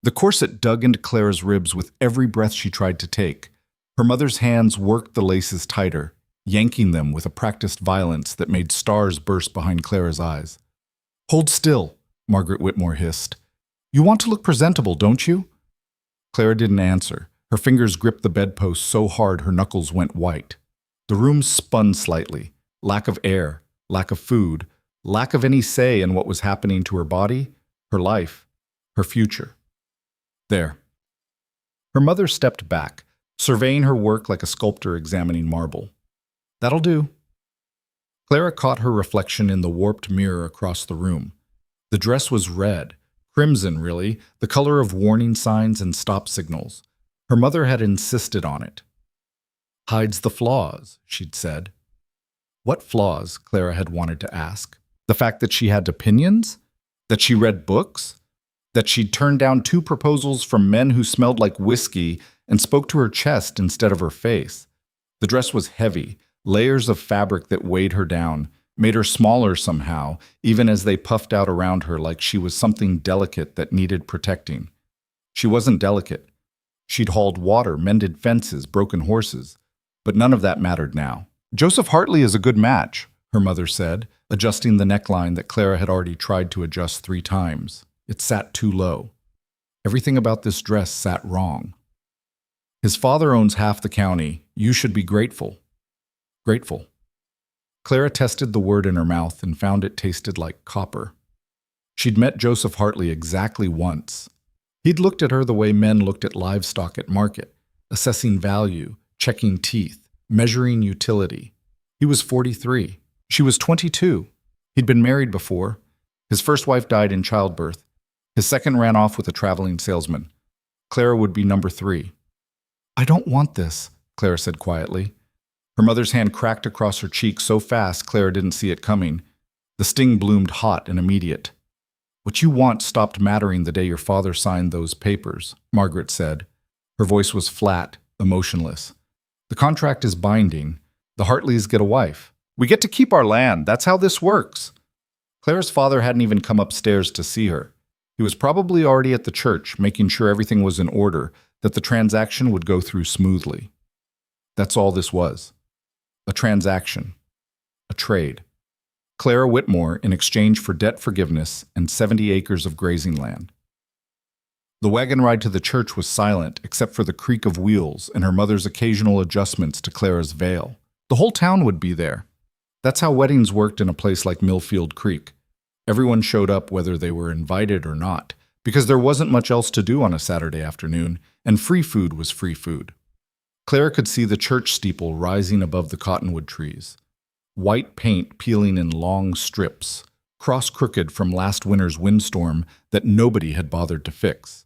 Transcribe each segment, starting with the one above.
The corset dug into Clara's ribs with every breath she tried to take. Her mother's hands worked the laces tighter, yanking them with a practiced violence that made stars burst behind Clara's eyes. "Hold still," Margaret Whitmore hissed. "You want to look presentable, don't you?" Clara didn't answer. Her fingers gripped the bedpost so hard her knuckles went white. The room spun slightly. Lack of air, lack of food, lack of any say in what was happening to her body, her life, her future. There. Her mother stepped back, surveying her work like a sculptor examining marble. "That'll do." Clara caught her reflection in the warped mirror across the room. The dress was red, crimson really, the color of warning signs and stop signals. Her mother had insisted on it. "Hides the flaws," she'd said. What flaws, Clara had wanted to ask. The fact that she had opinions? That she read books? That she'd turned down 2 proposals from men who smelled like whiskey and spoke to her chest instead of her face? The dress was heavy, layers of fabric that weighed her down, made her smaller somehow, even as they puffed out around her like she was something delicate that needed protecting. She wasn't delicate. She'd hauled water, mended fences, broken horses. But none of that mattered now. "Joseph Hartley is a good match," her mother said, adjusting the neckline that Clara had already tried to adjust 3 times. It sat too low. Everything about this dress sat wrong. "His father owns half the county. You should be grateful." Grateful. Clara tested the word in her mouth and found it tasted like copper. She'd met Joseph Hartley exactly once. He'd looked at her the way men looked at livestock at market, assessing value, checking teeth, measuring utility. He was 43. She was 22. He'd been married before. His first wife died in childbirth. His second ran off with a traveling salesman. Clara would be number 3. "I don't want this," Clara said quietly. Her mother's hand cracked across her cheek so fast Clara didn't see it coming. The sting bloomed hot and immediate. "What you want stopped mattering the day your father signed those papers," Margaret said. Her voice was flat, emotionless. "The contract is binding. The Hartleys get a wife. We get to keep our land. That's how this works." Clara's father hadn't even come upstairs to see her. He was probably already at the church, making sure everything was in order, that the transaction would go through smoothly. That's all this was. A transaction. A trade. Clara Whitmore in exchange for debt forgiveness and 70 acres of grazing land. The wagon ride to the church was silent except for the creak of wheels and her mother's occasional adjustments to Clara's veil. The whole town would be there. That's how weddings worked in a place like Millfield Creek. Everyone showed up whether they were invited or not, because there wasn't much else to do on a Saturday afternoon, and free food was free food. Clara could see the church steeple rising above the cottonwood trees. White paint peeling in long strips, cross-crooked from last winter's windstorm that nobody had bothered to fix.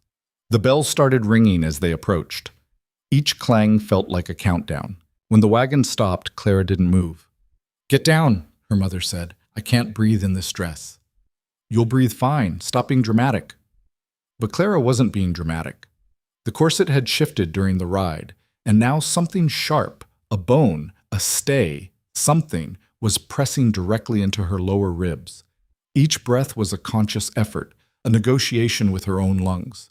The bells started ringing as they approached. Each clang felt like a countdown. When the wagon stopped, Clara didn't move. "Get down," her mother said. "I can't breathe in this dress." "You'll breathe fine. Stop being dramatic." But Clara wasn't being dramatic. The corset had shifted during the ride, and now something sharp, a bone, a stay, something, was pressing directly into her lower ribs. Each breath was a conscious effort, a negotiation with her own lungs.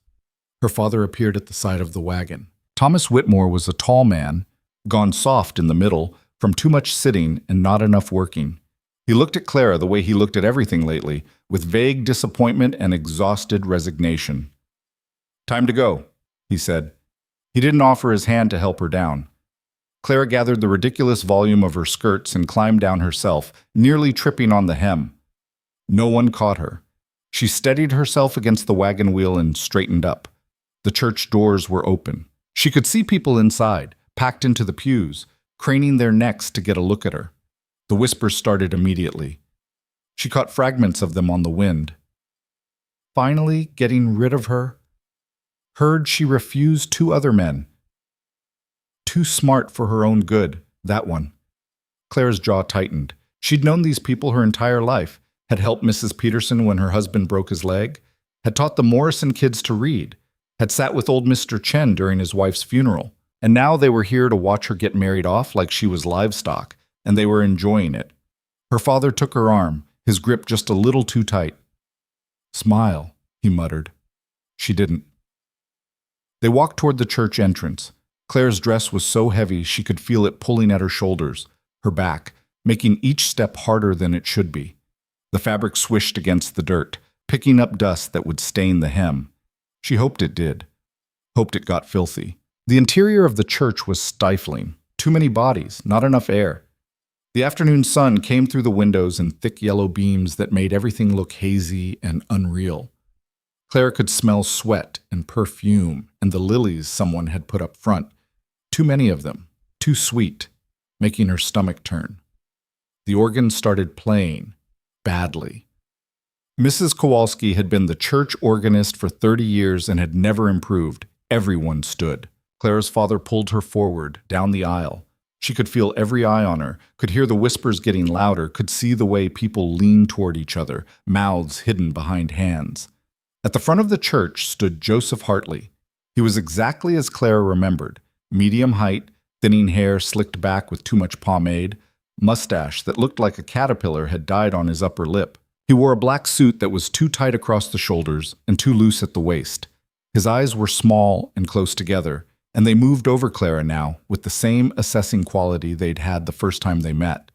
Her father appeared at the side of the wagon. Thomas Whitmore was a tall man, gone soft in the middle, from too much sitting and not enough working. He looked at Clara the way he looked at everything lately, with vague disappointment and exhausted resignation. "Time to go," he said. He didn't offer his hand to help her down. Clara gathered the ridiculous volume of her skirts and climbed down herself, nearly tripping on the hem. No one caught her. She steadied herself against the wagon wheel and straightened up. The church doors were open. She could see people inside, packed into the pews, craning their necks to get a look at her. The whispers started immediately. She caught fragments of them on the wind. Finally, getting rid of her, heard she refused 2 other men. Too smart for her own good, that one. Clara's jaw tightened. She'd known these people her entire life, had helped Mrs. Peterson when her husband broke his leg, had taught the Morrison kids to read, had sat with old Mr. Chen during his wife's funeral, and now they were here to watch her get married off like she was livestock, and they were enjoying it. Her father took her arm, his grip just a little too tight. "Smile," he muttered. She didn't. They walked toward the church entrance. Claire's dress was so heavy she could feel it pulling at her shoulders, her back, making each step harder than it should be. The fabric swished against the dirt, picking up dust that would stain the hem. She hoped it did. Hoped it got filthy. The interior of the church was stifling. Too many bodies, not enough air. The afternoon sun came through the windows in thick yellow beams that made everything look hazy and unreal. Clara could smell sweat and perfume and the lilies someone had put up front. Too many of them, too sweet, making her stomach turn. The organ started playing, badly. Mrs. Kowalski had been the church organist for 30 years and had never improved. Everyone stood. Clara's father pulled her forward, down the aisle. She could feel every eye on her, could hear the whispers getting louder, could see the way people leaned toward each other, mouths hidden behind hands. At the front of the church stood Joseph Hartley. He was exactly as Clara remembered. Medium height, thinning hair slicked back with too much pomade, mustache that looked like a caterpillar had died on his upper lip. He wore a black suit that was too tight across the shoulders and too loose at the waist. His eyes were small and close together, and they moved over Clara now with the same assessing quality they'd had the first time they met.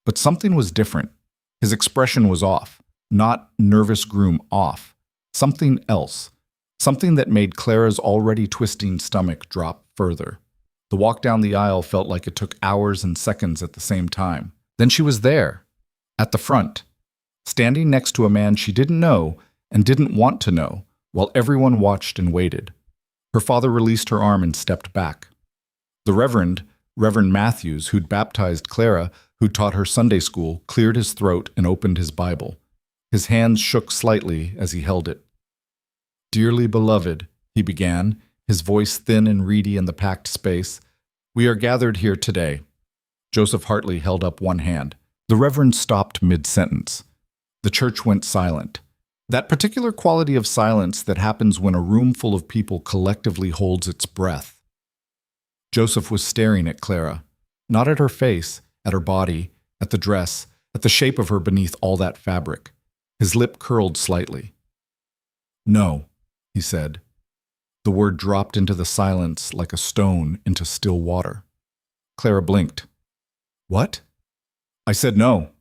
But something was different. His expression was off, not nervous groom off. Something else. Something that made Clara's already twisting stomach drop further. The walk down the aisle felt like it took hours and seconds at the same time. Then she was there, at the front, standing next to a man she didn't know and didn't want to know, while everyone watched and waited. Her father released her arm and stepped back. The Reverend Matthews, who'd baptized Clara, who'd taught her Sunday school, cleared his throat and opened his Bible. His hands shook slightly as he held it. "Dearly beloved," he began, his voice thin and reedy in the packed space, "we are gathered here today." Joseph Hartley held up one hand. The Reverend stopped mid-sentence. The church went silent. That particular quality of silence that happens when a room full of people collectively holds its breath. Joseph was staring at Clara, not at her face, at her body, at the dress, at the shape of her beneath all that fabric. His lip curled slightly. "No," he said. The word dropped into the silence like a stone into still water. Clara blinked. "What?" "I said no."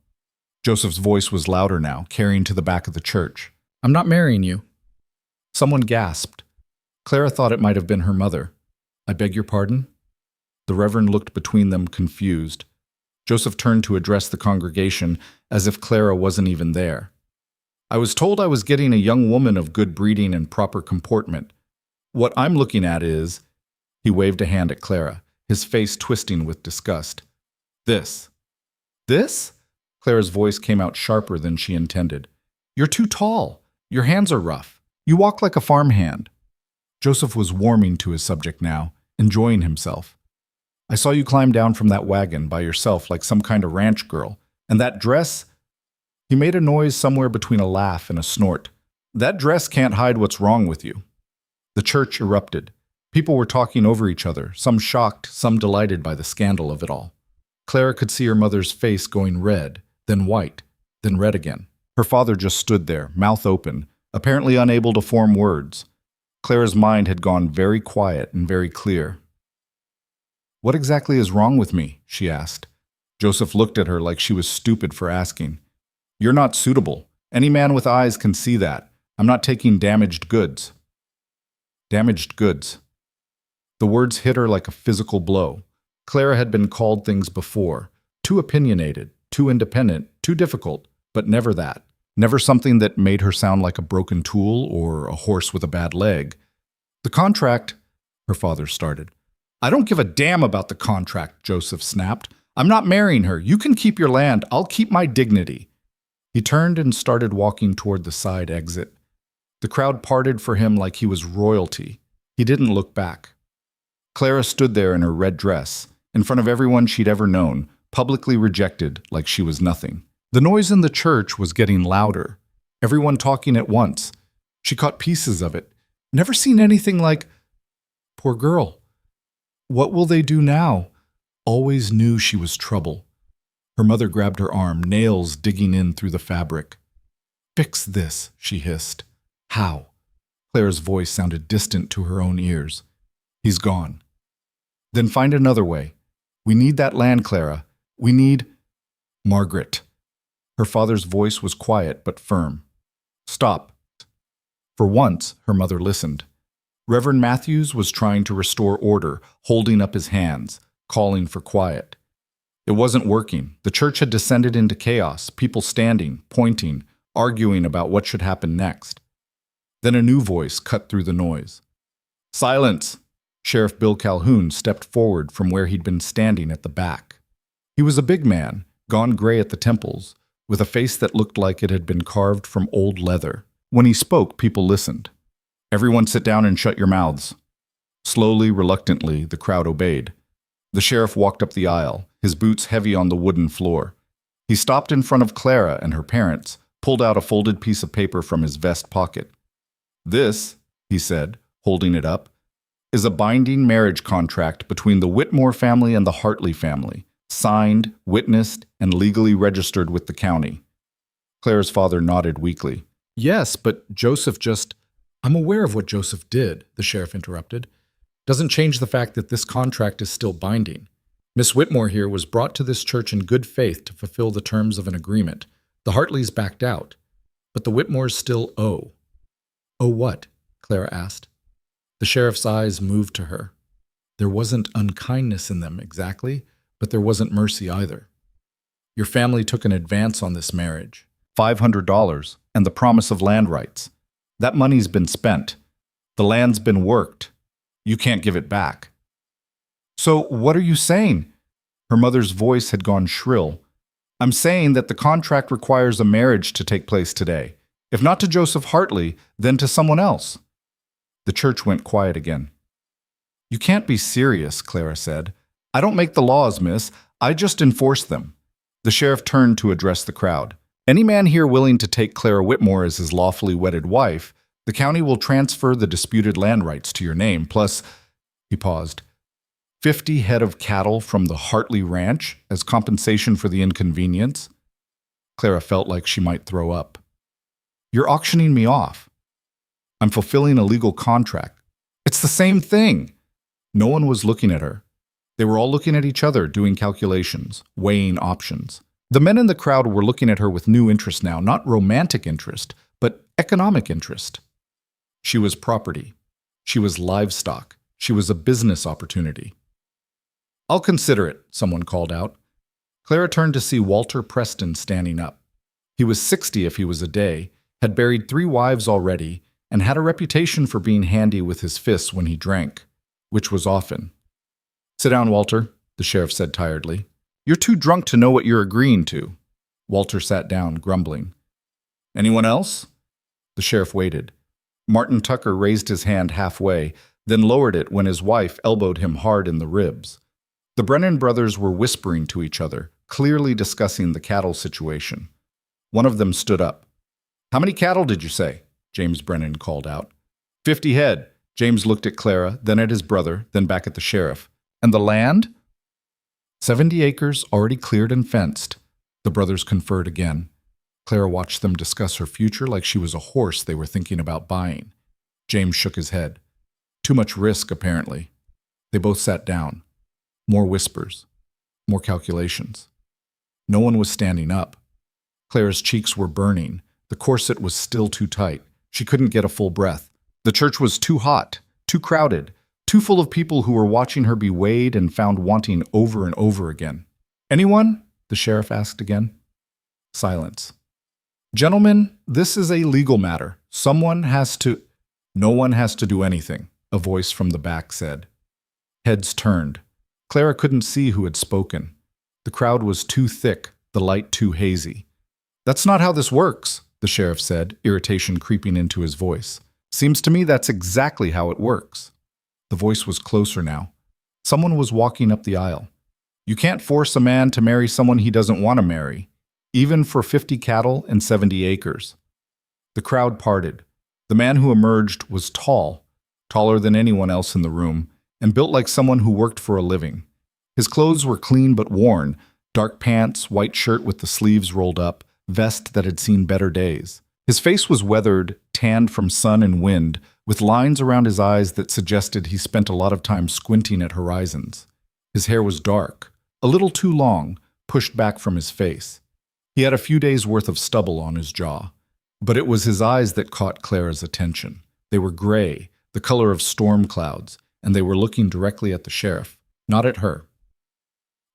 Joseph's voice was louder now, carrying to the back of the church. "I'm not marrying you." Someone gasped. Clara thought it might have been her mother. "I beg your pardon?" The Reverend looked between them, confused. Joseph turned to address the congregation as if Clara wasn't even there. "I was told I was getting a young woman of good breeding and proper comportment. What I'm looking at is—" He waved a hand at Clara, his face twisting with disgust. "This." "This?" Clara's voice came out sharper than she intended. "You're too tall. Your hands are rough. You walk like a farmhand." Joseph was warming to his subject now, enjoying himself. "I saw you climb down from that wagon by yourself like some kind of ranch girl. And that dress—" He made a noise somewhere between a laugh and a snort. "That dress can't hide what's wrong with you." The church erupted. People were talking over each other, some shocked, some delighted by the scandal of it all. Clara could see her mother's face going red, then white, then red again. Her father just stood there, mouth open, apparently unable to form words. Clara's mind had gone very quiet and very clear. "What exactly is wrong with me?" she asked. Joseph looked at her like she was stupid for asking. "You're not suitable. Any man with eyes can see that. I'm not taking damaged goods." Damaged goods. The words hit her like a physical blow. Clara had been called things before. Too opinionated, too independent, too difficult, but never that. Never something that made her sound like a broken tool or a horse with a bad leg. "The contract," her father started. "I don't give a damn about the contract," Joseph snapped. "I'm not marrying her. You can keep your land. I'll keep my dignity." He turned and started walking toward the side exit. The crowd parted for him like he was royalty. He didn't look back. Clara stood there in her red dress, in front of everyone she'd ever known, publicly rejected like she was nothing. The noise in the church was getting louder. Everyone talking at once. She caught pieces of it. Never seen anything like... Poor girl. What will they do now? Always knew she was trouble. Her mother grabbed her arm, nails digging in through the fabric. "Fix this," she hissed. "How?" Clara's voice sounded distant to her own ears. He's gone. Then find another way. We need that land, Clara. We need… Margaret. Her father's voice was quiet but firm. Stop. For once, her mother listened. Reverend Matthews was trying to restore order, holding up his hands, calling for quiet. It wasn't working. The church had descended into chaos, people standing, pointing, arguing about what should happen next. Then a new voice cut through the noise. Silence! Sheriff Bill Calhoun stepped forward from where he'd been standing at the back. He was a big man, gone gray at the temples, with a face that looked like it had been carved from old leather. When he spoke, people listened. Everyone sit down and shut your mouths. Slowly, reluctantly, the crowd obeyed. The sheriff walked up the aisle, his boots heavy on the wooden floor. He stopped in front of Clara and her parents, pulled out a folded piece of paper from his vest pocket. This, he said, holding it up, is a binding marriage contract between the Whitmore family and the Hartley family, signed, witnessed, and legally registered with the county. Clara's father nodded weakly. Yes, but Joseph just… I'm aware of what Joseph did, the sheriff interrupted. Doesn't change the fact that this contract is still binding. Miss Whitmore here was brought to this church in good faith to fulfill the terms of an agreement. The Hartleys backed out, but the Whitmores still owe. Owe what? Clara asked. The sheriff's eyes moved to her. There wasn't unkindness in them exactly, but there wasn't mercy either. Your family took an advance on this marriage. $500 and the promise of land rights. That money's been spent. The land's been worked. You can't give it back. So what are you saying? Her mother's voice had gone shrill. I'm saying that the contract requires a marriage to take place today. If not to Joseph Hartley, then to someone else. The church went quiet again. You can't be serious, Clara said. I don't make the laws, miss. I just enforce them. The sheriff turned to address the crowd. Any man here willing to take Clara Whitmore as his lawfully wedded wife, the county will transfer the disputed land rights to your name, plus, he paused, 50 head of cattle from the Hartley Ranch as compensation for the inconvenience. Clara felt like she might throw up. You're auctioning me off. I'm fulfilling a legal contract. It's the same thing. No one was looking at her. They were all looking at each other, doing calculations, weighing options. The men in the crowd were looking at her with new interest now, not romantic interest, but economic interest. She was property. She was livestock. She was a business opportunity. I'll consider it, someone called out. Clara turned to see Walter Preston standing up. He was 60 if he was a day, had buried 3 wives already, and had a reputation for being handy with his fists when he drank, which was often. Sit down, Walter, the sheriff said tiredly. You're too drunk to know what you're agreeing to. Walter sat down, grumbling. Anyone else? The sheriff waited. Martin Tucker raised his hand halfway, then lowered it when his wife elbowed him hard in the ribs. The Brennan brothers were whispering to each other, clearly discussing the cattle situation. One of them stood up. How many cattle did you say? James Brennan called out. 50 head. James looked at Clara, then at his brother, then back at the sheriff. And the land? 70 acres already cleared and fenced. The brothers conferred again. Clara watched them discuss her future like she was a horse they were thinking about buying. James shook his head. Too much risk, apparently. They both sat down. More whispers. More calculations. No one was standing up. Clara's cheeks were burning. The corset was still too tight. She couldn't get a full breath. The church was too hot, too crowded, too full of people who were watching her be weighed and found wanting over and over again. Anyone? The sheriff asked again. Silence. Gentlemen, this is a legal matter. Someone has to… No one has to do anything, a voice from the back said. Heads turned. Clara couldn't see who had spoken. The crowd was too thick, the light too hazy. That's not how this works, the sheriff said, irritation creeping into his voice. Seems to me that's exactly how it works. The voice was closer now. Someone was walking up the aisle. You can't force a man to marry someone he doesn't want to marry, even for 50 cattle and 70 acres. The crowd parted. The man who emerged was tall, taller than anyone else in the room, and built like someone who worked for a living. His clothes were clean but worn, dark pants, white shirt with the sleeves rolled up, vest that had seen better days. His face was weathered, tanned from sun and wind, with lines around his eyes that suggested he spent a lot of time squinting at horizons. His hair was dark, a little too long, pushed back from his face. He had a few days' worth of stubble on his jaw. But it was his eyes that caught Clara's attention. They were gray, the color of storm clouds, and they were looking directly at the sheriff, not at her.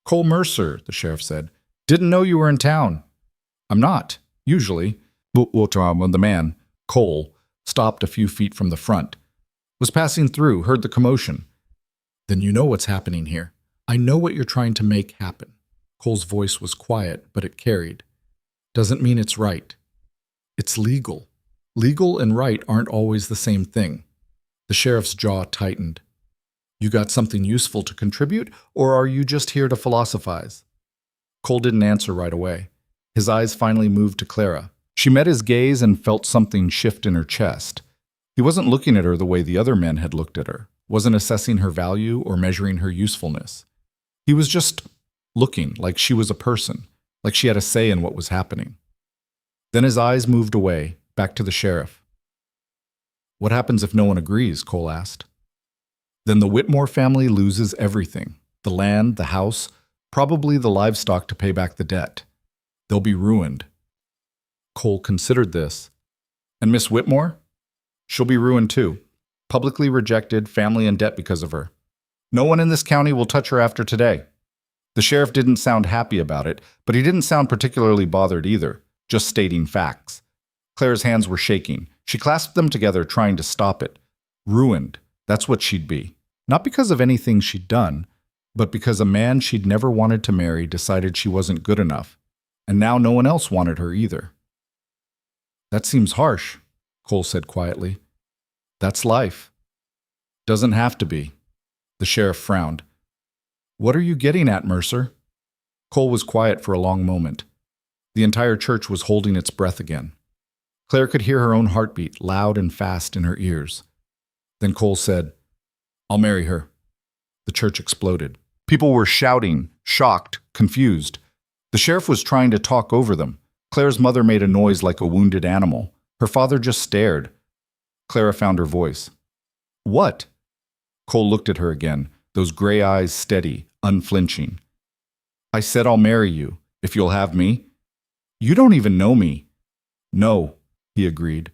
"Cole Mercer," the sheriff said. "Didn't know you were in town." "I'm not, usually." The man, Cole, stopped a few feet from the front. Was passing through, heard the commotion. "Then you know what's happening here. I know what you're trying to make happen." Cole's voice was quiet, but it carried. "Doesn't mean it's right. It's legal. Legal and right aren't always the same thing." The sheriff's jaw tightened. "You got something useful to contribute, or are you just here to philosophize?" Cole didn't answer right away. His eyes finally moved to Clara. She met his gaze and felt something shift in her chest. He wasn't looking at her the way the other men had looked at her, wasn't assessing her value or measuring her usefulness. He was just looking like she was a person, like she had a say in what was happening. Then his eyes moved away, back to the sheriff. "What happens if no one agrees?" Cole asked. "Then the Whitmore family loses everything. The land, the house, probably the livestock to pay back the debt. They'll be ruined." Cole considered this. "And Miss Whitmore? She'll be ruined too. Publicly rejected, family in debt because of her. No one in this county will touch her after today." The sheriff didn't sound happy about it, but he didn't sound particularly bothered either, just stating facts. Clara's hands were shaking. She clasped them together, trying to stop it. Ruined, that's what she'd be. Not because of anything she'd done, but because a man she'd never wanted to marry decided she wasn't good enough, and now no one else wanted her either. "That seems harsh," Cole said quietly. "That's life." "Doesn't have to be." The sheriff frowned. "What are you getting at, Mercer?" Cole was quiet for a long moment. The entire church was holding its breath again. Claire could hear her own heartbeat, loud and fast in her ears. Then Cole said, "I'll marry her." The church exploded. People were shouting, shocked, confused. The sheriff was trying to talk over them. Claire's mother made a noise like a wounded animal. Her father just stared. Clara found her voice. "What?" Cole looked at her again, those gray eyes steady, unflinching. "I said I'll marry you, if you'll have me." "You don't even know me." "No," he agreed.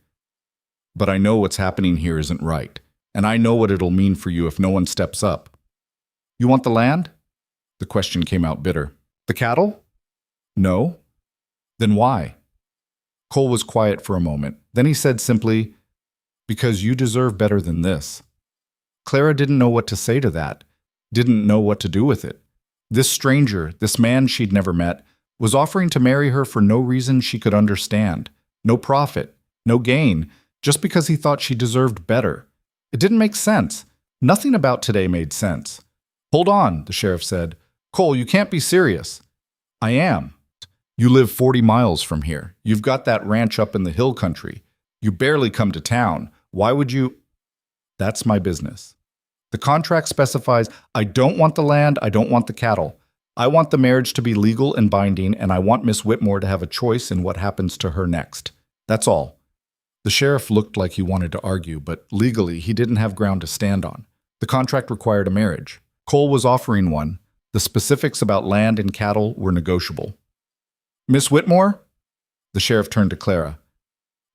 "But I know what's happening here isn't right, and I know what it'll mean for you if no one steps up." "You want the land?" The question came out bitter. "The cattle?" "No." "Then why?" Cole was quiet for a moment. Then he said simply, "Because you deserve better than this." Clara didn't know what to say to that, didn't know what to do with it. This stranger, this man she'd never met, was offering to marry her for no reason she could understand. No profit, no gain, just because he thought she deserved better. It didn't make sense. Nothing about today made sense. "Hold on," the sheriff said. "Cole, you can't be serious." "I am. You live 40 miles from here. You've got that ranch up in the hill country. You barely come to town. Why would you—" "That's my business. The contract specifies, I don't want the land, I don't want the cattle. I want the marriage to be legal and binding, and I want Miss Whitmore to have a choice in what happens to her next. That's all." The sheriff looked like he wanted to argue, but legally he didn't have ground to stand on. The contract required a marriage. Cole was offering one. The specifics about land and cattle were negotiable. "Miss Whitmore?" The sheriff turned to Clara.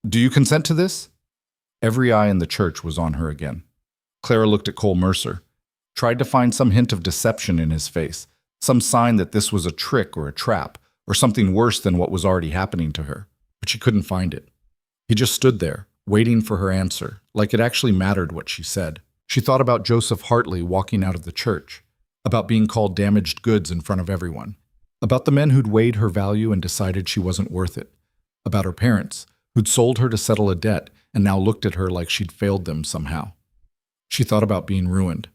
"Do you consent to this?" Every eye in the church was on her again. Clara looked at Cole Mercer, tried to find some hint of deception in his face, some sign that this was a trick or a trap, or something worse than what was already happening to her, but she couldn't find it. He just stood there, waiting for her answer, like it actually mattered what she said. She thought about Joseph Hartley walking out of the church, about being called damaged goods in front of everyone, about the men who'd weighed her value and decided she wasn't worth it, about her parents, who'd sold her to settle a debt and now looked at her like she'd failed them somehow. She thought about being ruined,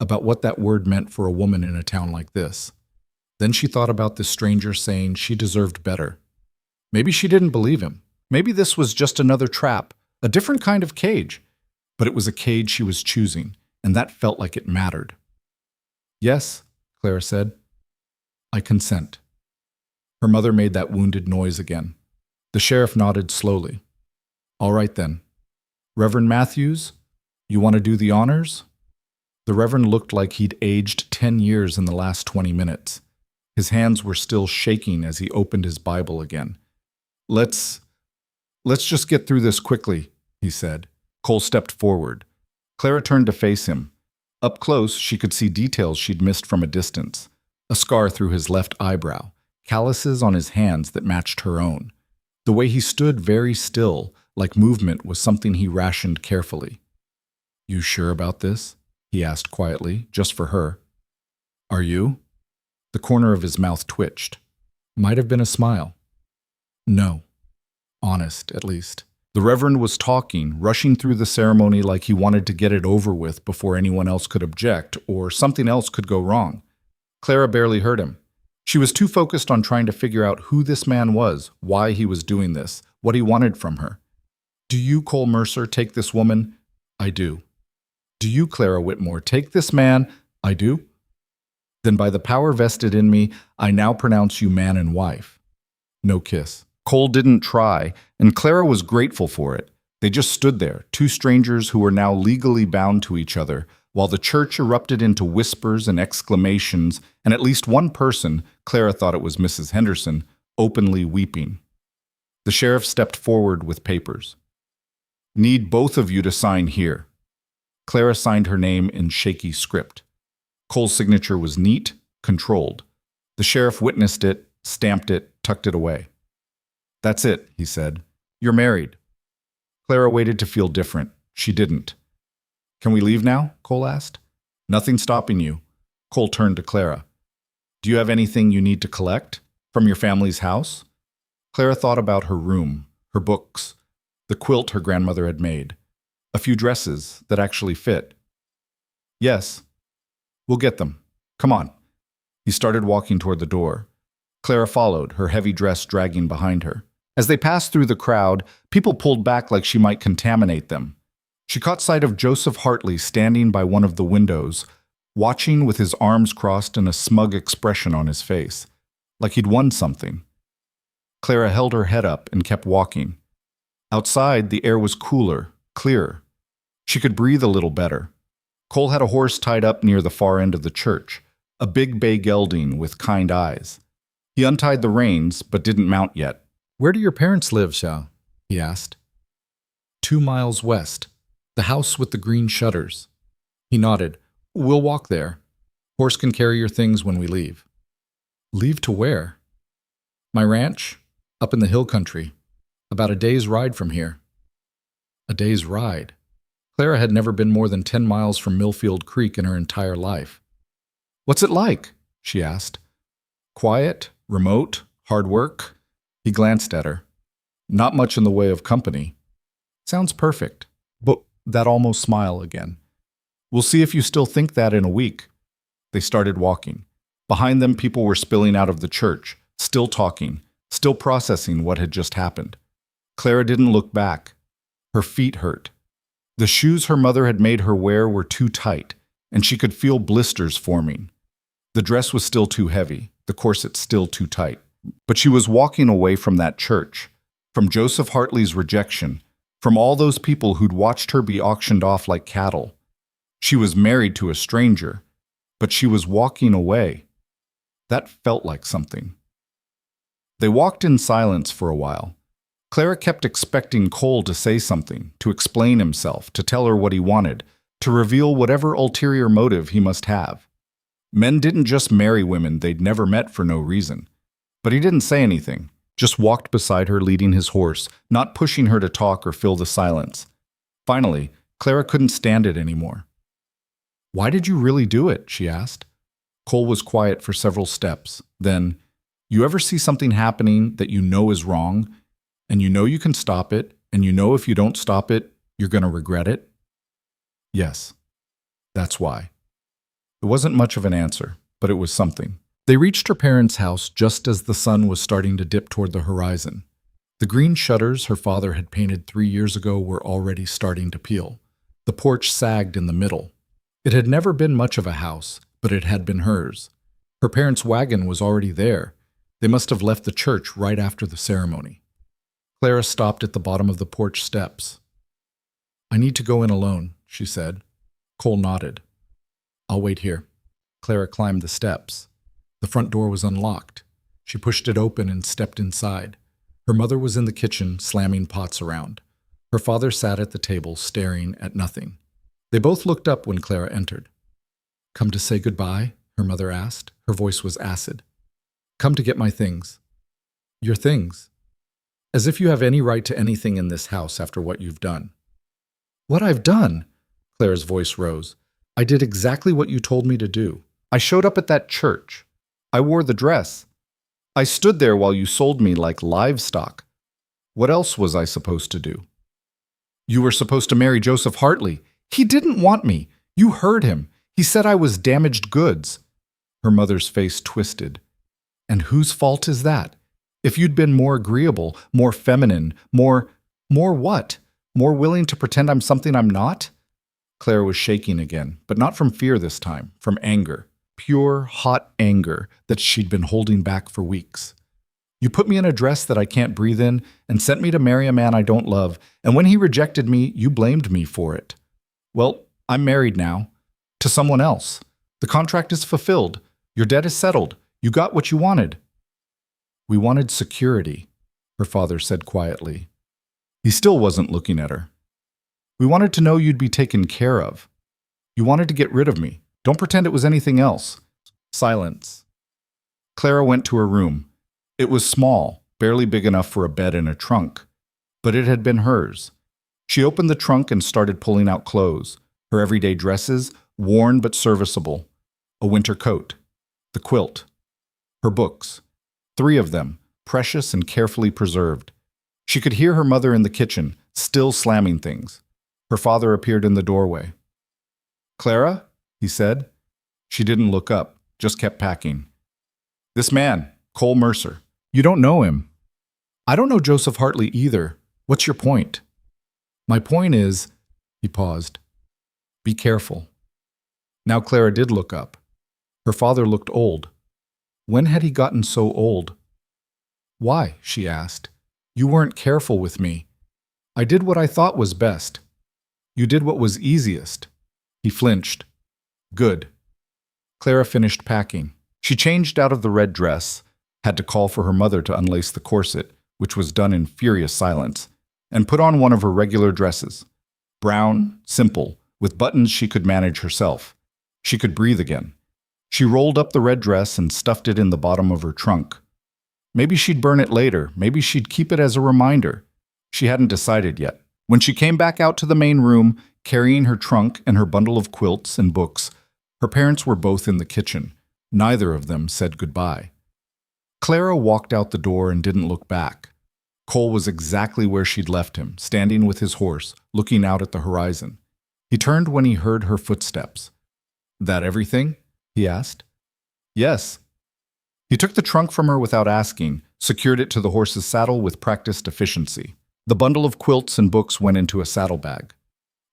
about what that word meant for a woman in a town like this. Then she thought about this stranger saying she deserved better. Maybe she didn't believe him. Maybe this was just another trap, a different kind of cage. But it was a cage she was choosing, and that felt like it mattered. "Yes," Clara said. "I consent." Her mother made that wounded noise again. The sheriff nodded slowly. "All right then. Reverend Matthews, you want to do the honors? The Reverend looked like he'd aged 10 years in the last 20 minutes. His hands were still shaking as he opened his Bible again. Let's just get through this quickly, he said. Cole stepped forward. Clara turned to face him. Up close, she could see details she'd missed from a distance. A scar through his left eyebrow, calluses on his hands that matched her own. The way he stood very still, like movement was something he rationed carefully. You sure about this? He asked quietly, just for her. Are you? The corner of his mouth twitched. Might have been a smile. No. Honest, at least. The Reverend was talking, rushing through the ceremony like he wanted to get it over with before anyone else could object or something else could go wrong. Clara barely heard him. She was too focused on trying to figure out who this man was, why he was doing this, what he wanted from her. Do you, Cole Mercer, take this woman? I do. Do you, Clara Whitmore, take this man? I do. Then by the power vested in me, I now pronounce you man and wife. No kiss. Cole didn't try, and Clara was grateful for it. They just stood there, two strangers who were now legally bound to each other, while the church erupted into whispers and exclamations, and at least one person, Clara thought it was Mrs. Henderson, openly weeping. The sheriff stepped forward with papers. Need both of you to sign here. Clara signed her name in shaky script. Cole's signature was neat, controlled. The sheriff witnessed it, stamped it, tucked it away. That's it, he said. You're married. Clara waited to feel different. She didn't. Can we leave now? Cole asked. Nothing stopping you. Cole turned to Clara. Do you have anything you need to collect? From your family's house? Clara thought about her room, her books, the quilt her grandmother had made, a few dresses that actually fit. Yes. We'll get them. Come on. He started walking toward the door. Clara followed, her heavy dress dragging behind her. As they passed through the crowd, people pulled back like she might contaminate them. She caught sight of Joseph Hartley standing by one of the windows, watching with his arms crossed and a smug expression on his face, like he'd won something. Clara held her head up and kept walking. Outside, the air was cooler, clearer. She could breathe a little better. Cole had a horse tied up near the far end of the church, a big bay gelding with kind eyes. He untied the reins, but didn't mount yet. Where do your parents live, Xiao? He asked. 2 miles west. The house with the green shutters. He nodded. We'll walk there. Horse can carry your things when we leave. Leave to where? My ranch, up in the hill country. About a day's ride from here. A day's ride. Clara had never been more than 10 miles from Millfield Creek in her entire life. What's it like? She asked. Quiet, remote, hard work. He glanced at her. Not much in the way of company. Sounds perfect. But that almost smile again. We'll see if you still think that in a week. They started walking. Behind them, people were spilling out of the church, still talking, still processing what had just happened. Clara didn't look back. Her feet hurt. The shoes her mother had made her wear were too tight, and she could feel blisters forming. The dress was still too heavy, the corset still too tight. But she was walking away from that church, from Joseph Hartley's rejection, from all those people who'd watched her be auctioned off like cattle. She was married to a stranger, but she was walking away. That felt like something. They walked in silence for a while. Clara kept expecting Cole to say something, to explain himself, to tell her what he wanted, to reveal whatever ulterior motive he must have. Men didn't just marry women they'd never met for no reason. But he didn't say anything, just walked beside her leading his horse, not pushing her to talk or fill the silence. Finally, Clara couldn't stand it anymore. Why did you really do it? She asked. Cole was quiet for several steps. Then, you ever see something happening that you know is wrong, and you know you can stop it, and you know if you don't stop it, you're going to regret it? Yes. That's why. It wasn't much of an answer, but it was something. They reached her parents' house just as the sun was starting to dip toward the horizon. The green shutters her father had painted 3 years ago were already starting to peel. The porch sagged in the middle. It had never been much of a house, but it had been hers. Her parents' wagon was already there. They must have left the church right after the ceremony. Clara stopped at the bottom of the porch steps. I need to go in alone, she said. Cole nodded. I'll wait here. Clara climbed the steps. The front door was unlocked. She pushed it open and stepped inside. Her mother was in the kitchen, slamming pots around. Her father sat at the table, staring at nothing. They both looked up when Clara entered. Come to say goodbye? Her mother asked. Her voice was acid. Come to get my things. Your things? As if you have any right to anything in this house after what you've done. What I've done? Clara's voice rose. I did exactly what you told me to do. I showed up at that church. I wore the dress. I stood there while you sold me like livestock. What else was I supposed to do? You were supposed to marry Joseph Hartley. He didn't want me. You heard him. He said I was damaged goods. Her mother's face twisted. And whose fault is that? If you'd been more agreeable, more feminine, more what? More willing to pretend I'm something I'm not? Clara was shaking again, but not from fear this time, from anger. Pure, hot anger that she'd been holding back for weeks. You put me in a dress that I can't breathe in and sent me to marry a man I don't love, and when he rejected me, you blamed me for it. Well, I'm married now. To someone else. The contract is fulfilled. Your debt is settled. You got what you wanted. We wanted security, her father said quietly. He still wasn't looking at her. We wanted to know you'd be taken care of. You wanted to get rid of me. Don't pretend it was anything else. Silence. Clara went to her room. It was small, barely big enough for a bed and a trunk, but it had been hers. She opened the trunk and started pulling out clothes, her everyday dresses, worn but serviceable, a winter coat, the quilt, her books, 3 of them, precious and carefully preserved. She could hear her mother in the kitchen, still slamming things. Her father appeared in the doorway. Clara? He said. She didn't look up, just kept packing. This man, Cole Mercer. You don't know him. I don't know Joseph Hartley either. What's your point? My point is, he paused, be careful. Now Clara did look up. Her father looked old. When had he gotten so old? Why? She asked. You weren't careful with me. I did what I thought was best. You did what was easiest. He flinched. Good. Clara finished packing. She changed out of the red dress, had to call for her mother to unlace the corset, which was done in furious silence, and put on one of her regular dresses. Brown, simple, with buttons she could manage herself. She could breathe again. She rolled up the red dress and stuffed it in the bottom of her trunk. Maybe she'd burn it later. Maybe she'd keep it as a reminder. She hadn't decided yet. When she came back out to the main room, carrying her trunk and her bundle of quilts and books, her parents were both in the kitchen. Neither of them said goodbye. Clara walked out the door and didn't look back. Cole was exactly where she'd left him, standing with his horse, looking out at the horizon. He turned when he heard her footsteps. That everything? He asked. Yes. He took the trunk from her without asking, secured it to the horse's saddle with practiced efficiency. The bundle of quilts and books went into a saddlebag.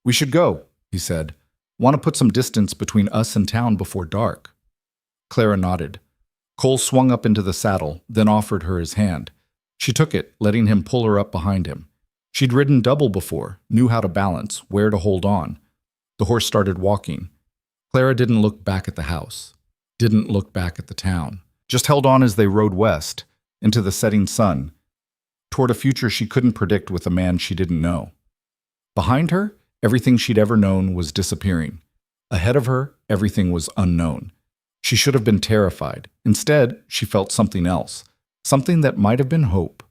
We should go, he said. Want to put some distance between us and town before dark. Clara nodded. Cole swung up into the saddle, then offered her his hand. She took it, letting him pull her up behind him. She'd ridden double before, knew how to balance, where to hold on. The horse started walking. Clara didn't look back at the house, didn't look back at the town, just held on as they rode west, into the setting sun, toward a future she couldn't predict with a man she didn't know. Behind her, everything she'd ever known was disappearing. Ahead of her, everything was unknown. She should have been terrified. Instead, she felt something else, something that might have been hope.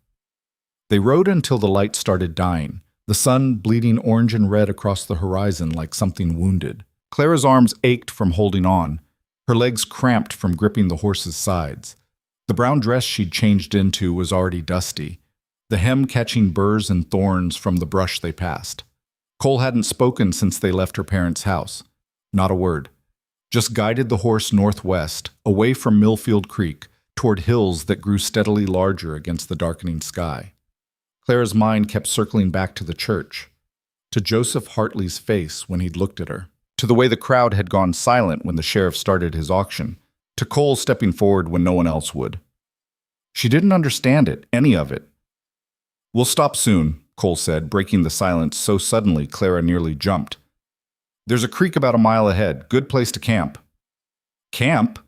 They rode until the light started dying, the sun bleeding orange and red across the horizon like something wounded. Clara's arms ached from holding on. Her legs cramped from gripping the horse's sides. The brown dress she'd changed into was already dusty, the hem catching burrs and thorns from the brush they passed. Cole hadn't spoken since they left her parents' house. Not a word. Just guided the horse northwest, away from Millfield Creek, toward hills that grew steadily larger against the darkening sky. Clara's mind kept circling back to the church, to Joseph Hartley's face when he'd looked at her, to the way the crowd had gone silent when the sheriff started his auction, to Cole stepping forward when no one else would. She didn't understand it, any of it. We'll stop soon, Cole said, breaking the silence so suddenly Clara nearly jumped. There's a creek about a mile ahead. Good place to camp. Camp?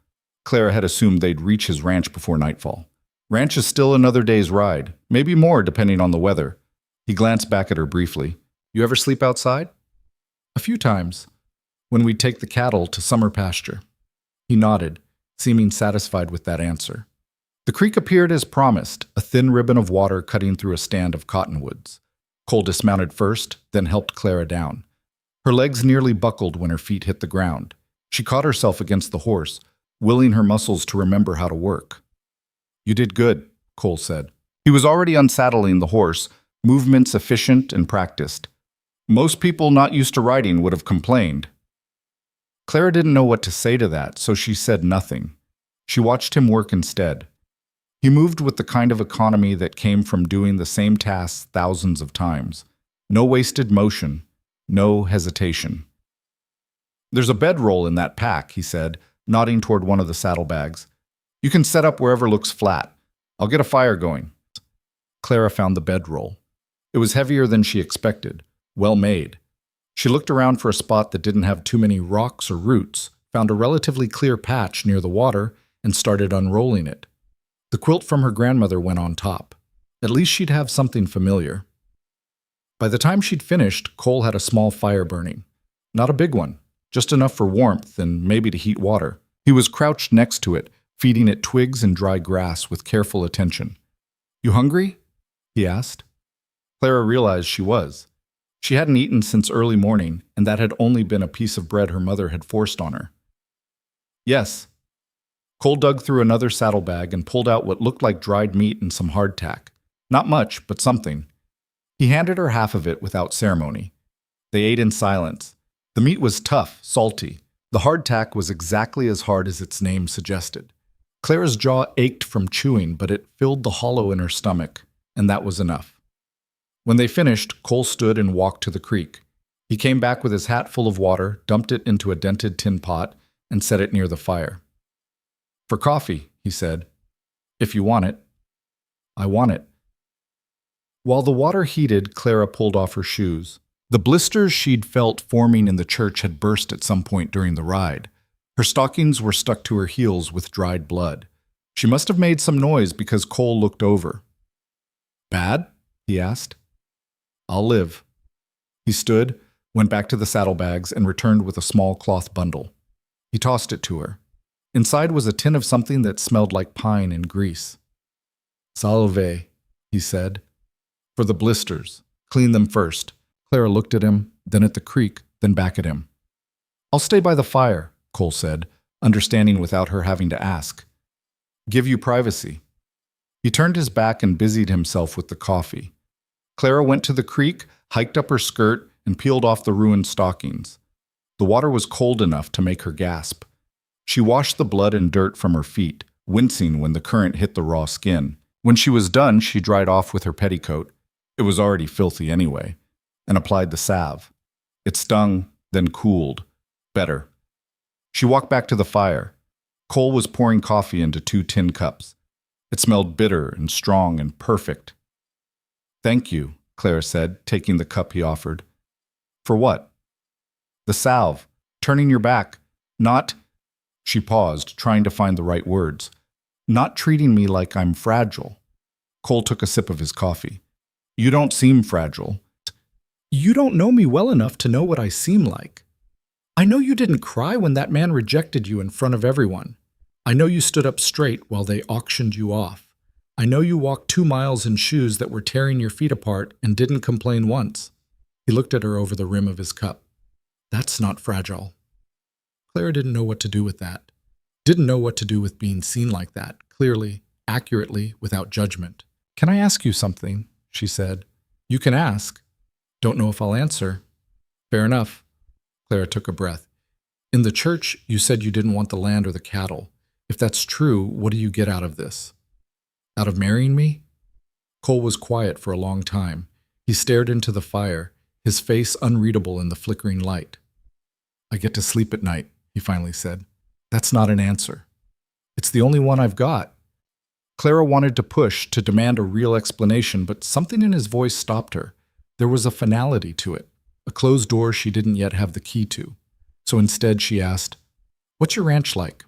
Clara had assumed they'd reach his ranch before nightfall. Ranch is still another day's ride, maybe more depending on the weather. He glanced back at her briefly. You ever sleep outside? A few times, when we'd take the cattle to summer pasture. He nodded, seeming satisfied with that answer. The creek appeared as promised, a thin ribbon of water cutting through a stand of cottonwoods. Cole dismounted first, then helped Clara down. Her legs nearly buckled when her feet hit the ground. She caught herself against the horse, willing her muscles to remember how to work. You did good, Cole said. He was already unsaddling the horse, movements efficient and practiced. Most people not used to riding would have complained. Clara didn't know what to say to that, so she said nothing. She watched him work instead. He moved with the kind of economy that came from doing the same tasks thousands of times. No wasted motion, no hesitation. There's a bedroll in that pack, he said, nodding toward one of the saddlebags. You can set up wherever looks flat. I'll get a fire going. Clara found the bedroll. It was heavier than she expected, well made. She looked around for a spot that didn't have too many rocks or roots, found a relatively clear patch near the water, and started unrolling it. The quilt from her grandmother went on top. At least she'd have something familiar. By the time she'd finished, Cole had a small fire burning. Not a big one, just enough for warmth and maybe to heat water. He was crouched next to it, feeding it twigs and dry grass with careful attention. You hungry? He asked. Clara realized she was. She hadn't eaten since early morning, and that had only been a piece of bread her mother had forced on her. Yes. Cole dug through another saddlebag and pulled out what looked like dried meat and some hardtack. Not much, but something. He handed her half of it without ceremony. They ate in silence. The meat was tough, salty. The hardtack was exactly as hard as its name suggested. Clara's jaw ached from chewing, but it filled the hollow in her stomach, and that was enough. When they finished, Cole stood and walked to the creek. He came back with his hat full of water, dumped it into a dented tin pot, and set it near the fire. For coffee, he said. If you want it. I want it. While the water heated, Clara pulled off her shoes. The blisters she'd felt forming in the church had burst at some point during the ride. Her stockings were stuck to her heels with dried blood. She must have made some noise because Cole looked over. Bad? He asked. I'll live. He stood, went back to the saddlebags, and returned with a small cloth bundle. He tossed it to her. Inside was a tin of something that smelled like pine and grease. Salve, he said. For the blisters. Clean them first. Clara looked at him, then at the creek, then back at him. I'll stay by the fire, Cole said, understanding without her having to ask. Give you privacy. He turned his back and busied himself with the coffee. Clara went to the creek, hiked up her skirt, and peeled off the ruined stockings. The water was cold enough to make her gasp. She washed the blood and dirt from her feet, wincing when the current hit the raw skin. When she was done, she dried off with her petticoat. It was already filthy anyway, and applied the salve. It stung, then cooled. Better. She walked back to the fire. Cole was pouring coffee into 2 tin cups. It smelled bitter and strong and perfect. Thank you, Clara said, taking the cup he offered. For what? The salve. Turning your back. Not... She paused, trying to find the right words. Not treating me like I'm fragile. Cole took a sip of his coffee. You don't seem fragile. You don't know me well enough to know what I seem like. I know you didn't cry when that man rejected you in front of everyone. I know you stood up straight while they auctioned you off. I know you walked 2 miles in shoes that were tearing your feet apart and didn't complain once. He looked at her over the rim of his cup. That's not fragile. Clara didn't know what to do with that. Didn't know what to do with being seen like that, clearly, accurately, without judgment. Can I ask you something? She said. You can ask. Don't know if I'll answer. Fair enough. Clara took a breath. In the church, you said you didn't want the land or the cattle. If that's true, what do you get out of this? Out of marrying me? Cole was quiet for a long time. He stared into the fire, his face unreadable in the flickering light. I get to sleep at night, he finally said. That's not an answer. It's the only one I've got. Clara wanted to push, to demand a real explanation, but something in his voice stopped her. There was a finality to it, a closed door she didn't yet have the key to. So instead she asked, "What's your ranch like?"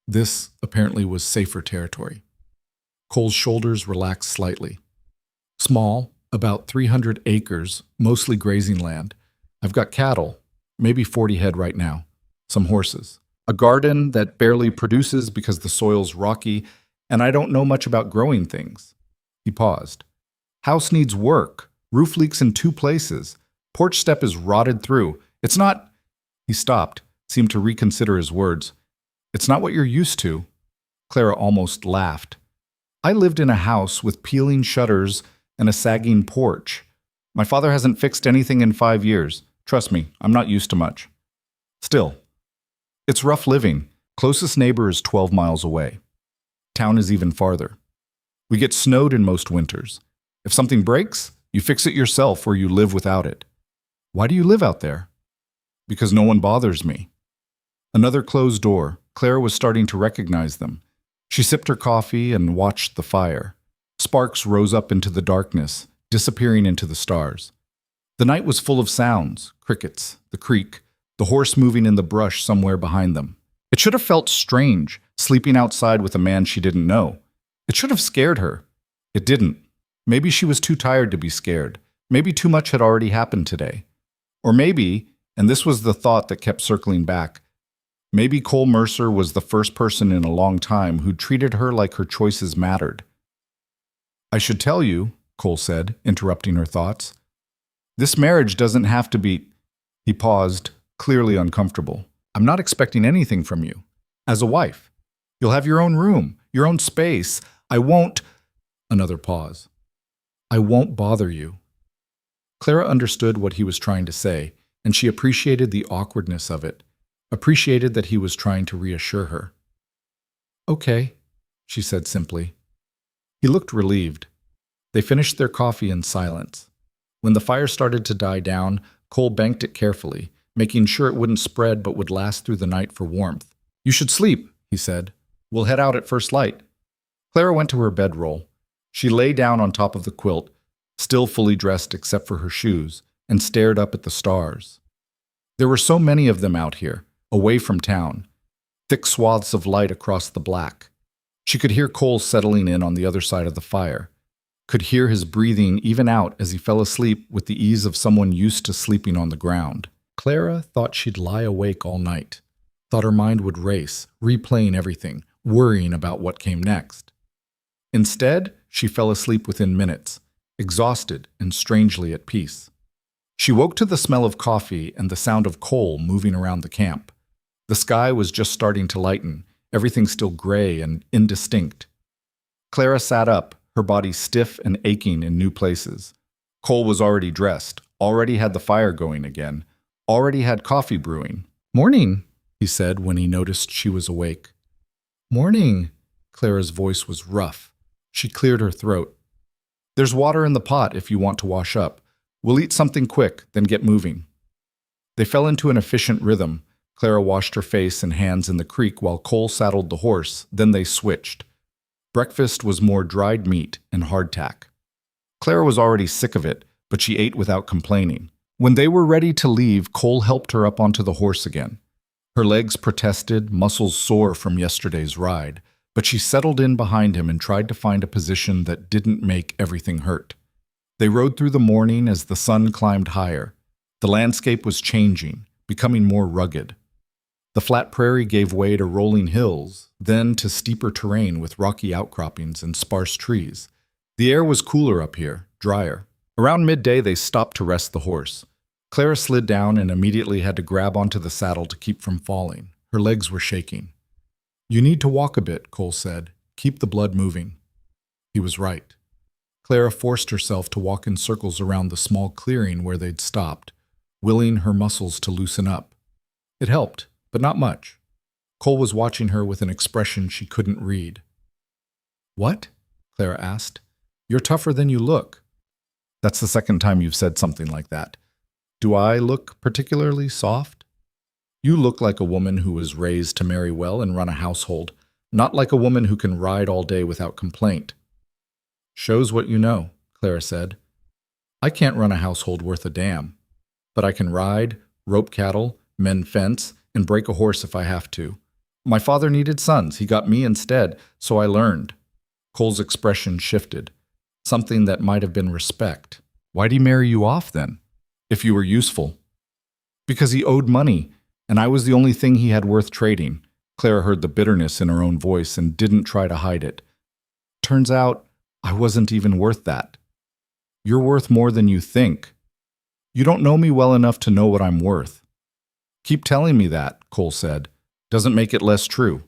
This apparently was safer territory. Cole's shoulders relaxed slightly. "Small, about 300 acres, mostly grazing land. I've got cattle, maybe 40 head right now, some horses. A garden that barely produces because the soil's rocky, and I don't know much about growing things." He paused. "House needs work. Roof leaks in 2 places. Porch step is rotted through. It's not—" He stopped, seemed to reconsider his words. "It's not what you're used to." Clara almost laughed. "I lived in a house with peeling shutters and a sagging porch. My father hasn't fixed anything in 5 years. Trust me, I'm not used to much. Still, it's rough living. Closest neighbor is 12 miles away. Town is even farther. We get snowed in most winters. If something breaks, you fix it yourself or you live without it." "Why do you live out there?" "Because no one bothers me." Another closed door. Clara was starting to recognize them. She sipped her coffee and watched the fire. Sparks rose up into the darkness, disappearing into the stars. The night was full of sounds, crickets, the creek, the horse moving in the brush somewhere behind them. It should have felt strange, sleeping outside with a man she didn't know. It should have scared her. It didn't. Maybe she was too tired to be scared. Maybe too much had already happened today. Or maybe, and this was the thought that kept circling back, maybe Cole Mercer was the first person in a long time who treated her like her choices mattered. "I should tell you," Cole said, interrupting her thoughts, "this marriage doesn't have to be—" He paused, clearly uncomfortable. "I'm not expecting anything from you. As a wife. You'll have your own room, your own space. I won't—" Another pause. "I won't bother you." Clara understood what he was trying to say, and she appreciated the awkwardness of it, appreciated that he was trying to reassure her. "Okay," she said simply. He looked relieved. They finished their coffee in silence. When the fire started to die down, Cole banked it carefully, making sure it wouldn't spread but would last through the night for warmth. "You should sleep," he said. "We'll head out at first light." Clara went to her bedroll. She lay down on top of the quilt, still fully dressed except for her shoes, and stared up at the stars. There were so many of them out here, away from town, thick swaths of light across the black. She could hear Cole settling in on the other side of the fire, could hear his breathing even out as he fell asleep with the ease of someone used to sleeping on the ground. Clara thought she'd lie awake all night, thought her mind would race, replaying everything, worrying about what came next. Instead, she fell asleep within minutes, exhausted and strangely at peace. She woke to the smell of coffee and the sound of Cole moving around the camp. The sky was just starting to lighten, everything still gray and indistinct. Clara sat up, her body stiff and aching in new places. Cole was already dressed, already had the fire going again, already had coffee brewing. "Morning," he said when he noticed she was awake. "Morning." Clara's voice was rough. She cleared her throat. "There's water in the pot if you want to wash up. We'll eat something quick, then get moving." They fell into an efficient rhythm. Clara washed her face and hands in the creek while Cole saddled the horse, then they switched. Breakfast was more dried meat and hardtack. Clara was already sick of it, but she ate without complaining. When they were ready to leave, Cole helped her up onto the horse again. Her legs protested, muscles sore from yesterday's ride, but she settled in behind him and tried to find a position that didn't make everything hurt. They rode through the morning as the sun climbed higher. The landscape was changing, becoming more rugged. The flat prairie gave way to rolling hills, then to steeper terrain with rocky outcroppings and sparse trees. The air was cooler up here, drier. Around midday, they stopped to rest the horse. Clara slid down and immediately had to grab onto the saddle to keep from falling. Her legs were shaking. "You need to walk a bit," Cole said. "Keep the blood moving." He was right. Clara forced herself to walk in circles around the small clearing where they'd stopped, willing her muscles to loosen up. It helped, but not much. Cole was watching her with an expression she couldn't read. "What?" Clara asked. "You're tougher than you look." "That's the second time you've said something like that. Do I look particularly soft?" "You look like a woman who was raised to marry well and run a household, not like a woman who can ride all day without complaint." "Shows what you know," Clara said. I can't run a household worth a damn, but I can ride, rope cattle, mend fence, and break a horse if I have to. My father needed sons. He got me instead, so I learned. Cole's expression shifted. Something that might have been respect. Why'd he marry you off then? If you were useful. Because he owed money, and I was the only thing he had worth trading. Clara heard the bitterness in her own voice and didn't try to hide it. Turns out, I wasn't even worth that. You're worth more than you think. You don't know me well enough to know what I'm worth. Keep telling me that, Cole said. Doesn't make it less true.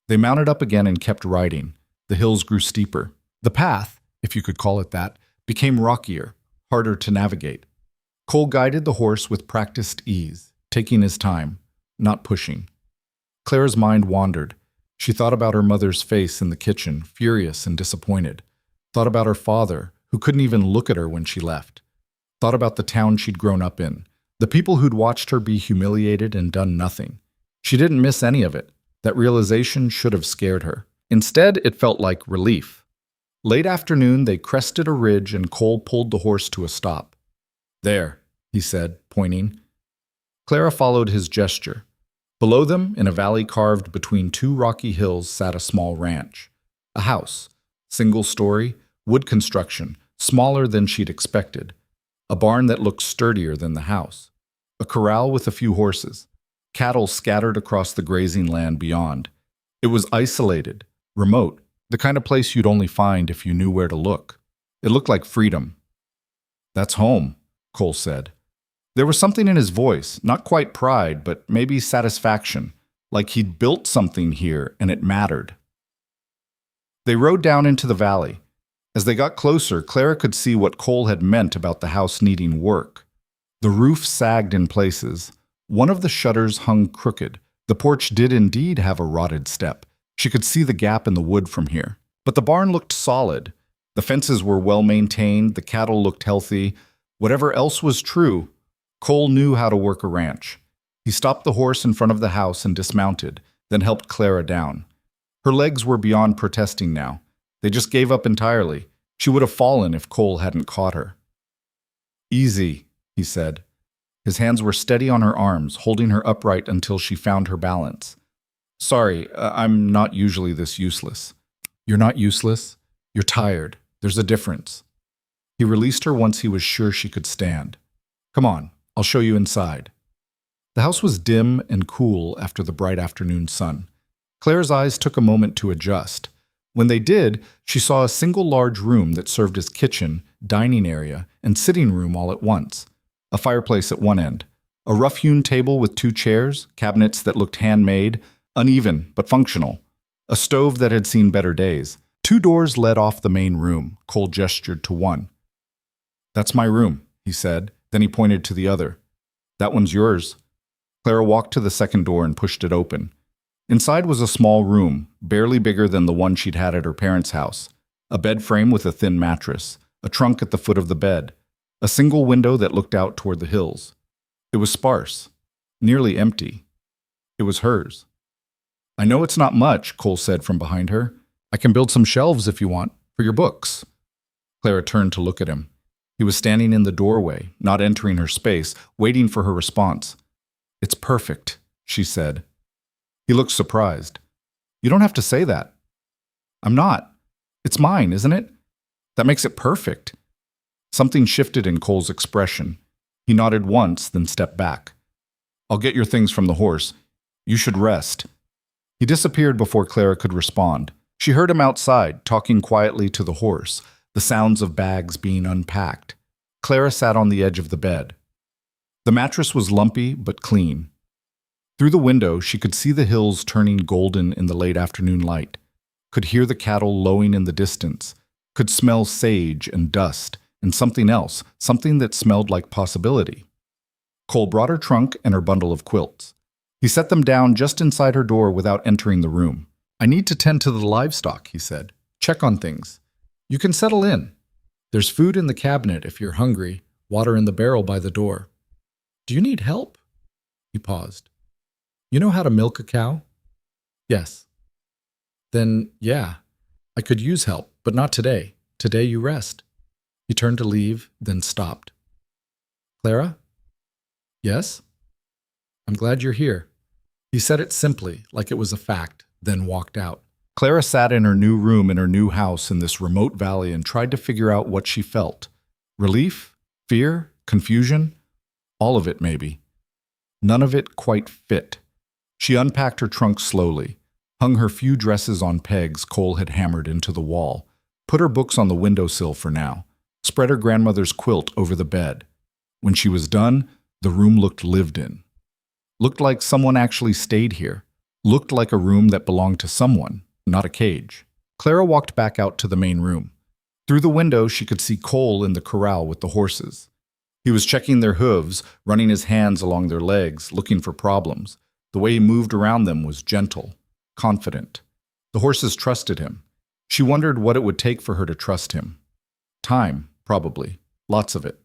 They mounted up again and kept riding. The hills grew steeper. The path, if you could call it that, became rockier, harder to navigate. Cole guided the horse with practiced ease, taking his time, not pushing. Clara's mind wandered. She thought about her mother's face in the kitchen, furious and disappointed. Thought about her father, who couldn't even look at her when she left. Thought about the town she'd grown up in, the people who'd watched her be humiliated and done nothing. She didn't miss any of it. That realization should have scared her. Instead, it felt like relief. Late afternoon, they crested a ridge and Cole pulled the horse to a stop. There, he said, pointing. Clara followed his gesture. Below them, in a valley carved between two rocky hills, sat a small ranch. A house, single story, wood construction, smaller than she'd expected. A barn that looked sturdier than the house. A corral with a few horses. Cattle scattered across the grazing land beyond. It was isolated, remote, the kind of place you'd only find if you knew where to look. It looked like freedom. That's home, Cole said. There was something in his voice, not quite pride, but maybe satisfaction, like he'd built something here and it mattered. They rode down into the valley. As they got closer, Clara could see what Cole had meant about the house needing work. The roof sagged in places. One of the shutters hung crooked. The porch did indeed have a rotted step. She could see the gap in the wood from here. But the barn looked solid. The fences were well maintained, the cattle looked healthy. Whatever else was true, Cole knew how to work a ranch. He stopped the horse in front of the house and dismounted, then helped Clara down. Her legs were beyond protesting now. They just gave up entirely. She would have fallen if Cole hadn't caught her. Easy, he said. His hands were steady on her arms, holding her upright until she found her balance. Sorry, I'm not usually this useless. You're not useless. You're tired. There's a difference. He released her once he was sure she could stand. Come on, I'll show you inside. The house was dim and cool after the bright afternoon sun. Claire's eyes took a moment to adjust. When they did, she saw a single large room that served as kitchen, dining area, and sitting room all at once. A fireplace at one end. A rough-hewn table with two chairs, cabinets that looked handmade, uneven but functional. A stove that had seen better days. Two doors led off the main room. Cole gestured to one. That's my room, he said. Then he pointed to the other. That one's yours. Clara walked to the second door and pushed it open. Inside was a small room, barely bigger than the one she'd had at her parents' house. A bed frame with a thin mattress. A trunk at the foot of the bed. A single window that looked out toward the hills. It was sparse. Nearly empty. It was hers. I know it's not much, Cole said from behind her. I can build some shelves if you want, for your books. Clara turned to look at him. He was standing in the doorway, not entering her space, waiting for her response. It's perfect, she said. He looked surprised. You don't have to say that. I'm not. It's mine, isn't it? That makes it perfect. Something shifted in Cole's expression. He nodded once, then stepped back. I'll get your things from the horse. You should rest. He disappeared before Clara could respond. She heard him outside, talking quietly to the horse, the sounds of bags being unpacked. Clara sat on the edge of the bed. The mattress was lumpy but clean. Through the window, she could see the hills turning golden in the late afternoon light, could hear the cattle lowing in the distance, could smell sage and dust, and something else, something that smelled like possibility. Cole brought her trunk and her bundle of quilts. He set them down just inside her door without entering the room. I need to tend to the livestock, he said. Check on things. You can settle in. There's food in the cabinet if you're hungry, water in the barrel by the door. Do you need help? He paused. You know how to milk a cow? Yes. Then, yeah, I could use help, but not today. Today you rest. He turned to leave, then stopped. Clara? Yes? I'm glad you're here. He said it simply, like it was a fact, then walked out. Clara sat in her new room in her new house in this remote valley and tried to figure out what she felt. Relief? Fear? Confusion? All of it, maybe. None of it quite fit. She unpacked her trunk slowly, hung her few dresses on pegs Cole had hammered into the wall, put her books on the windowsill for now, spread her grandmother's quilt over the bed. When she was done, the room looked lived in. Looked like someone actually stayed here. Looked like a room that belonged to someone, not a cage. Clara walked back out to the main room. Through the window, she could see Cole in the corral with the horses. He was checking their hooves, running his hands along their legs, looking for problems. The way he moved around them was gentle, confident. The horses trusted him. She wondered what it would take for her to trust him. Time, probably. Lots of it.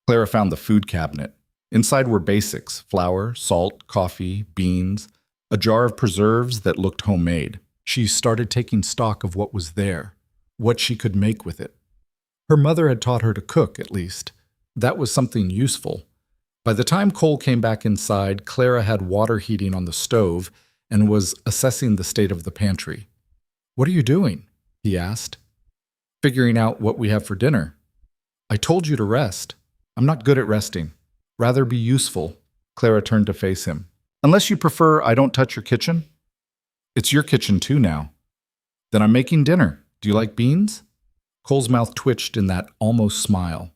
Clara found the food cabinet. Inside were basics: flour, salt, coffee, beans, a jar of preserves that looked homemade. She started taking stock of what was there, what she could make with it. Her mother had taught her to cook, at least. That was something useful. By the time Cole came back inside, Clara had water heating on the stove and was assessing the state of the pantry. "What are you doing?" he asked. "Figuring out what we have for dinner." "I told you to rest." "I'm not good at resting. Rather be useful." Clara turned to face him. "Unless you prefer I don't touch your kitchen?" "It's your kitchen too now." "Then I'm making dinner. Do you like beans?" Cole's mouth twitched in that almost smile.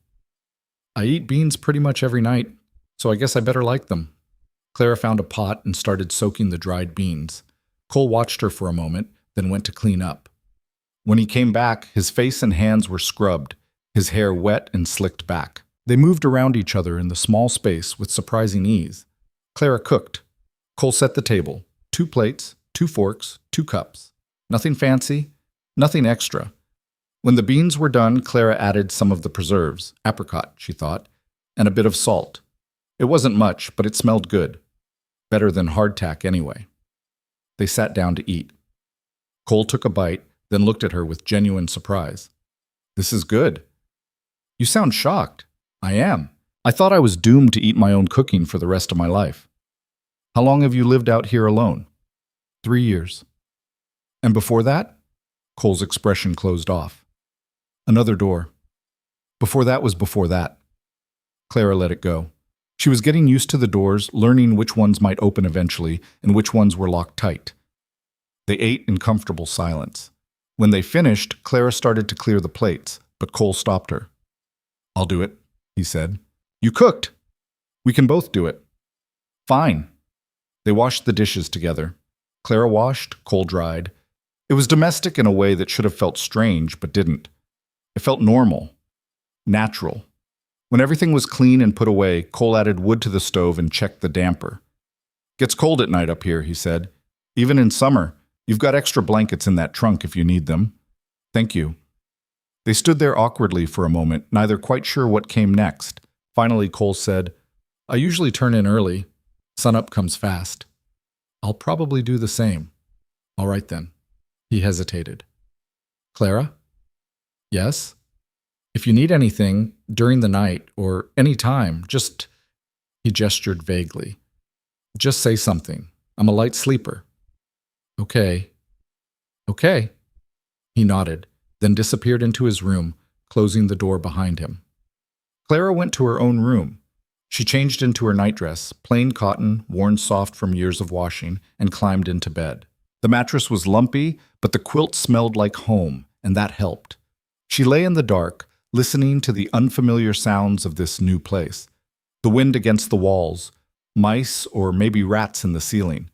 "I eat beans pretty much every night, so I guess I better like them." Clara found a pot and started soaking the dried beans. Cole watched her for a moment, then went to clean up. When he came back, his face and hands were scrubbed, his hair wet and slicked back. They moved around each other in the small space with surprising ease. Clara cooked. Cole set the table. 2 plates, 2 forks, 2 cups. Nothing fancy, nothing extra. When the beans were done, Clara added some of the preserves, apricot, she thought, and a bit of salt. It wasn't much, but it smelled good. Better than hardtack anyway. They sat down to eat. Cole took a bite, then looked at her with genuine surprise. "This is good." "You sound shocked." "I am. I thought I was doomed to eat my own cooking for the rest of my life." "How long have you lived out here alone?" 3 years. "And before that?" Cole's expression closed off. "Another door." "Before that was before that." Clara let it go. She was getting used to the doors, learning which ones might open eventually and which ones were locked tight. They ate in comfortable silence. When they finished, Clara started to clear the plates, but Cole stopped her. "I'll do it," he said. "You cooked." "We can both do it." "Fine." They washed the dishes together. Clara washed, Cole dried. It was domestic in a way that should have felt strange, but didn't. It felt normal, natural. When everything was clean and put away, Cole added wood to the stove and checked the damper. "Gets cold at night up here," he said. "Even in summer. You've got extra blankets in that trunk if you need them." "Thank you." They stood there awkwardly for a moment, neither quite sure what came next. Finally, Cole said, "I usually turn in early. Sunup comes fast." "I'll probably do the same." "All right then." He hesitated. "Clara?" "Yes?" "If you need anything, during the night, or any time, just—" He gestured vaguely. "Just say something. I'm a light sleeper." "Okay." "Okay." He nodded, then disappeared into his room, closing the door behind him. Clara went to her own room. She changed into her nightdress, plain cotton, worn soft from years of washing, and climbed into bed. The mattress was lumpy, but the quilt smelled like home, and that helped. She lay in the dark, listening to the unfamiliar sounds of this new place. The wind against the walls, mice or maybe rats in the ceiling,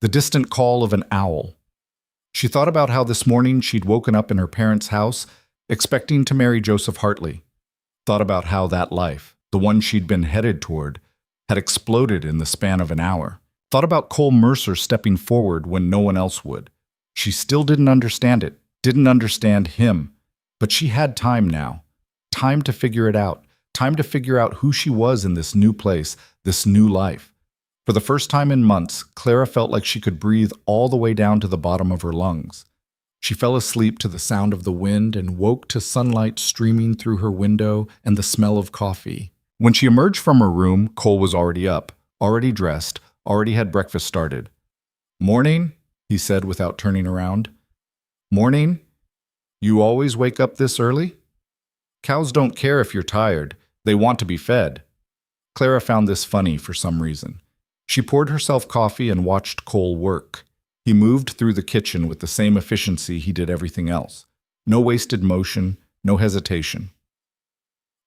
the distant call of an owl. She thought about how this morning she'd woken up in her parents' house, expecting to marry Joseph Hartley. Thought about how that life, the one she'd been headed toward, had exploded in the span of an hour. Thought about Cole Mercer stepping forward when no one else would. She still didn't understand it, didn't understand him, but she had time now. Time to figure it out. Time to figure out who she was in this new place, this new life. For the first time in months, Clara felt like she could breathe all the way down to the bottom of her lungs. She fell asleep to the sound of the wind and woke to sunlight streaming through her window and the smell of coffee. When she emerged from her room, Cole was already up, already dressed, already had breakfast started. "Morning," he said without turning around. "Morning? You always wake up this early?" "Cows don't care if you're tired. They want to be fed." Clara found this funny for some reason. She poured herself coffee and watched Cole work. He moved through the kitchen with the same efficiency he did everything else. No wasted motion, no hesitation.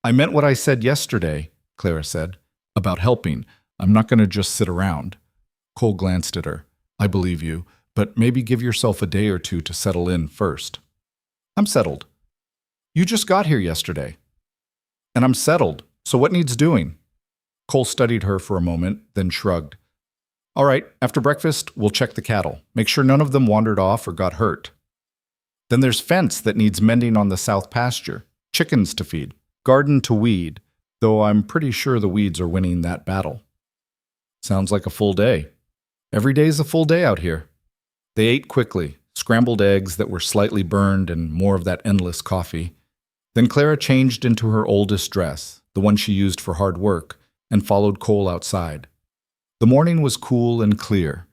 "I meant what I said yesterday," Clara said, "about helping. I'm not going to just sit around." Cole glanced at her. "I believe you, but maybe give yourself a day or two to settle in first." "I'm settled." "You just got here yesterday." "And I'm settled, so what needs doing?" Cole studied her for a moment, then shrugged. "All right, after breakfast, we'll check the cattle. Make sure none of them wandered off or got hurt. Then there's fence that needs mending on the south pasture, chickens to feed, garden to weed, though I'm pretty sure the weeds are winning that battle." "Sounds like a full day." "Every day's a full day out here." They ate quickly, scrambled eggs that were slightly burned and more of that endless coffee. Then Clara changed into her oldest dress, the one she used for hard work, and followed Cole outside. The morning was cool and clear.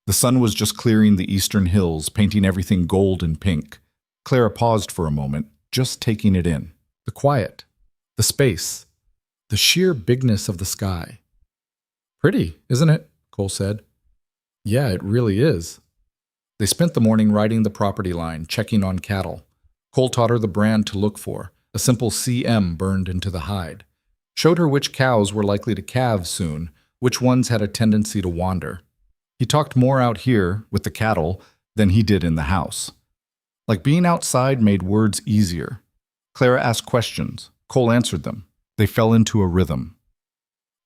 The sun was just clearing the eastern hills, painting everything gold and pink. Clara paused for a moment, just taking it in. The quiet, the space, the sheer bigness of the sky. "Pretty, isn't it?" Cole said. "Yeah, it really is." They spent the morning riding the property line, checking on cattle. Cole taught her the brand to look for, a simple CM burned into the hide. Showed her which cows were likely to calve soon, which ones had a tendency to wander. He talked more out here, with the cattle, than he did in the house. Like being outside made words easier. Clara asked questions. Cole answered them. They fell into a rhythm.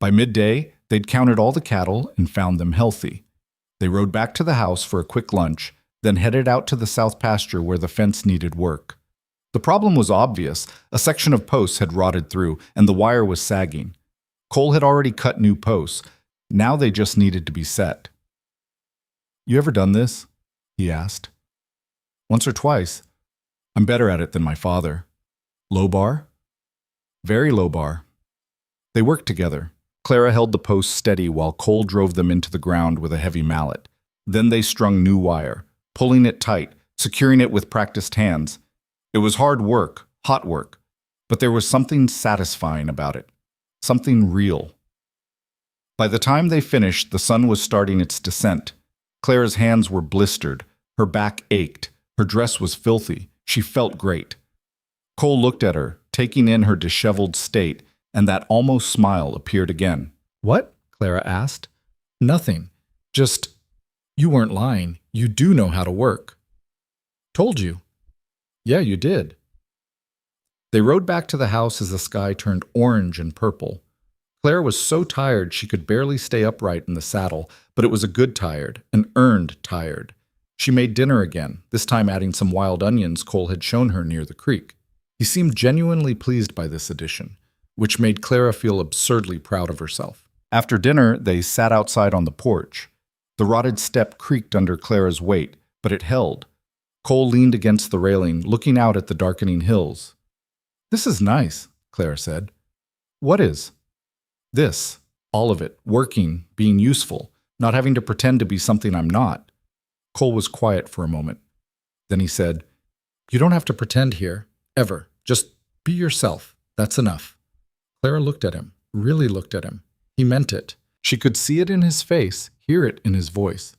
By midday, they'd counted all the cattle and found them healthy. They rode back to the house for a quick lunch, then headed out to the south pasture where the fence needed work. The problem was obvious. A section of posts had rotted through, and the wire was sagging. Cole had already cut new posts. Now they just needed to be set. "You ever done this?" he asked. "Once or twice. I'm better at it than my father." "Low bar?" "Very low bar." They worked together. Clara held the posts steady while Cole drove them into the ground with a heavy mallet. Then they strung new wire, pulling it tight, securing it with practiced hands. It was hard work, hot work, but there was something satisfying about it, something real. By the time they finished, the sun was starting its descent. Clara's hands were blistered, her back ached, her dress was filthy. She felt great. Cole looked at her, taking in her disheveled state, and that almost smile appeared again. "What?" Clara asked. "Nothing. Just, you weren't lying. You do know how to work." "Told you." "Yeah, you did." They rode back to the house as the sky turned orange and purple. Clara was so tired she could barely stay upright in the saddle, but it was a good tired, an earned tired. She made dinner again, this time adding some wild onions Cole had shown her near the creek. He seemed genuinely pleased by this addition, which made Clara feel absurdly proud of herself. After dinner, they sat outside on the porch. The rotted step creaked under Clara's weight, but it held. Cole leaned against the railing, looking out at the darkening hills. "This is nice," Clara said. "What is?" "This. All of it. Working, being useful, not having to pretend to be something I'm not." Cole was quiet for a moment. Then he said, "You don't have to pretend here, ever. Just be yourself. That's enough." Clara looked at him, really looked at him. He meant it. She could see it in his face, hear it in his voice.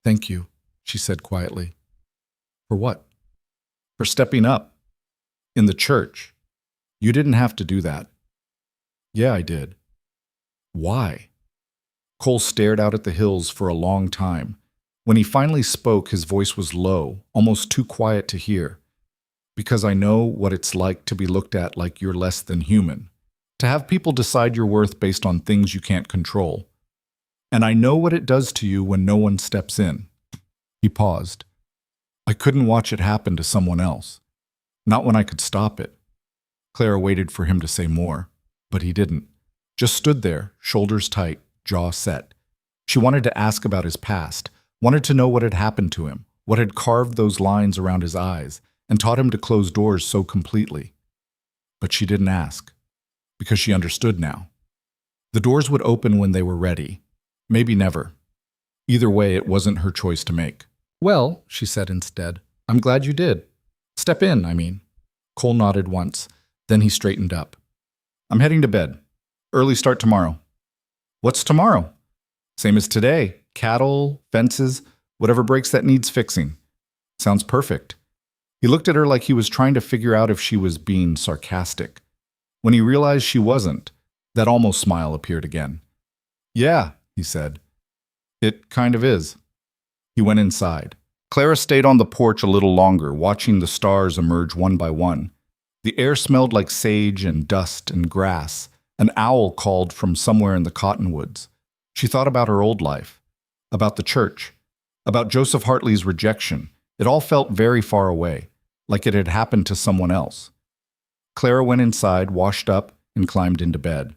"Thank you," she said quietly. "For what?" "For stepping up. In the church. You didn't have to do that." "Yeah, I did." "Why?" Cole stared out at the hills for a long time. When he finally spoke, his voice was low, almost too quiet to hear. "Because I know what it's like to be looked at like you're less than human. To have people decide your worth based on things you can't control. And I know what it does to you when no one steps in." He paused. "I couldn't watch it happen to someone else. Not when I could stop it." Clara waited for him to say more, but he didn't. Just stood there, shoulders tight, jaw set. She wanted to ask about his past, wanted to know what had happened to him, what had carved those lines around his eyes and taught him to close doors so completely. But she didn't ask, because she understood now. The doors would open when they were ready. Maybe never. Either way, it wasn't her choice to make. "Well," she said instead, "I'm glad you did. Step in, I mean." Cole nodded once. Then he straightened up. "I'm heading to bed. Early start tomorrow." "What's tomorrow?" "Same as today. Cattle, fences, whatever breaks that needs fixing." "Sounds perfect." He looked at her like he was trying to figure out if she was being sarcastic. When he realized she wasn't, that almost smile appeared again. "Yeah," he said. "It kind of is." He went inside. Clara stayed on the porch a little longer, watching the stars emerge one by one. The air smelled like sage and dust and grass. An owl called from somewhere in the cottonwoods. She thought about her old life, about the church, about Joseph Hartley's rejection. It all felt very far away, like it had happened to someone else. Clara went inside, washed up, and climbed into bed.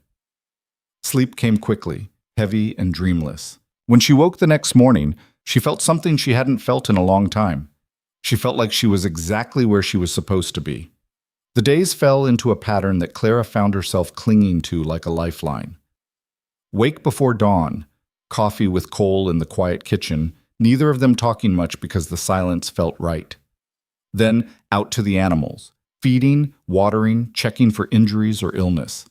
Sleep came quickly, heavy and dreamless. When she woke the next morning, she felt something she hadn't felt in a long time. She felt like she was exactly where she was supposed to be. The days fell into a pattern that Clara found herself clinging to like a lifeline. Wake before dawn, coffee with Cole in the quiet kitchen, neither of them talking much because the silence felt right. Then out to the animals, feeding, watering, checking for injuries or illness.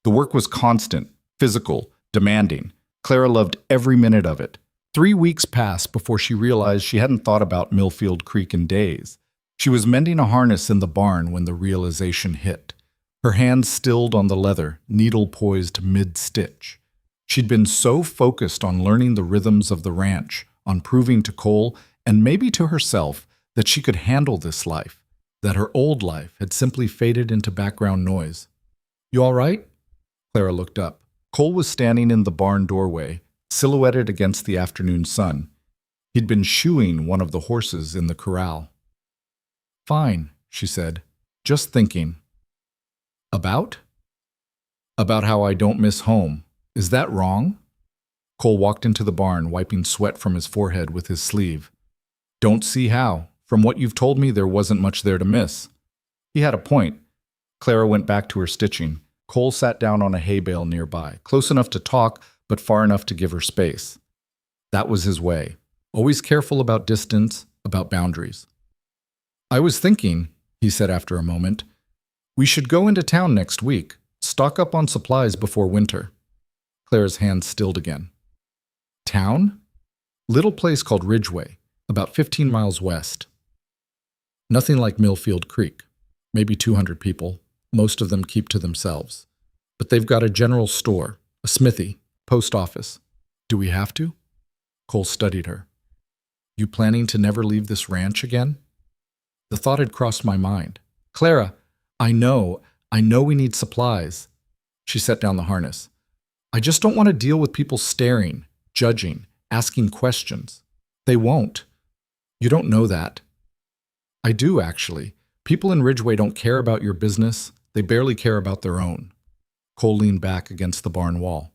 The work was constant, physical, demanding. Clara loved every minute of it. 3 weeks passed before she realized she hadn't thought about Millfield Creek in days. She was mending a harness in the barn when the realization hit. Her hands stilled on the leather, needle poised mid-stitch. She'd been so focused on learning the rhythms of the ranch, on proving to Cole, and maybe to herself, that she could handle this life, that her old life had simply faded into background noise. "You all right?" Clara looked up. Cole was standing in the barn doorway, silhouetted against the afternoon sun. He'd been shoeing one of the horses in the corral. "Fine," she said. "Just thinking." "About?" "About how I don't miss home. Is that wrong?" Cole walked into the barn, wiping sweat from his forehead with his sleeve. "Don't see how. From what you've told me, there wasn't much there to miss." He had a point. Clara went back to her stitching. Cole sat down on a hay bale nearby, close enough to talk, but far enough to give her space. That was his way. Always careful about distance, about boundaries. "I was thinking," he said after a moment, "we should go into town next week, stock up on supplies before winter." Clara's hand stilled again. "Town?" "Little place called Ridgeway, about 15 miles west. Nothing like Millfield Creek. Maybe 200 people. Most of them keep to themselves. But they've got a general store, a smithy, post office. Do we have to?" Cole studied her. "You planning to never leave this ranch again?" The thought had crossed my mind. "Clara, I know we need supplies." She set down the harness. "I just don't want to deal with people staring, judging, asking questions. They won't. You don't know that." "I do, actually. People in Ridgeway don't care about your business. They barely care about their own." Cole leaned back against the barn wall.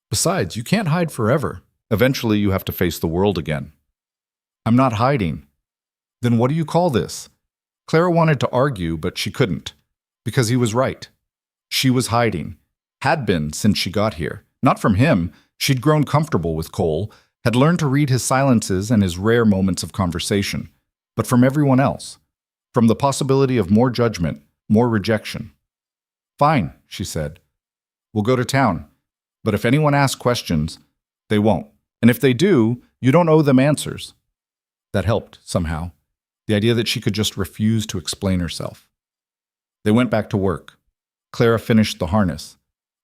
"Besides, you can't hide forever. Eventually you have to face the world again." "I'm not hiding." "Then what do you call this?" Clara wanted to argue, but she couldn't. Because he was right. She was hiding. Had been since she got here. Not from him. She'd grown comfortable with Cole, had learned to read his silences and his rare moments of conversation. But from everyone else. From the possibility of more judgment, more rejection. "Fine," she said. "We'll go to town. But if anyone asks questions, they won't. And if they do, you don't owe them answers." That helped, somehow. The idea that she could just refuse to explain herself. They went back to work. Clara finished the harness.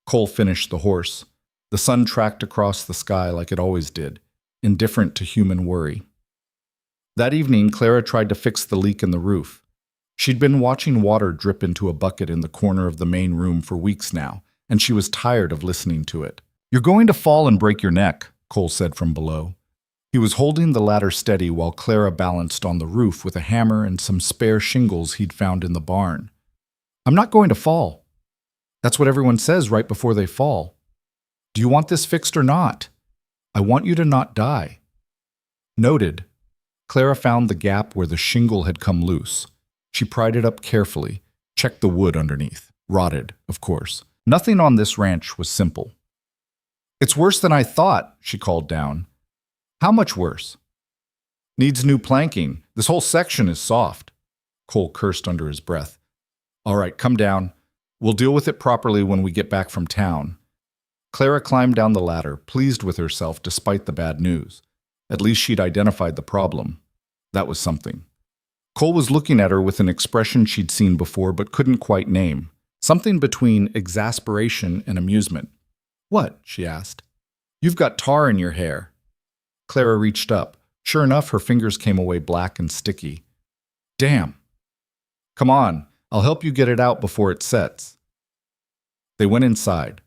Cole finished the horse. The sun tracked across the sky like it always did, indifferent to human worry. That evening, Clara tried to fix the leak in the roof. She'd been watching water drip into a bucket in the corner of the main room for weeks now, and she was tired of listening to it. "You're going to fall and break your neck," Cole said from below. He was holding the ladder steady while Clara balanced on the roof with a hammer and some spare shingles he'd found in the barn. "I'm not going to fall." "That's what everyone says right before they fall." "Do you want this fixed or not?" "I want you to not die." "Noted." Clara found the gap where the shingle had come loose. She pried it up carefully, checked the wood underneath. Rotted, of course. Nothing on this ranch was simple. "It's worse than I thought," she called down. "How much worse?" "Needs new planking. This whole section is soft." Cole cursed under his breath. "All right, come down. We'll deal with it properly when we get back from town." Clara climbed down the ladder, pleased with herself despite the bad news. At least she'd identified the problem. That was something. Cole was looking at her with an expression she'd seen before but couldn't quite name. Something between exasperation and amusement. "What?" she asked. "You've got tar in your hair." Clara reached up. Sure enough, her fingers came away black and sticky. "Damn." "Come on, I'll help you get it out before it sets." They went inside.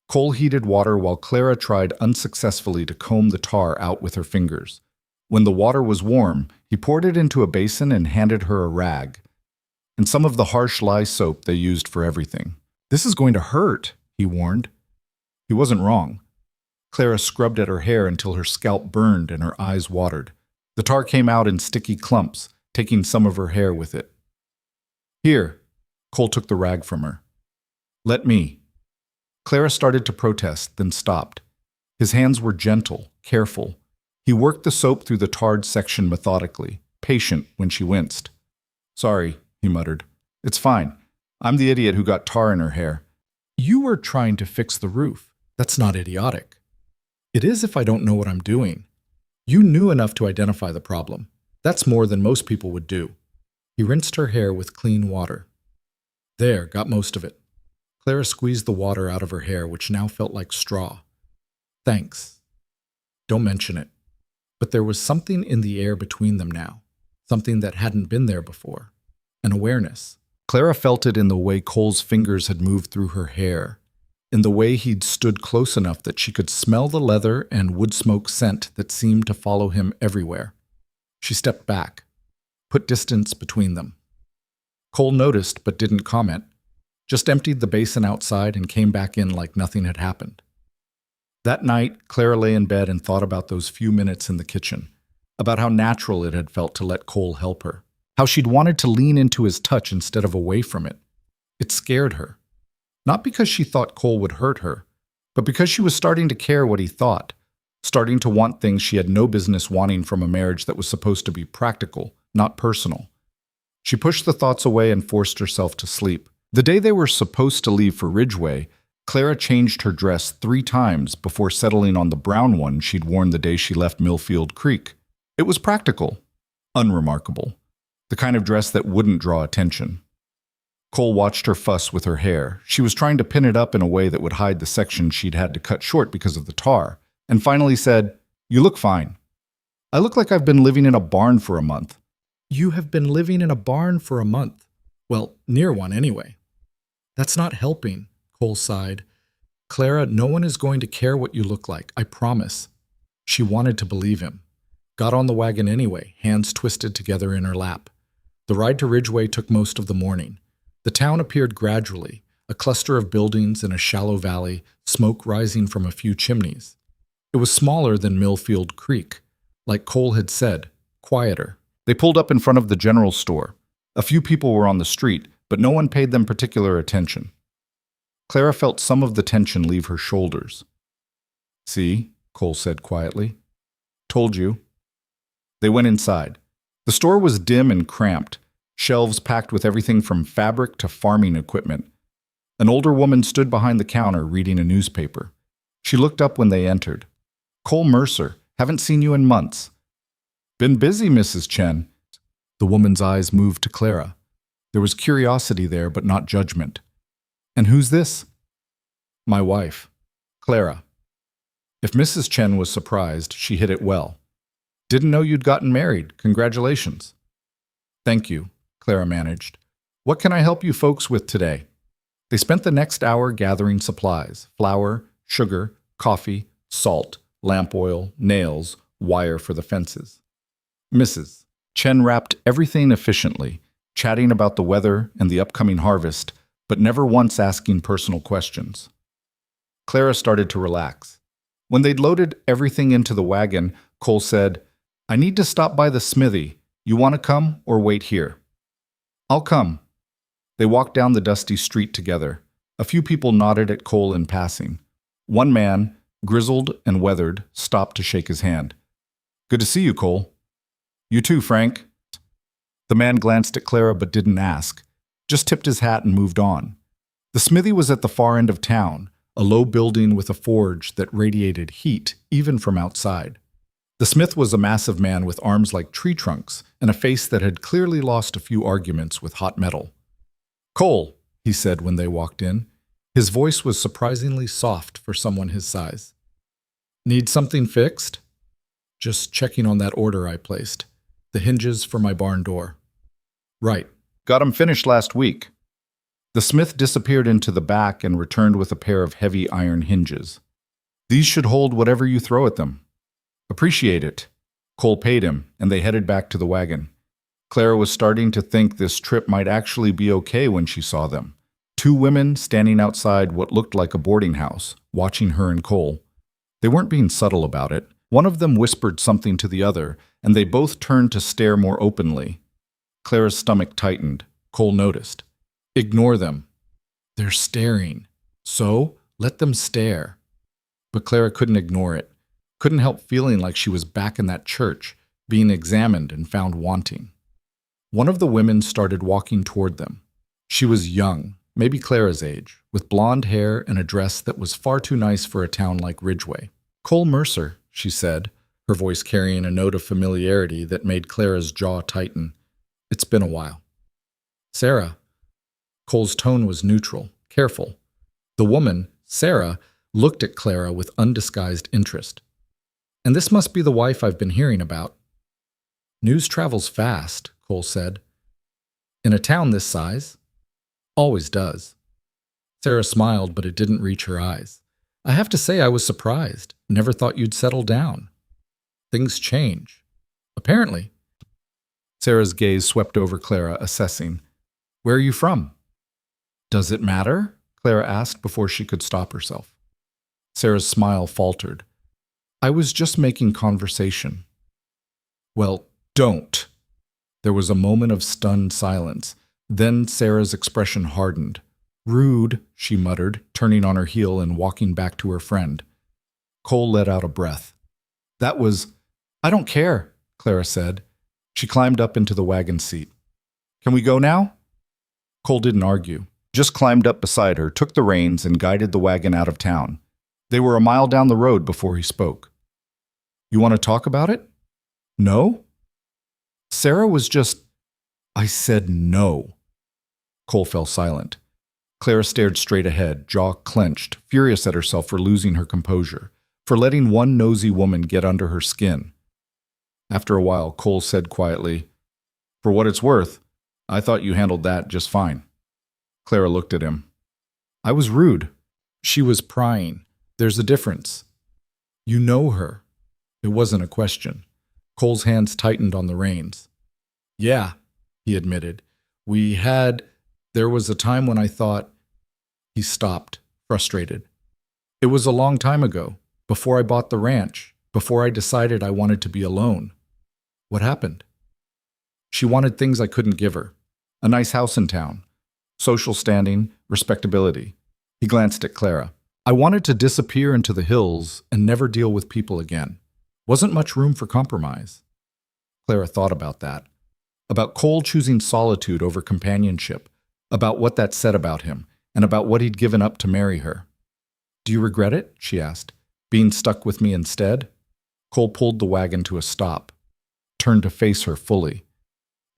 Cole heated water while Clara tried unsuccessfully to comb the tar out with her fingers. When the water was warm, he poured it into a basin and handed her a rag, and some of the harsh lye soap they used for everything. "This is going to hurt," he warned. He wasn't wrong. Clara scrubbed at her hair until her scalp burned and her eyes watered. The tar came out in sticky clumps, taking some of her hair with it. "Here." Cole took the rag from her. "Let me." Clara started to protest, then stopped. His hands were gentle, careful. He worked the soap through the tarred section methodically, patient when she winced. "Sorry," he muttered. "It's fine. I'm the idiot who got tar in her hair." "You were trying to fix the roof. That's not idiotic." "It is if I don't know what I'm doing." "You knew enough to identify the problem. That's more than most people would do." He rinsed her hair with clean water. "There, got most of it." Clara squeezed the water out of her hair, which now felt like straw. "Thanks." "Don't mention it." But there was something in the air between them now, something that hadn't been there before, an awareness. Clara felt it in the way Cole's fingers had moved through her hair, in the way he'd stood close enough that she could smell the leather and wood smoke scent that seemed to follow him everywhere. She stepped back, put distance between them. Cole noticed but didn't comment, just emptied the basin outside and came back in like nothing had happened. That night, Clara lay in bed and thought about those few minutes in the kitchen, about how natural it had felt to let Cole help her, how she'd wanted to lean into his touch instead of away from it. It scared her. Not because she thought Cole would hurt her, but because she was starting to care what he thought, starting to want things she had no business wanting from a marriage that was supposed to be practical, not personal. She pushed the thoughts away and forced herself to sleep. The day they were supposed to leave for Ridgeway, Clara changed her dress 3 times before settling on the brown one she'd worn the day she left Millfield Creek. It was practical, unremarkable, the kind of dress that wouldn't draw attention. Cole watched her fuss with her hair. She was trying to pin it up in a way that would hide the section she'd had to cut short because of the tar, and finally said, "You look fine." "I look like I've been living in a barn for a month." "You have been living in a barn for a month. Well, near one anyway." "That's not helping," Cole sighed. "Clara, no one is going to care what you look like, I promise." She wanted to believe him. Got on the wagon anyway, hands twisted together in her lap. The ride to Ridgeway took most of the morning. The town appeared gradually, a cluster of buildings in a shallow valley, smoke rising from a few chimneys. It was smaller than Millfield Creek. Like Cole had said, quieter. They pulled up in front of the general store. A few people were on the street, but no one paid them particular attention. Clara felt some of the tension leave her shoulders. "See," Cole said quietly. "Told you." They went inside. The store was dim and cramped, shelves packed with everything from fabric to farming equipment. An older woman stood behind the counter reading a newspaper. She looked up when they entered. "Cole Mercer, haven't seen you in months." "Been busy, Mrs. Chen." The woman's eyes moved to Clara. There was curiosity there, but not judgment. "And who's this?" "My wife, Clara." If Mrs. Chen was surprised, she hid it well. "Didn't know you'd gotten married. Congratulations." "Thank you," Clara managed. "What can I help you folks with today?" They spent the next hour gathering supplies: flour, sugar, coffee, salt, lamp oil, nails, wire for the fences. Mrs. Chen wrapped everything efficiently, chatting about the weather and the upcoming harvest, but never once asking personal questions. Clara started to relax. When they'd loaded everything into the wagon, Cole said, I need to stop by the smithy. You want to come or wait here? I'll come. They walked down the dusty street together. A few people nodded at Cole in passing. One man, grizzled and weathered, stopped to shake his hand. Good to see you, Cole. You too, Frank. The man glanced at Clara but didn't ask, just tipped his hat and moved on. The smithy was at the far end of town, a low building with a forge that radiated heat even from outside. The smith was a massive man with arms like tree trunks and a face that had clearly lost a few arguments with hot metal. Cole, he said when they walked in. His voice was surprisingly soft for someone his size. Need something fixed? Just checking on that order I placed. The hinges for my barn door. Right. Got 'em finished last week. The smith disappeared into the back and returned with a pair of heavy iron hinges. These should hold whatever you throw at them. Appreciate it. Cole paid him, and they headed back to the wagon. Clara was starting to think this trip might actually be okay when she saw them. Two women standing outside what looked like a boarding house, watching her and Cole. They weren't being subtle about it. One of them whispered something to the other, and they both turned to stare more openly. Clara's stomach tightened. Cole noticed. Ignore them. They're staring. So, let them stare. But Clara couldn't ignore it. Couldn't help feeling like she was back in that church, being examined and found wanting. One of the women started walking toward them. She was young, maybe Clara's age, with blonde hair and a dress that was far too nice for a town like Ridgeway. Cole Mercer, she said, her voice carrying a note of familiarity that made Clara's jaw tighten. It's been a while. Sarah. Cole's tone was neutral, careful. The woman, Sarah, looked at Clara with undisguised interest. And this must be the wife I've been hearing about. News travels fast, Cole said. In a town this size? Always does. Sarah smiled, but it didn't reach her eyes. I have to say I was surprised. Never thought you'd settle down. Things change. Apparently. Sarah's gaze swept over Clara, assessing. Where are you from? Does it matter? Clara asked before she could stop herself. Sarah's smile faltered. I was just making conversation. Well, don't. There was a moment of stunned silence. Then Sarah's expression hardened. Rude, she muttered, turning on her heel and walking back to her friend. Cole let out a breath. That was... I don't care, Clara said. She climbed up into the wagon seat. Can we go now? Cole didn't argue. Just climbed up beside her, took the reins, and guided the wagon out of town. They were a mile down the road before he spoke. You want to talk about it? No? Sarah was just... I said no. Cole fell silent. Clara stared straight ahead, jaw clenched, furious at herself for losing her composure, for letting one nosy woman get under her skin. After a while, Cole said quietly, For what it's worth, I thought you handled that just fine. Clara looked at him. I was rude. She was prying. There's a difference. You know her. It wasn't a question. Cole's hands tightened on the reins. Yeah, he admitted. There was a time when I thought... He stopped, frustrated. It was a long time ago, before I bought the ranch, before I decided I wanted to be alone. What happened? She wanted things I couldn't give her. A nice house in town. Social standing, respectability. He glanced at Clara. I wanted to disappear into the hills and never deal with people again. Wasn't much room for compromise. Clara thought about that. About Cole choosing solitude over companionship. About what that said about him. And about what he'd given up to marry her. Do you regret it? She asked. Being stuck with me instead? Cole pulled the wagon to a stop. Turned to face her fully.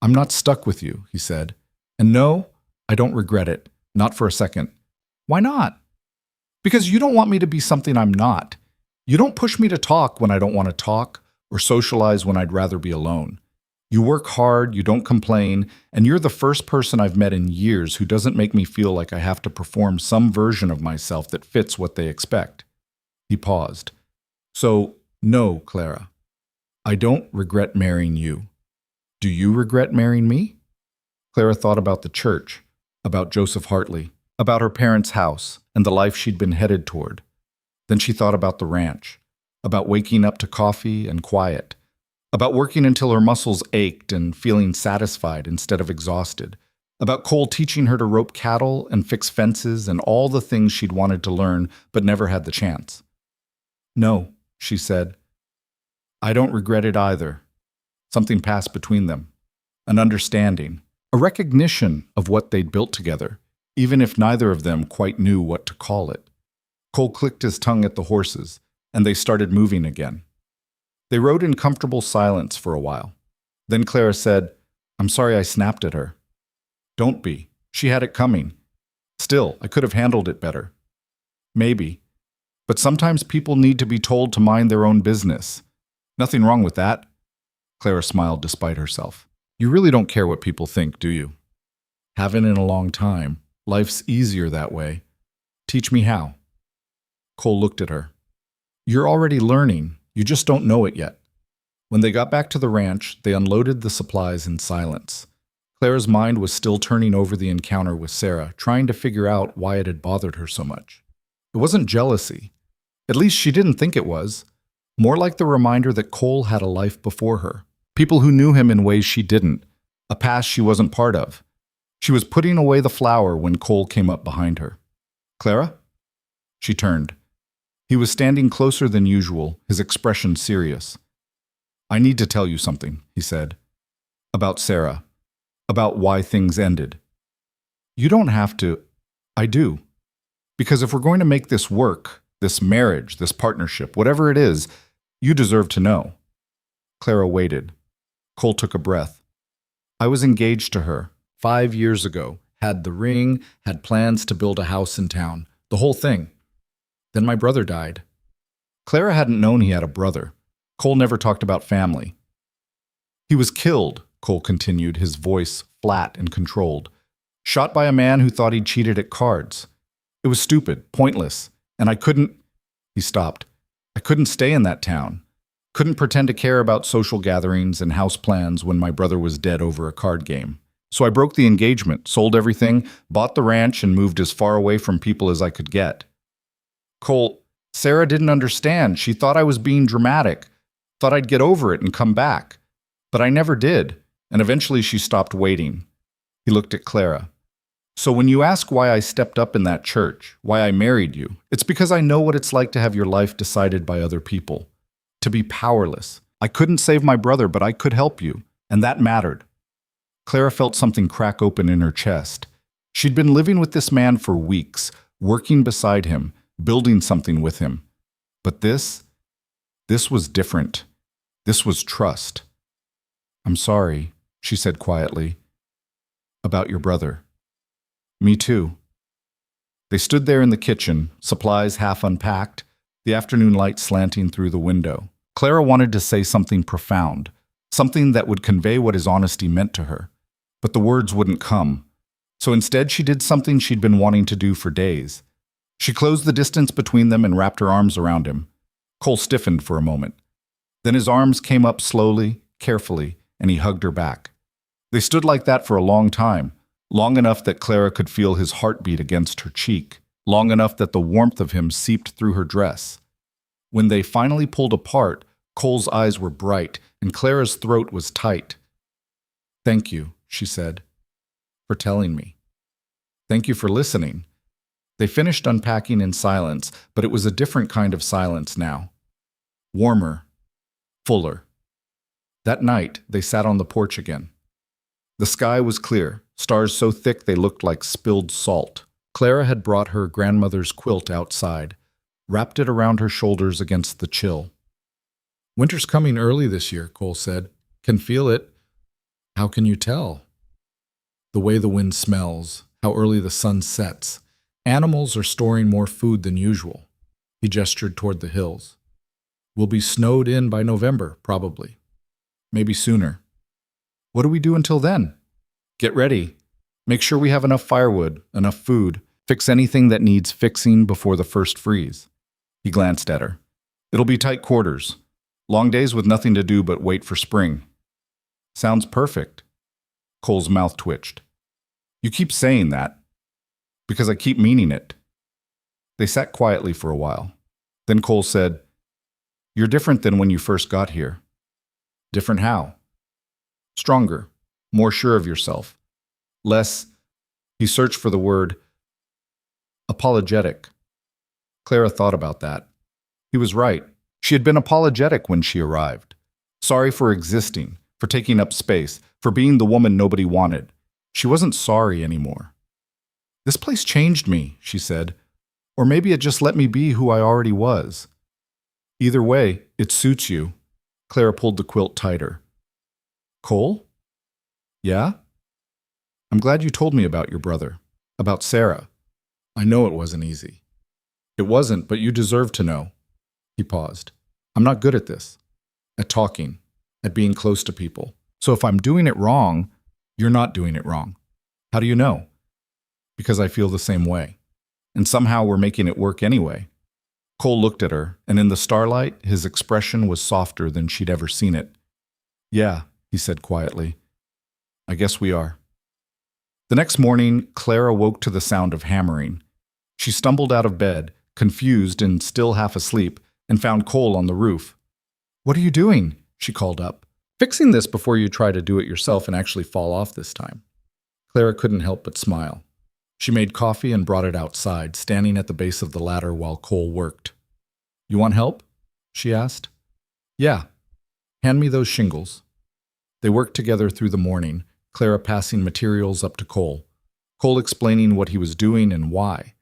I'm not stuck with you, he said. And no, I don't regret it. Not for a second. Why not? Because you don't want me to be something I'm not. You don't push me to talk when I don't want to talk, or socialize when I'd rather be alone. You work hard, you don't complain, and you're the first person I've met in years who doesn't make me feel like I have to perform some version of myself that fits what they expect. He paused. So, no, Clara. I don't regret marrying you. Do you regret marrying me? Clara thought about the church, about Joseph Hartley, about her parents' house and the life she'd been headed toward. Then she thought about the ranch, about waking up to coffee and quiet, About working until her muscles ached and feeling satisfied instead of exhausted. About Cole teaching her to rope cattle and fix fences and all the things she'd wanted to learn but never had the chance. "No," she said. "I don't regret it either." Something passed between them. An understanding. A recognition of what they'd built together, even if neither of them quite knew what to call it. Cole clicked his tongue at the horses, and they started moving again. They rode in comfortable silence for a while. Then Clara said, "I'm sorry I snapped at her." "Don't be. She had it coming. Still, I could have handled it better." "Maybe. But sometimes people need to be told to mind their own business. Nothing wrong with that." Clara smiled despite herself. "You really don't care what people think, do you?" "Haven't in a long time. Life's easier that way. Teach me how." Cole looked at her. "You're already learning. You just don't know it yet." When they got back to the ranch, they unloaded the supplies in silence. Clara's mind was still turning over the encounter with Sarah, trying to figure out why it had bothered her so much. It wasn't jealousy. At least she didn't think it was. More like the reminder that Cole had a life before her. People who knew him in ways she didn't. A past she wasn't part of. She was putting away the flower when Cole came up behind her. "Clara?" She turned. He was standing closer than usual, his expression serious. "I need to tell you something," he said. "About Sarah. About why things ended." "You don't have to." "I do. Because if we're going to make this work, this marriage, this partnership, whatever it is, you deserve to know." Clara waited. Cole took a breath. "I was engaged to her 5 years ago, had the ring, had plans to build a house in town, the whole thing. Then my brother died." Clara hadn't known he had a brother. Cole never talked about family. "He was killed," Cole continued, his voice flat and controlled. "Shot by a man who thought he'd cheated at cards. It was stupid, pointless, and I couldn't—" He stopped. "I couldn't stay in that town. Couldn't pretend to care about social gatherings and house plans when my brother was dead over a card game. So I broke the engagement, sold everything, bought the ranch, and moved as far away from people as I could get." "Cole, Sarah didn't understand. She thought I was being dramatic. Thought I'd get over it and come back. But I never did, and eventually she stopped waiting." He looked at Clara. "So when you ask why I stepped up in that church, why I married you, it's because I know what it's like to have your life decided by other people. To be powerless. I couldn't save my brother, but I could help you, and that mattered." Clara felt something crack open in her chest. She'd been living with this man for weeks, working beside him, building something with him. But this was different. This was trust. "I'm sorry," she said quietly. "About your brother." "Me too." They stood there in the kitchen, supplies half unpacked, the afternoon light slanting through the window. Clara wanted to say something profound, something that would convey what his honesty meant to her. But the words wouldn't come. So instead she did something she'd been wanting to do for days. She closed the distance between them and wrapped her arms around him. Cole stiffened for a moment. Then his arms came up slowly, carefully, and he hugged her back. They stood like that for a long time, long enough that Clara could feel his heartbeat against her cheek, long enough that the warmth of him seeped through her dress. When they finally pulled apart, Cole's eyes were bright, and Clara's throat was tight. "Thank you," she said, "for telling me. Thank you for listening." They finished unpacking in silence, but it was a different kind of silence now. Warmer, fuller. That night, they sat on the porch again. The sky was clear, stars so thick they looked like spilled salt. Clara had brought her grandmother's quilt outside, wrapped it around her shoulders against the chill. "Winter's coming early this year," Cole said. "Can feel it." "How can you tell?" "The way the wind smells, how early the sun sets. Animals are storing more food than usual." He gestured toward the hills. "We'll be snowed in by November, probably. Maybe sooner." "What do we do until then?" "Get ready. Make sure we have enough firewood, enough food. Fix anything that needs fixing before the first freeze." He glanced at her. "It'll be tight quarters. Long days with nothing to do but wait for spring." "Sounds perfect." Cole's mouth twitched. "You keep saying that." "Because I keep meaning it." They sat quietly for a while. Then Cole said, "You're different than when you first got here." Different how? Stronger, more sure of yourself. Less, he searched for the word, apologetic. Clara thought about that. He was right. She had been apologetic when she arrived. Sorry for existing, for taking up space, for being the woman nobody wanted. She wasn't sorry anymore. This place changed me, she said. Or maybe it just let me be who I already was. Either way, it suits you. Clara pulled the quilt tighter. Cole? Yeah? I'm glad you told me about your brother, about Sarah. I know it wasn't easy. It wasn't, but you deserve to know. He paused. I'm not good at this, at talking, at being close to people. So if I'm doing it wrong, you're not doing it wrong. How do you know? Because I feel the same way. And somehow we're making it work anyway. Cole looked at her, and in the starlight, his expression was softer than she'd ever seen it. Yeah, he said quietly. I guess we are. The next morning, Clara woke to the sound of hammering. She stumbled out of bed, confused and still half asleep, and found Cole on the roof. What are you doing? She called up. Fixing this before you try to do it yourself and actually fall off this time. Clara couldn't help but smile. She made coffee and brought it outside, standing at the base of the ladder while Cole worked. You want help? She asked. Yeah. Hand me those shingles. They worked together through the morning, Clara passing materials up to Cole. Cole explaining what he was doing and why.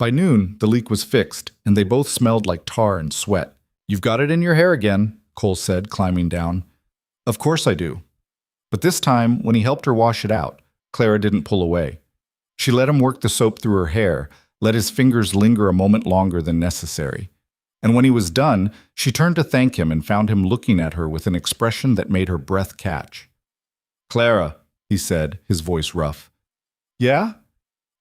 By noon, the leak was fixed, and they both smelled like tar and sweat. You've got it in your hair again, Cole said, climbing down. Of course I do. But this time, when he helped her wash it out, Clara didn't pull away. She let him work the soap through her hair, let his fingers linger a moment longer than necessary. And when he was done, she turned to thank him and found him looking at her with an expression that made her breath catch. Clara, he said, his voice rough. Yeah?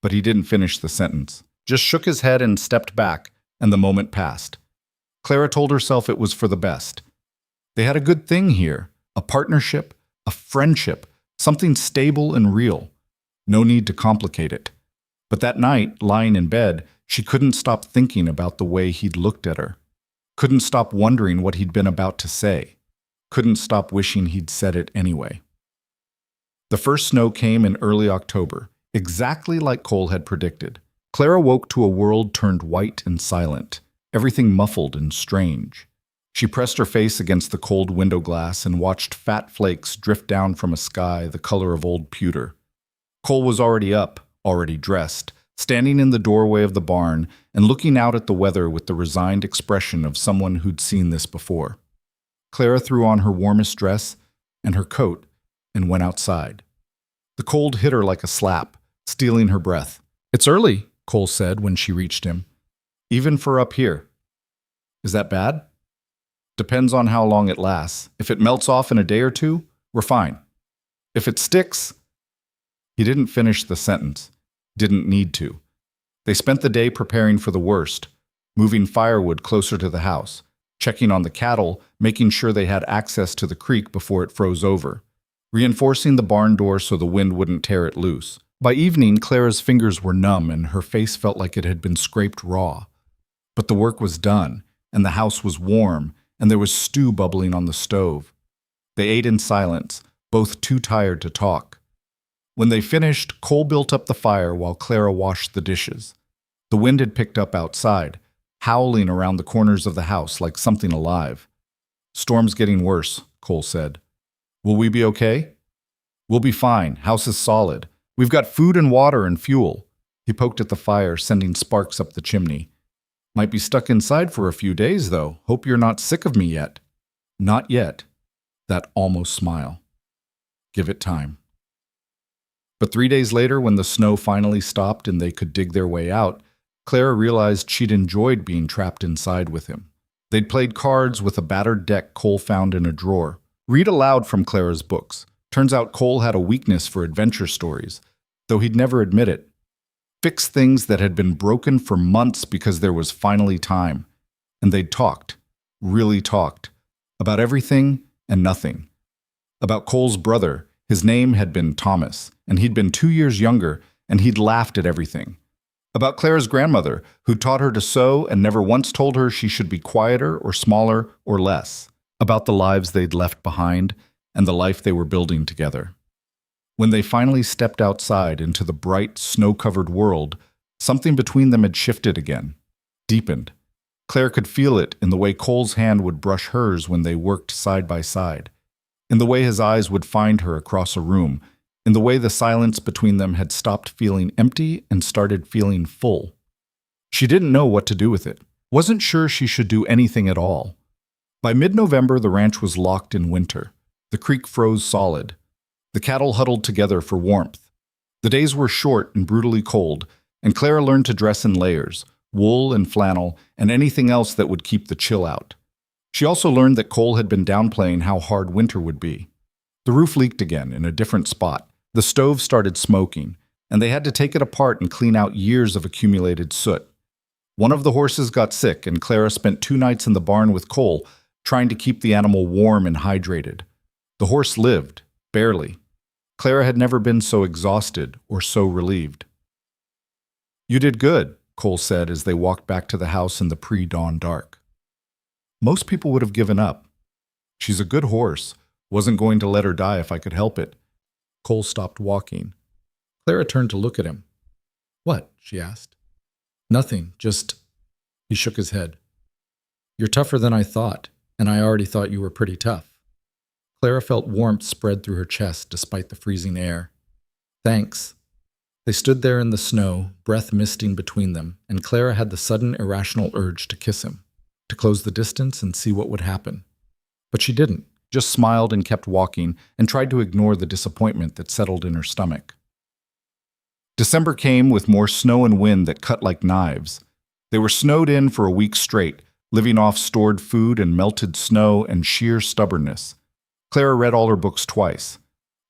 But he didn't finish the sentence, just shook his head and stepped back, and the moment passed. Clara told herself it was for the best. They had a good thing here, a partnership, a friendship, something stable and real. No need to complicate it. But that night, lying in bed, she couldn't stop thinking about the way he'd looked at her. Couldn't stop wondering what he'd been about to say. Couldn't stop wishing he'd said it anyway. The first snow came in early October, exactly like Cole had predicted. Clara woke to a world turned white and silent, everything muffled and strange. She pressed her face against the cold window glass and watched fat flakes drift down from a sky the color of old pewter. Cole was already up, already dressed, standing in the doorway of the barn and looking out at the weather with the resigned expression of someone who'd seen this before. Clara threw on her warmest dress and her coat and went outside. The cold hit her like a slap, stealing her breath. It's early, Cole said when she reached him. Even for up here. Is that bad? Depends on how long it lasts. If it melts off in a day or two, we're fine. If it sticks... He didn't finish the sentence. Didn't need to. They spent the day preparing for the worst, moving firewood closer to the house, checking on the cattle, making sure they had access to the creek before it froze over, reinforcing the barn door so the wind wouldn't tear it loose. By evening, Clara's fingers were numb and her face felt like it had been scraped raw. But the work was done, and the house was warm, and there was stew bubbling on the stove. They ate in silence, both too tired to talk. When they finished, Cole built up the fire while Clara washed the dishes. The wind had picked up outside, howling around the corners of the house like something alive. Storm's getting worse, Cole said. Will we be okay? We'll be fine. House is solid. We've got food and water and fuel. He poked at the fire, sending sparks up the chimney. Might be stuck inside for a few days, though. Hope you're not sick of me yet. Not yet. That almost smile. Give it time. But 3 days later, when the snow finally stopped and they could dig their way out, Clara realized she'd enjoyed being trapped inside with him. They'd played cards with a battered deck Cole found in a drawer. Read aloud from Clara's books. Turns out Cole had a weakness for adventure stories, though he'd never admit it. Fix things that had been broken for months because there was finally time. And they'd talked, really talked, about everything and nothing. About Cole's brother. His name had been Thomas, and he'd been 2 years younger, and he'd laughed at everything. About Clara's grandmother, who taught her to sew and never once told her she should be quieter or smaller or less. about the lives they'd left behind and the life they were building together. When they finally stepped outside into the bright, snow-covered world, something between them had shifted again, deepened. Claire could feel it in the way Cole's hand would brush hers when they worked side by side, in the way his eyes would find her across a room, in the way the silence between them had stopped feeling empty and started feeling full. She didn't know what to do with it, wasn't sure she should do anything at all. By mid-November, the ranch was locked in winter. The creek froze solid. The cattle huddled together for warmth. The days were short and brutally cold, and Clara learned to dress in layers, wool and flannel, and anything else that would keep the chill out. She also learned that Cole had been downplaying how hard winter would be. The roof leaked again in a different spot. The stove started smoking, and they had to take it apart and clean out years of accumulated soot. One of the horses got sick, and Clara spent 2 nights in the barn with Cole, trying to keep the animal warm and hydrated. The horse lived, barely. Clara had never been so exhausted or so relieved. "You did good," Cole said as they walked back to the house in the pre-dawn dark. "Most people would have given up. She's a good horse. Wasn't going to let her die if I could help it." Cole stopped walking. Clara turned to look at him. "What?" she asked. "Nothing, just—" He shook his head. "You're tougher than I thought, and I already thought you were pretty tough." Clara felt warmth spread through her chest despite the freezing air. "Thanks." They stood there in the snow, breath misting between them, and Clara had the sudden irrational urge to kiss him, to close the distance and see what would happen. But she didn't, just smiled and kept walking and tried to ignore the disappointment that settled in her stomach. December came with more snow and wind that cut like knives. They were snowed in for a week straight, living off stored food and melted snow and sheer stubbornness. Clara read all her books twice.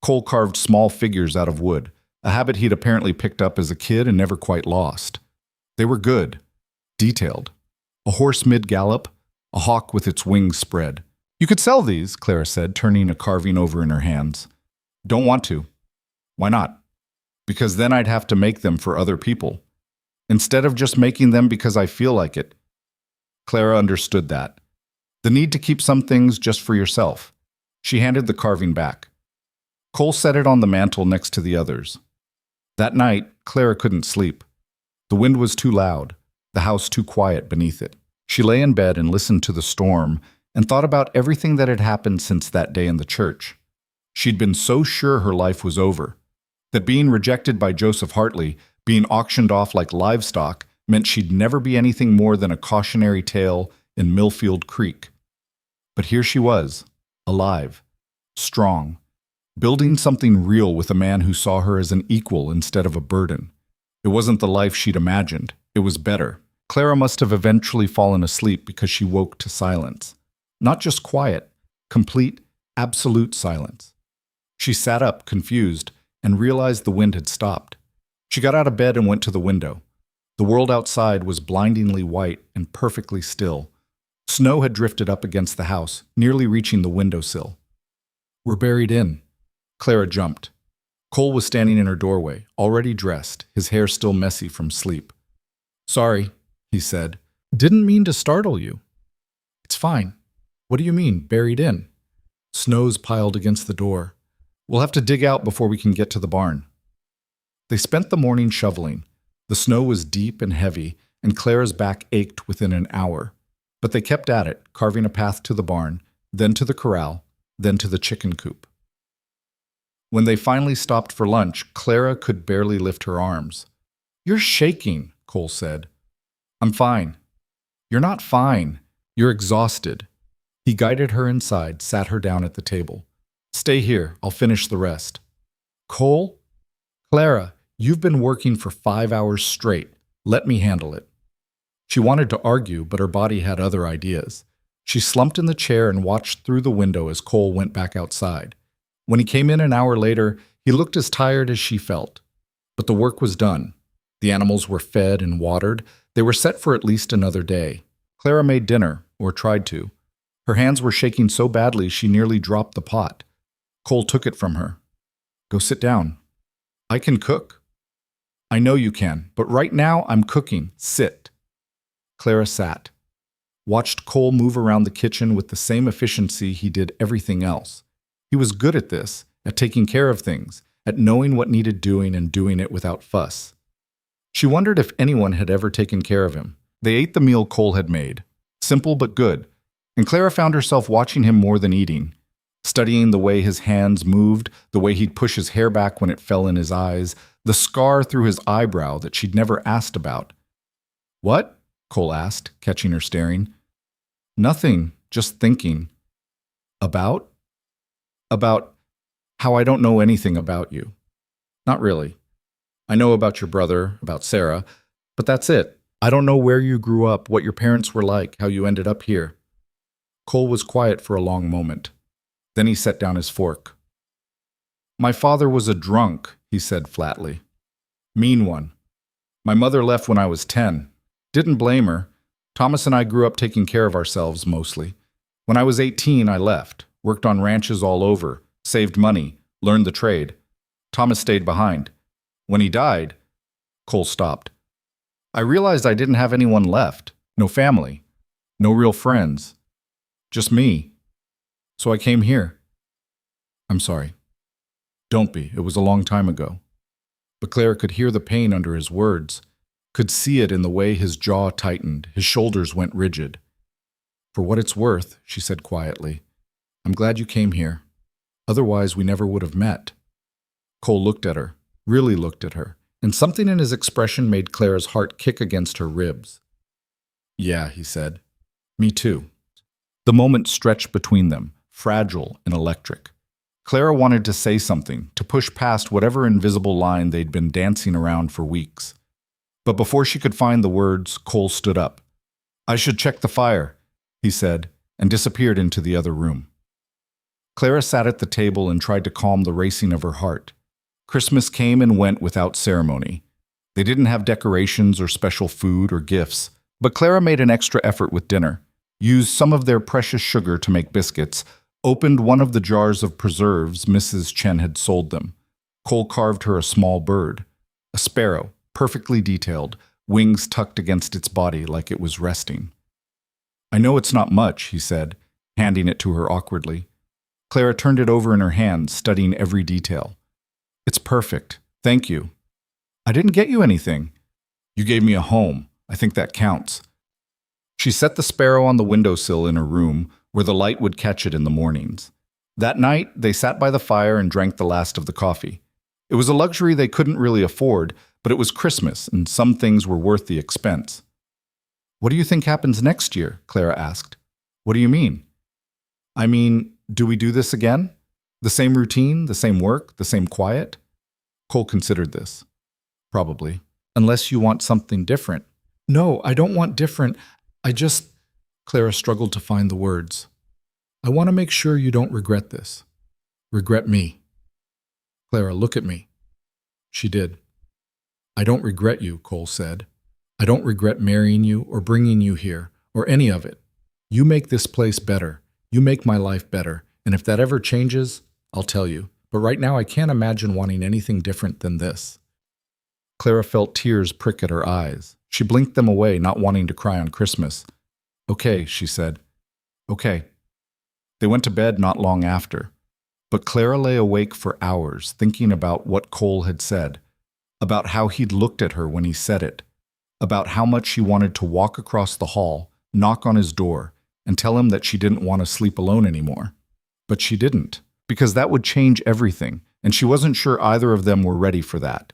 Cole carved small figures out of wood, a habit he'd apparently picked up as a kid and never quite lost. They were good, detailed. A horse mid-gallop, a hawk with its wings spread. "You could sell these," Clara said, turning a carving over in her hands. "Don't want to." "Why not?" "Because then I'd have to make them for other people. Instead of just making them because I feel like it." Clara understood that. The need to keep some things just for yourself. She handed the carving back. Cole set it on the mantel next to the others. That night, Clara couldn't sleep. The wind was too loud, the house too quiet beneath it. She lay in bed and listened to the storm and thought about everything that had happened since that day in the church. She'd been so sure her life was over, that being rejected by Joseph Hartley, being auctioned off like livestock, meant she'd never be anything more than a cautionary tale in Millfield Creek. But here she was, alive, strong, building something real with a man who saw her as an equal instead of a burden. It wasn't the life she'd imagined. It was better. Clara must have eventually fallen asleep because she woke to silence. Not just quiet, complete, absolute silence. She sat up, confused, and realized the wind had stopped. She got out of bed and went to the window. The world outside was blindingly white and perfectly still. Snow had drifted up against the house, nearly reaching the windowsill. "We're buried in." Clara jumped. Cole was standing in her doorway, already dressed, his hair still messy from sleep. "Sorry," he said. "Didn't mean to startle you." "It's fine." "What do you mean, buried in?" Snow's piled against the door. "We'll have to dig out before we can get to the barn." They spent the morning shoveling. The snow was deep and heavy, and Clara's back ached within an hour. But they kept at it, carving a path to the barn, then to the corral, then to the chicken coop. When they finally stopped for lunch, Clara could barely lift her arms. "You're shaking," Cole said. "I'm fine." "You're not fine. You're exhausted." He guided her inside, sat her down at the table. "Stay here. I'll finish the rest." "Cole?" "Clara, you've been working for 5 hours straight. Let me handle it." She wanted to argue, but her body had other ideas. She slumped in the chair and watched through the window as Cole went back outside. When he came in an hour later, he looked as tired as she felt. But the work was done. The animals were fed and watered. They were set for at least another day. Clara made dinner, or tried to. Her hands were shaking so badly she nearly dropped the pot. Cole took it from her. "Go sit down." "I can cook." "I know you can, but right now I'm cooking. Sit." Clara sat. watched Cole move around the kitchen with the same efficiency he did everything else. He was good at this, at taking care of things, at knowing what needed doing and doing it without fuss. She wondered if anyone had ever taken care of him. They ate the meal Cole had made, simple but good, and Clara found herself watching him more than eating, studying the way his hands moved, the way he'd push his hair back when it fell in his eyes, the scar through his eyebrow that she'd never asked about. "What?" Cole asked, catching her staring. "Nothing, just thinking." "About?" "About how I don't know anything about you. Not really. I know about your brother, about Sarah, but that's it. I don't know where you grew up, what your parents were like, how you ended up here." Cole was quiet for a long moment. Then he set down his fork. "My father was a drunk," he said flatly. "Mean one. My mother left when I was 10. Didn't blame her. Thomas and I grew up taking care of ourselves mostly. When I was 18, I left, worked on ranches all over, saved money, learned the trade. Thomas stayed behind. When he died," Cole stopped. "I realized I didn't have anyone left, no family, no real friends, just me. So I came here." "I'm sorry." "Don't be, it was a long time ago." But Clara could hear the pain under his words, could see it in the way his jaw tightened, his shoulders went rigid. "For what it's worth," she said quietly, "I'm glad you came here. Otherwise, we never would have met." Cole looked at her, really looked at her, and something in his expression made Clara's heart kick against her ribs. "Yeah," he said. "Me too." The moment stretched between them, fragile and electric. Clara wanted to say something, to push past whatever invisible line they'd been dancing around for weeks. But before she could find the words, Cole stood up. "I should check the fire," he said, and disappeared into the other room. Clara sat at the table and tried to calm the racing of her heart. Christmas came and went without ceremony. They didn't have decorations or special food or gifts, but Clara made an extra effort with dinner, used some of their precious sugar to make biscuits, opened one of the jars of preserves Mrs. Chen had sold them. Cole carved her a small bird, a sparrow, perfectly detailed, wings tucked against its body like it was resting. "I know it's not much," he said, handing it to her awkwardly. Clara turned it over in her hand, studying every detail. "It's perfect. Thank you." "I didn't get you anything." "You gave me a home. I think that counts." She set the sparrow on the windowsill in her room, where the light would catch it in the mornings. That night, they sat by the fire and drank the last of the coffee. It was a luxury they couldn't really afford, but it was Christmas, and some things were worth the expense. "What do you think happens next year?" Clara asked. "What do you mean?" "I mean, do we do this again? The same routine, the same work, the same quiet?" Cole considered this. "Probably. Unless you want something different." "No, I don't want different. I just..." Clara struggled to find the words. "I want to make sure you don't regret this. Regret me." "Clara, look at me." She did. "I don't regret you," Cole said. "I don't regret marrying you or bringing you here, or any of it. You make this place better. You make my life better. And if that ever changes, I'll tell you. But right now I can't imagine wanting anything different than this." Clara felt tears prick at her eyes. She blinked them away, not wanting to cry on Christmas. "Okay," she said. "Okay." They went to bed not long after. But Clara lay awake for hours, thinking about what Cole had said, about how he'd looked at her when he said it, about how much she wanted to walk across the hall, knock on his door, and tell him that she didn't want to sleep alone anymore. But she didn't, because that would change everything, and she wasn't sure either of them were ready for that.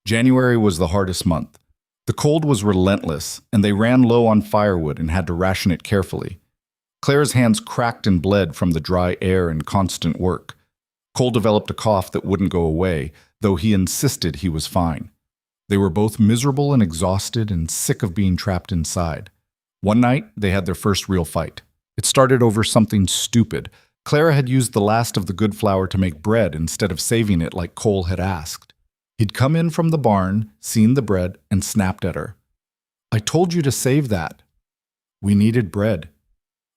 January was the hardest month. The cold was relentless, and they ran low on firewood and had to ration it carefully. Clara's hands cracked and bled from the dry air and constant work. Cole developed a cough that wouldn't go away, though he insisted he was fine. They were both miserable and exhausted and sick of being trapped inside. One night, they had their first real fight. It started over something stupid. Clara had used the last of the good flour to make bread instead of saving it like Cole had asked. He'd come in from the barn, seen the bread, and snapped at her. "I told you to save that." "We needed bread.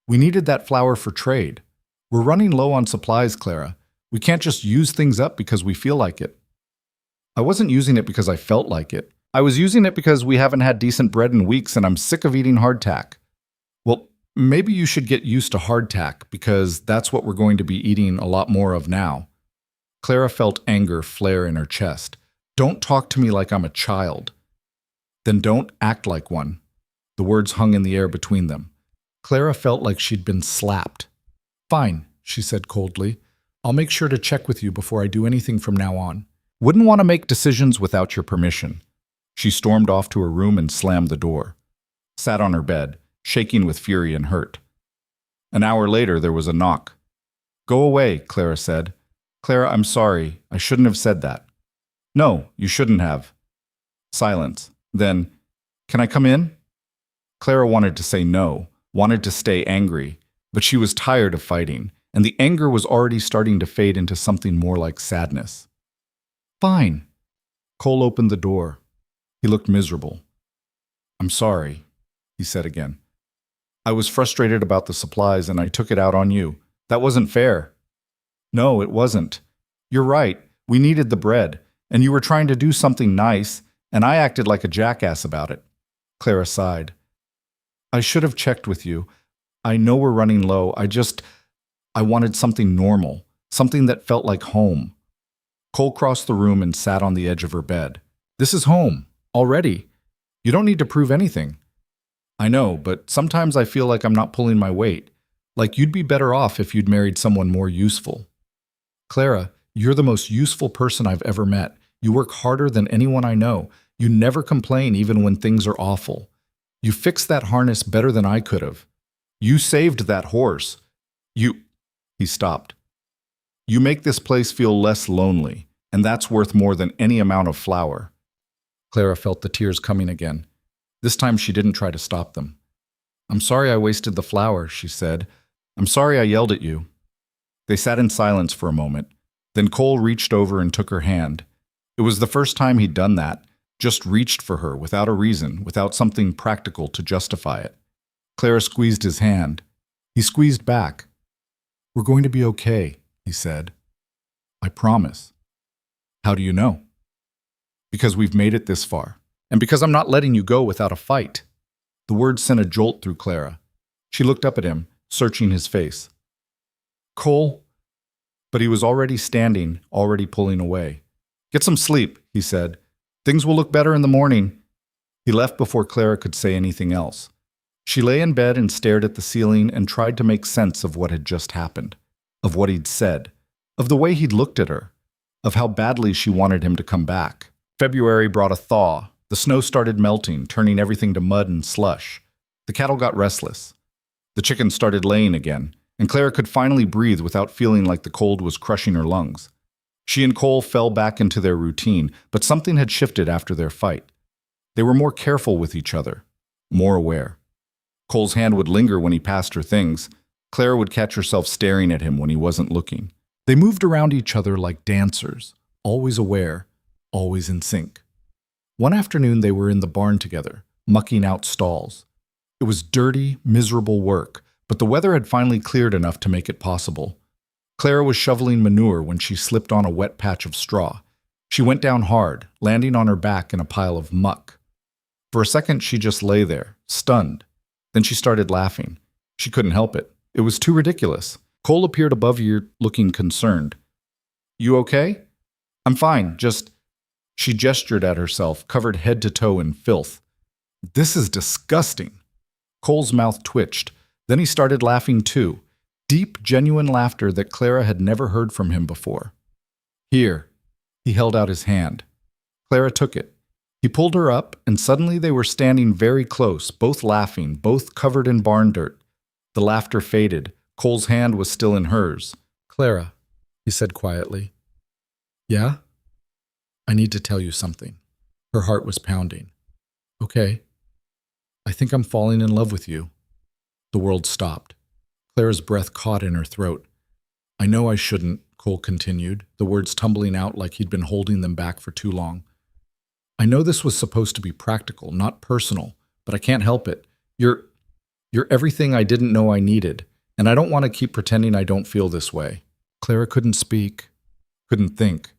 We needed that flour for trade. We're running low on supplies, Clara. We can't just use things up because we feel like it." "I wasn't using it because I felt like it. I was using it because we haven't had decent bread in weeks and I'm sick of eating hardtack." "Well, Maybe you should get used to hardtack, because that's what we're going to be eating a lot more of now. Clara felt anger flare in her chest. Don't talk to me like I'm a child. Then don't act like one. The words hung in the air between them. Clara felt like she'd been slapped. Fine, she said coldly. I'll make sure to check with you before I do anything from now on. Wouldn't want to make decisions without your permission. She stormed off to her room and slammed the door. Sat on her bed, shaking with fury and hurt. An hour later, there was a knock. Go away, Clara said. Clara, I'm sorry. I shouldn't have said that. No, you shouldn't have. Silence. Then, can I come in? Clara wanted to say no, wanted to stay angry, but she was tired of fighting, and the anger was already starting to fade into something more like sadness. Fine. Cole opened the door. He looked miserable. I'm sorry, he said again. I was frustrated about the supplies and I took it out on you. That wasn't fair. No, it wasn't. You're right. We needed the bread, and you were trying to do something nice, and I acted like a jackass about it. Clara sighed. I should have checked with you. I know we're running low. I wanted something normal, something that felt like home. Cole crossed the room and sat on the edge of her bed. This is home, already. You don't need to prove anything. I know, but sometimes I feel like I'm not pulling my weight. Like you'd be better off if you'd married someone more useful. Clara, you're the most useful person I've ever met. You work harder than anyone I know. You never complain even when things are awful. You fixed that harness better than I could have. You saved that horse. He stopped. You make this place feel less lonely, and that's worth more than any amount of flour. Clara felt the tears coming again. This time she didn't try to stop them. I'm sorry I wasted the flour, she said. I'm sorry I yelled at you. They sat in silence for a moment. Then Cole reached over and took her hand. It was the first time he'd done that, just reached for her without a reason, without something practical to justify it. Clara squeezed his hand. He squeezed back. We're going to be okay, he said. I promise. How do you know? Because we've made it this far, and because I'm not letting you go without a fight. The words sent a jolt through Clara. She looked up at him, searching his face. Cole? But he was already standing, already pulling away. Get some sleep, he said. Things will look better in the morning. He left before Clara could say anything else. She lay in bed and stared at the ceiling and tried to make sense of what had just happened, of what he'd said, of the way he'd looked at her, of how badly she wanted him to come back. February brought a thaw. The snow started melting, turning everything to mud and slush. The cattle got restless. The chickens started laying again, and Clara could finally breathe without feeling like the cold was crushing her lungs. She and Cole fell back into their routine, but something had shifted after their fight. They were more careful with each other, more aware. Cole's hand would linger when he passed her things. Clara would catch herself staring at him when he wasn't looking. They moved around each other like dancers, always aware, always in sync. One afternoon they were in the barn together, mucking out stalls. It was dirty, miserable work, but the weather had finally cleared enough to make it possible. Clara was shoveling manure when she slipped on a wet patch of straw. She went down hard, landing on her back in a pile of muck. For a second she just lay there, stunned. Then she started laughing. She couldn't help it. It was too ridiculous. Cole appeared above her, looking concerned. You okay? I'm fine, just... She gestured at herself, covered head to toe in filth. This is disgusting. Cole's mouth twitched. Then he started laughing too. Deep, genuine laughter that Clara had never heard from him before. Here. He held out his hand. Clara took it. He pulled her up, and suddenly they were standing very close, both laughing, both covered in barn dirt. The laughter faded. Cole's hand was still in hers. Clara, he said quietly. Yeah? I need to tell you something. Her heart was pounding. Okay. I think I'm falling in love with you. The world stopped. Clara's breath caught in her throat. I know I shouldn't, Cole continued, the words tumbling out like he'd been holding them back for too long. I know this was supposed to be practical, not personal, but I can't help it. You're everything I didn't know I needed, and I don't want to keep pretending I don't feel this way. Clara couldn't speak, couldn't think,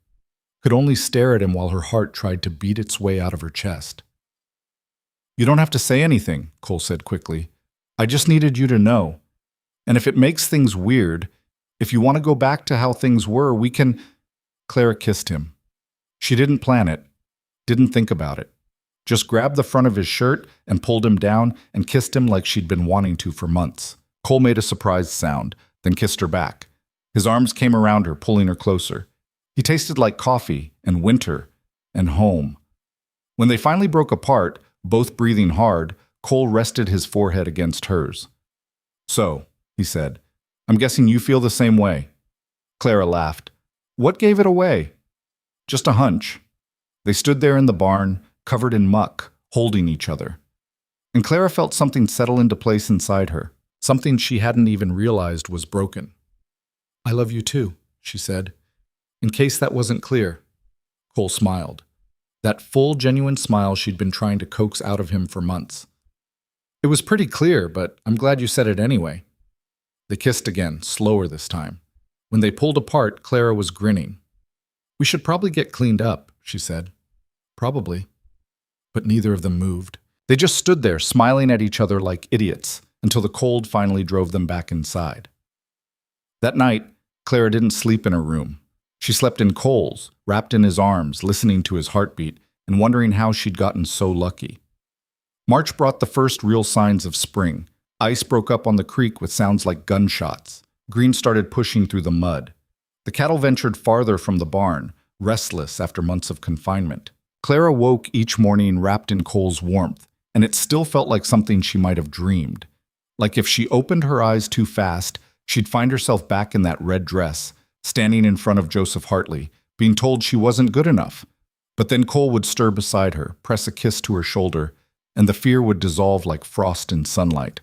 could only stare at him while her heart tried to beat its way out of her chest. You don't have to say anything, Cole said quickly. I just needed you to know. And if it makes things weird, if you want to go back to how things were, we can. Clara kissed him. She didn't plan it, didn't think about it. Just grabbed the front of his shirt and pulled him down and kissed him like she'd been wanting to for months. Cole made a surprised sound, then kissed her back. His arms came around her, pulling her closer. He tasted like coffee and winter and home. When they finally broke apart, both breathing hard, Cole rested his forehead against hers. So, he said, I'm guessing you feel the same way. Clara laughed. What gave it away? Just a hunch. They stood there in the barn, covered in muck, holding each other. And Clara felt something settle into place inside her, something she hadn't even realized was broken. I love you too, she said. In case that wasn't clear. Cole smiled. That full, genuine smile she'd been trying to coax out of him for months. It was pretty clear, but I'm glad you said it anyway. They kissed again, slower this time. When they pulled apart, Clara was grinning. We should probably get cleaned up, she said. Probably. But neither of them moved. They just stood there, smiling at each other like idiots, until the cold finally drove them back inside. That night, Clara didn't sleep in her room. She slept in Cole's, wrapped in his arms, listening to his heartbeat, and wondering how she'd gotten so lucky. March brought the first real signs of spring. Ice broke up on the creek with sounds like gunshots. Green started pushing through the mud. The cattle ventured farther from the barn, restless after months of confinement. Clara woke each morning wrapped in Cole's warmth, and it still felt like something she might have dreamed. Like if she opened her eyes too fast, she'd find herself back in that red dress, standing in front of Joseph Hartley, being told she wasn't good enough. But then Cole would stir beside her, press a kiss to her shoulder, and the fear would dissolve like frost in sunlight.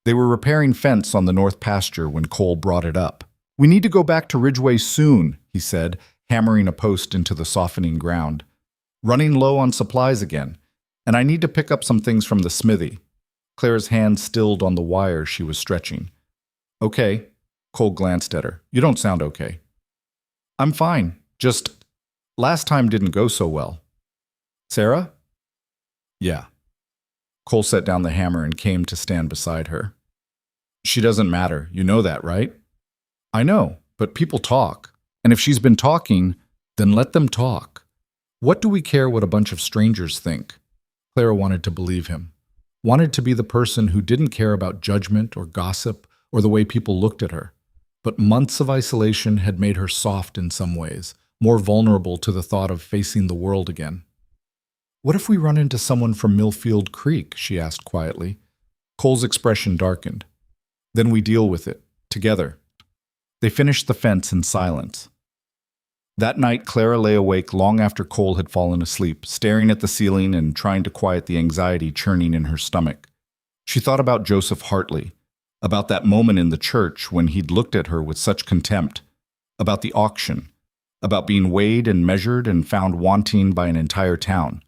They were repairing fence on the north pasture when Cole brought it up. We need to go back to Ridgeway soon, he said, hammering a post into the softening ground. Running low on supplies again, and I need to pick up some things from the smithy. Clara's hand stilled on the wire she was stretching. Okay. Cole glanced at her. You don't sound okay. I'm fine. Just, last time didn't go so well. Sarah? Yeah. Cole set down the hammer and came to stand beside her. She doesn't matter. You know that, right? I know, but people talk. And if she's been talking, then let them talk. What do we care what a bunch of strangers think? Clara wanted to believe him. Wanted to be the person who didn't care about judgment or gossip or the way people looked at her. But months of isolation had made her soft in some ways, more vulnerable to the thought of facing the world again. What if we run into someone from Millfield Creek? She asked quietly. Cole's expression darkened. Then we deal with it, together. They finished the fence in silence. That night, Clara lay awake long after Cole had fallen asleep, staring at the ceiling and trying to quiet the anxiety churning in her stomach. She thought about Joseph Hartley, about that moment in the church when he'd looked at her with such contempt, about the auction, about being weighed and measured and found wanting by an entire town.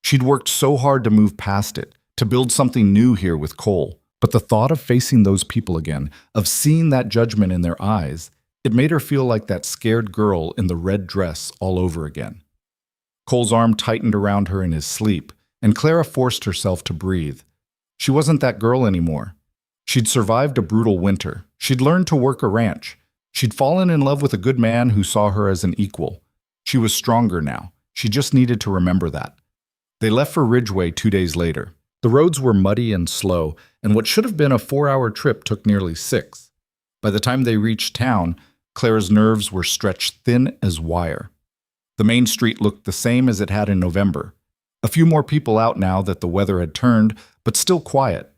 She'd worked so hard to move past it, to build something new here with Cole, but the thought of facing those people again, of seeing that judgment in their eyes, it made her feel like that scared girl in the red dress all over again. Cole's arm tightened around her in his sleep, and Clara forced herself to breathe. She wasn't that girl anymore. She'd survived a brutal winter. She'd learned to work a ranch. She'd fallen in love with a good man who saw her as an equal. She was stronger now. She just needed to remember that. They left for Ridgeway 2 days later. The roads were muddy and slow, and what should have been a 4-hour trip took nearly 6. By the time they reached town, Clara's nerves were stretched thin as wire. The main street looked the same as it had in November. A few more people out now that the weather had turned, but still quiet.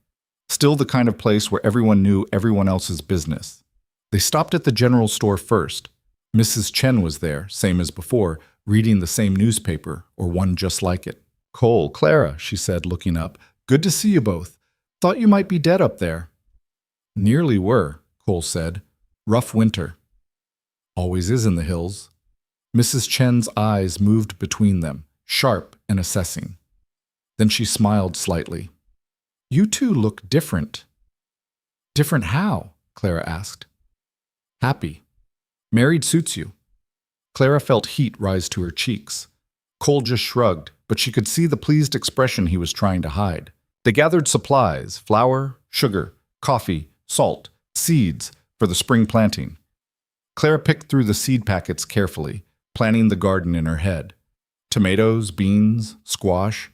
Still the kind of place where everyone knew everyone else's business. They stopped at the general store first. Mrs. Chen was there, same as before, reading the same newspaper, or one just like it. Cole, Clara, she said, looking up. Good to see you both. Thought you might be dead up there. Nearly were, Cole said. Rough winter. Always is in the hills. Mrs. Chen's eyes moved between them, sharp and assessing. Then she smiled slightly. You two look different. Different how? Clara asked. Happy. Married suits you. Clara felt heat rise to her cheeks. Cole just shrugged, but she could see the pleased expression he was trying to hide. They gathered supplies, flour, sugar, coffee, salt, seeds for the spring planting. Clara picked through the seed packets carefully, planning the garden in her head. Tomatoes, beans, squash,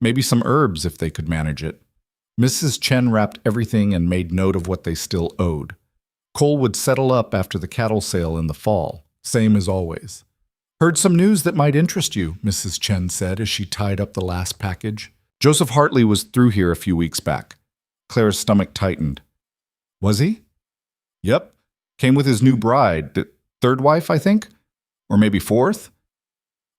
maybe some herbs if they could manage it. Mrs. Chen wrapped everything and made note of what they still owed. Cole would settle up after the cattle sale in the fall, same as always. Heard some news that might interest you, Mrs. Chen said as she tied up the last package. Joseph Hartley was through here a few weeks back. Clara's stomach tightened. Was he? Yep. Came with his new bride. Third wife, I think? Or maybe fourth?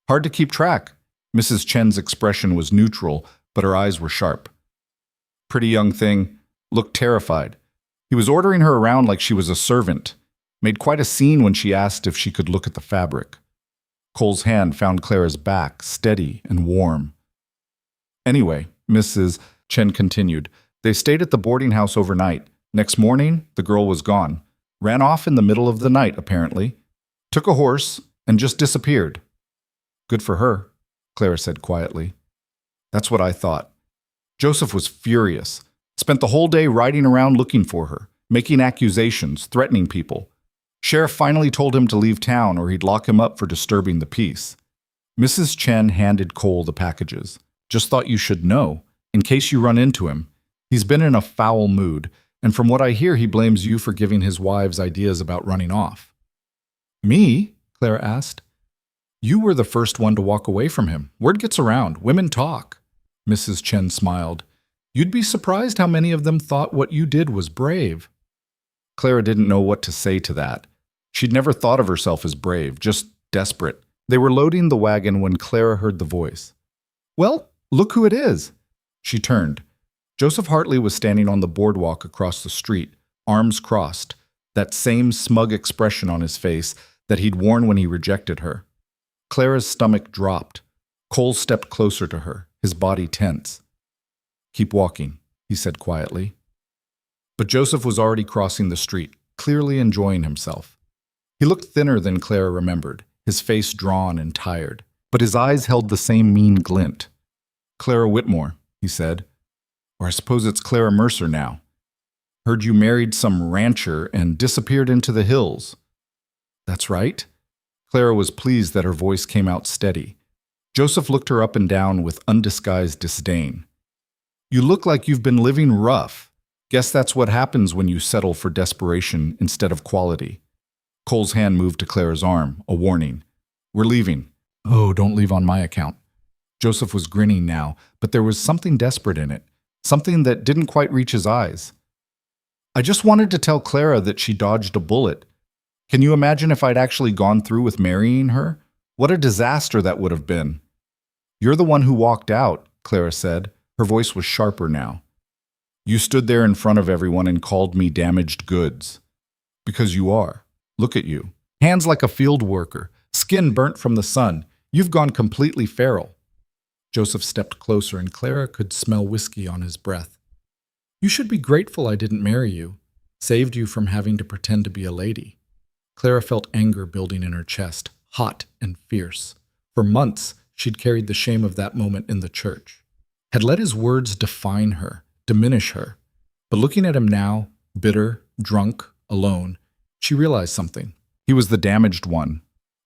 Hard to keep track. Mrs. Chen's expression was neutral, but her eyes were sharp. Pretty young thing. Looked terrified. He was ordering her around like she was a servant. Made quite a scene when she asked if she could look at the fabric. Cole's hand found Clara's back, steady and warm. Anyway, Mrs. Chen continued, they stayed at the boarding house overnight. Next morning, the girl was gone. Ran off in the middle of the night, apparently. Took a horse and just disappeared. Good for her, Clara said quietly. That's what I thought. Joseph was furious. Spent the whole day riding around looking for her, making accusations, threatening people. Sheriff finally told him to leave town or he'd lock him up for disturbing the peace. Mrs. Chen handed Cole the packages. Just thought you should know, in case you run into him. He's been in a foul mood, and from what I hear, he blames you for giving his wives ideas about running off. Me? Clara asked. You were the first one to walk away from him. Word gets around. Women talk. Mrs. Chen smiled. You'd be surprised how many of them thought what you did was brave. Clara didn't know what to say to that. She'd never thought of herself as brave, just desperate. They were loading the wagon when Clara heard the voice. Well, look who it is. She turned. Joseph Hartley was standing on the boardwalk across the street, arms crossed, that same smug expression on his face that he'd worn when he rejected her. Clara's stomach dropped. Cole stepped closer to her, his body tense. Keep walking, he said quietly. But Joseph was already crossing the street, clearly enjoying himself. He looked thinner than Clara remembered, his face drawn and tired, but his eyes held the same mean glint. Clara Whitmore, he said. Or I suppose it's Clara Mercer now. Heard you married some rancher and disappeared into the hills. That's right. Clara was pleased that her voice came out steady. Joseph looked her up and down with undisguised disdain. You look like you've been living rough. Guess that's what happens when you settle for desperation instead of quality. Cole's hand moved to Clara's arm, a warning. We're leaving. Oh, don't leave on my account. Joseph was grinning now, but there was something desperate in it, something that didn't quite reach his eyes. I just wanted to tell Clara that she dodged a bullet. Can you imagine if I'd actually gone through with marrying her? What a disaster that would have been. You're the one who walked out, Clara said. Her voice was sharper now. You stood there in front of everyone and called me damaged goods. Because you are. Look at you. Hands like a field worker, skin burnt from the sun. You've gone completely feral. Joseph stepped closer and Clara could smell whiskey on his breath. You should be grateful I didn't marry you. Saved you from having to pretend to be a lady. Clara felt anger building in her chest, hot and fierce. For months, she'd carried the shame of that moment in the church. Had let his words define her, diminish her. But looking at him now, bitter, drunk, alone, she realized something. He was the damaged one,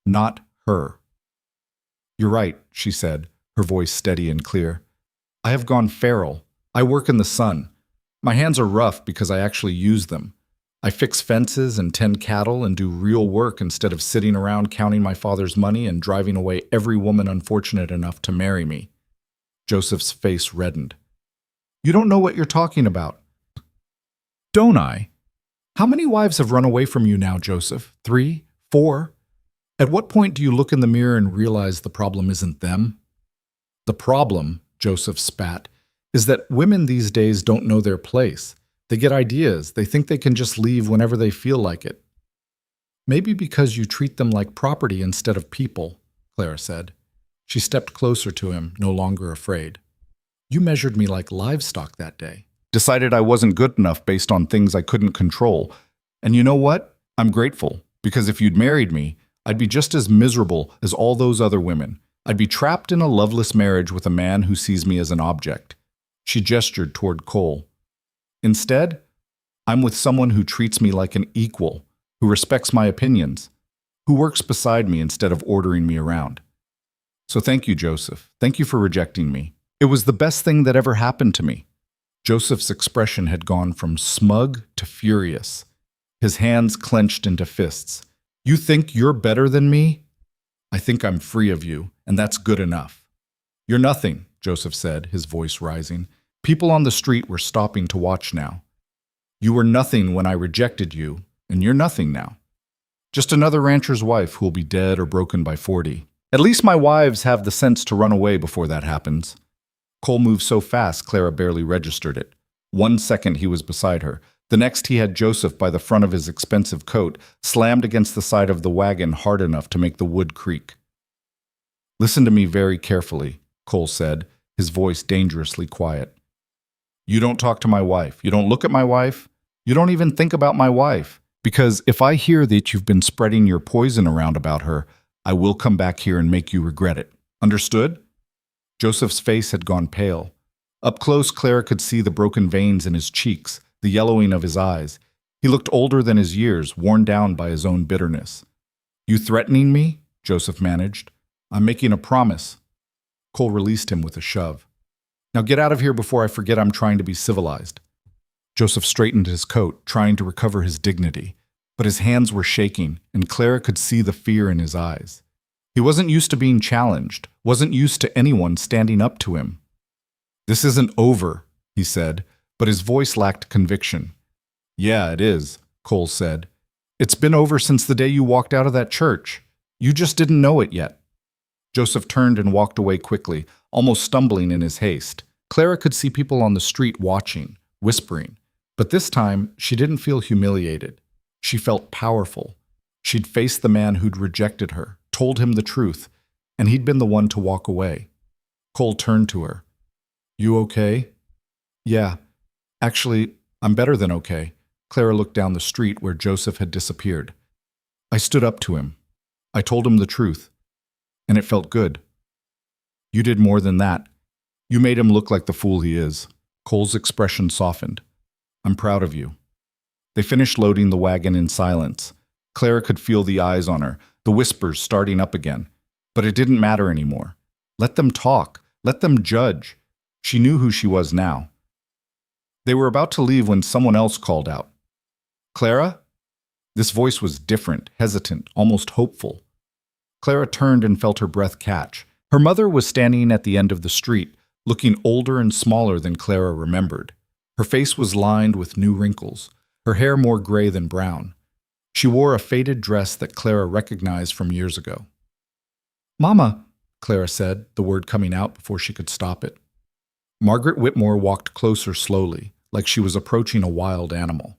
not her. You're right, she said, her voice steady and clear. I have gone feral. I work in the sun. My hands are rough because I actually use them. I fix fences and tend cattle and do real work instead of sitting around counting my father's money and driving away every woman unfortunate enough to marry me. Joseph's face reddened. You don't know what you're talking about. Don't I? How many wives have run away from you now, Joseph? 3? 4? At what point do you look in the mirror and realize the problem isn't them? The problem, Joseph spat, is that women these days don't know their place. They get ideas. They think they can just leave whenever they feel like it. Maybe because you treat them like property instead of people, Clara said. She stepped closer to him, no longer afraid. You measured me like livestock that day. Decided I wasn't good enough based on things I couldn't control. And you know what? I'm grateful, because if you'd married me, I'd be just as miserable as all those other women. I'd be trapped in a loveless marriage with a man who sees me as an object. She gestured toward Cole. Instead, I'm with someone who treats me like an equal, who respects my opinions, who works beside me instead of ordering me around. So thank you, Joseph. Thank you for rejecting me. It was the best thing that ever happened to me. Joseph's expression had gone from smug to furious. His hands clenched into fists. You think you're better than me? I think I'm free of you, and that's good enough. You're nothing, Joseph said, his voice rising. People on the street were stopping to watch now. You were nothing when I rejected you, and you're nothing now. Just another rancher's wife who'll be dead or broken by 40. At least my wives have the sense to run away before that happens. Cole moved so fast Clara barely registered it. 1 second he was beside her. The next he had Joseph by the front of his expensive coat, slammed against the side of the wagon hard enough to make the wood creak. Listen to me very carefully, Cole said, his voice dangerously quiet. You don't talk to my wife. You don't look at my wife. You don't even think about my wife. Because if I hear that you've been spreading your poison around about her, I will come back here and make you regret it. Understood? Joseph's face had gone pale. Up close, Clara could see the broken veins in his cheeks, the yellowing of his eyes. He looked older than his years, worn down by his own bitterness. You threatening me? Joseph managed. I'm making a promise. Cole released him with a shove. Now get out of here before I forget I'm trying to be civilized. Joseph straightened his coat, trying to recover his dignity, but his hands were shaking, and Clara could see the fear in his eyes. He wasn't used to being challenged, wasn't used to anyone standing up to him. This isn't over, he said, but his voice lacked conviction. Yeah, it is, Cole said. It's been over since the day you walked out of that church. You just didn't know it yet. Joseph turned and walked away quickly, almost stumbling in his haste. Clara could see people on the street watching, whispering. But this time, she didn't feel humiliated. She felt powerful. She'd faced the man who'd rejected her, told him the truth, and he'd been the one to walk away. Cole turned to her. You okay? Yeah. Actually, I'm better than okay. Clara looked down the street where Joseph had disappeared. I stood up to him. I told him the truth. And it felt good. You did more than that. You made him look like the fool he is. Cole's expression softened. I'm proud of you. They finished loading the wagon in silence. Clara could feel the eyes on her, the whispers starting up again. But it didn't matter anymore. Let them talk. Let them judge. She knew who she was now. They were about to leave when someone else called out. Clara? This voice was different, hesitant, almost hopeful. Clara turned and felt her breath catch. Her mother was standing at the end of the street, looking older and smaller than Clara remembered. Her face was lined with new wrinkles, her hair more gray than brown. She wore a faded dress that Clara recognized from years ago. Mama, Clara said, the word coming out before she could stop it. Margaret Whitmore walked closer slowly, like she was approaching a wild animal.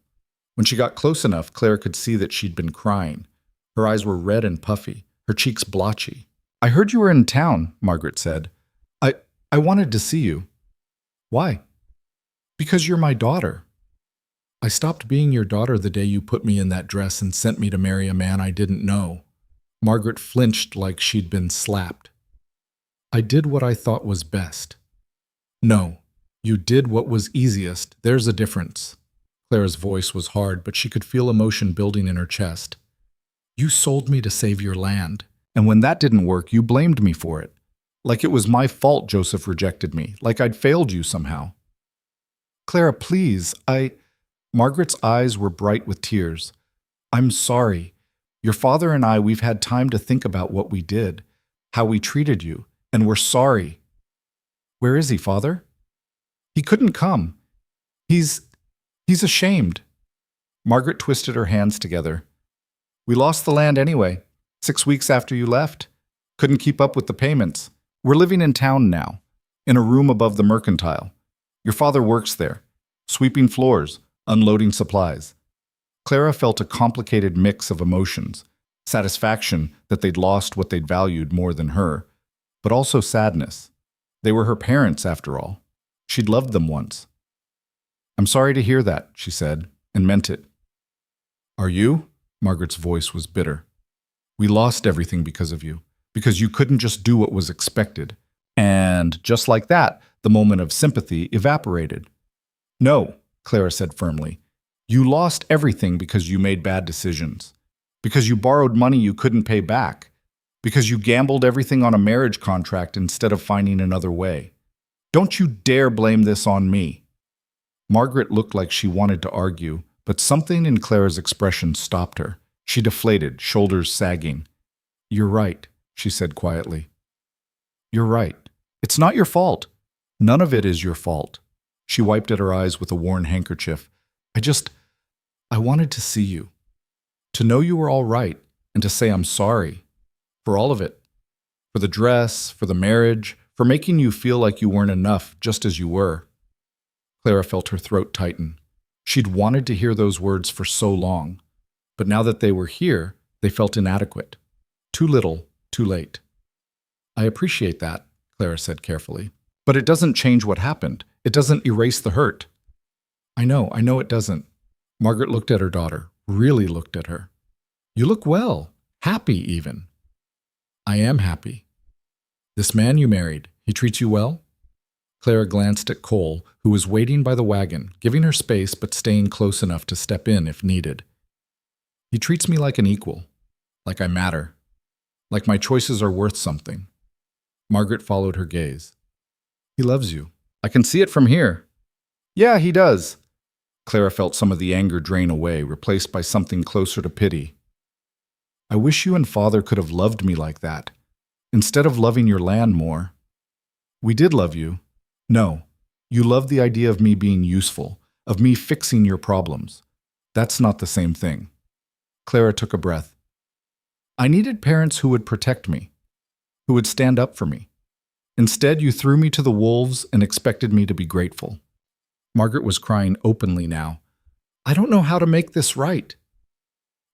When she got close enough, Clara could see that she'd been crying. Her eyes were red and puffy, her cheeks blotchy. I heard you were in town, Margaret said. I wanted to see you. Why? Because you're my daughter. I stopped being your daughter the day you put me in that dress and sent me to marry a man I didn't know. Margaret flinched like she'd been slapped. I did what I thought was best. No, you did what was easiest. There's a difference. Clara's voice was hard, but she could feel emotion building in her chest. You sold me to save your land, and when that didn't work, you blamed me for it. Like it was my fault Joseph rejected me, like I'd failed you somehow. Clara, please, Margaret's eyes were bright with tears. I'm sorry. Your father and I, we've had time to think about what we did, how we treated you, and we're sorry. Where is he, Father? He couldn't come. He's ashamed. Margaret twisted her hands together. We lost the land anyway, 6 weeks after you left. Couldn't keep up with the payments. We're living in town now, in a room above the mercantile. Your father works there, sweeping floors, unloading supplies. Clara felt a complicated mix of emotions, satisfaction that they'd lost what they'd valued more than her, but also sadness. They were her parents, after all. She'd loved them once. I'm sorry to hear that, she said, and meant it. Are you? Margaret's voice was bitter. We lost everything because of you, because you couldn't just do what was expected. And just like that, The moment of sympathy evaporated. No, Clara said firmly. You lost everything because you made bad decisions. Because you borrowed money you couldn't pay back. Because you gambled everything on a marriage contract instead of finding another way. Don't you dare blame this on me. Margaret looked like she wanted to argue, but something in Clara's expression stopped her. She deflated, shoulders sagging. You're right, she said quietly. You're right. It's not your fault. None of it is your fault. She wiped at her eyes with a worn handkerchief. I wanted to see you. To know you were all right, and to say I'm sorry. For all of it. For the dress, for the marriage, for making you feel like you weren't enough just as you were. Clara felt her throat tighten. She'd wanted to hear those words for so long, but now that they were here, they felt inadequate. Too little, too late. I appreciate that, Clara said carefully. But it doesn't change what happened. It doesn't erase the hurt. I know it doesn't. Margaret looked at her daughter, really looked at her. You look well, happy even. I am happy. This man you married, he treats you well? Clara glanced at Cole, who was waiting by the wagon, giving her space but staying close enough to step in if needed. He treats me like an equal, like I matter, like my choices are worth something. Margaret followed her gaze. He loves you. I can see it from here. Yeah, he does. Clara felt some of the anger drain away, replaced by something closer to pity. I wish you and Father could have loved me like that, instead of loving your land more. We did love you. No, you loved the idea of me being useful, of me fixing your problems. That's not the same thing. Clara took a breath. I needed parents who would protect me, who would stand up for me. Instead, you threw me to the wolves and expected me to be grateful. Margaret was crying openly now. I don't know how to make this right.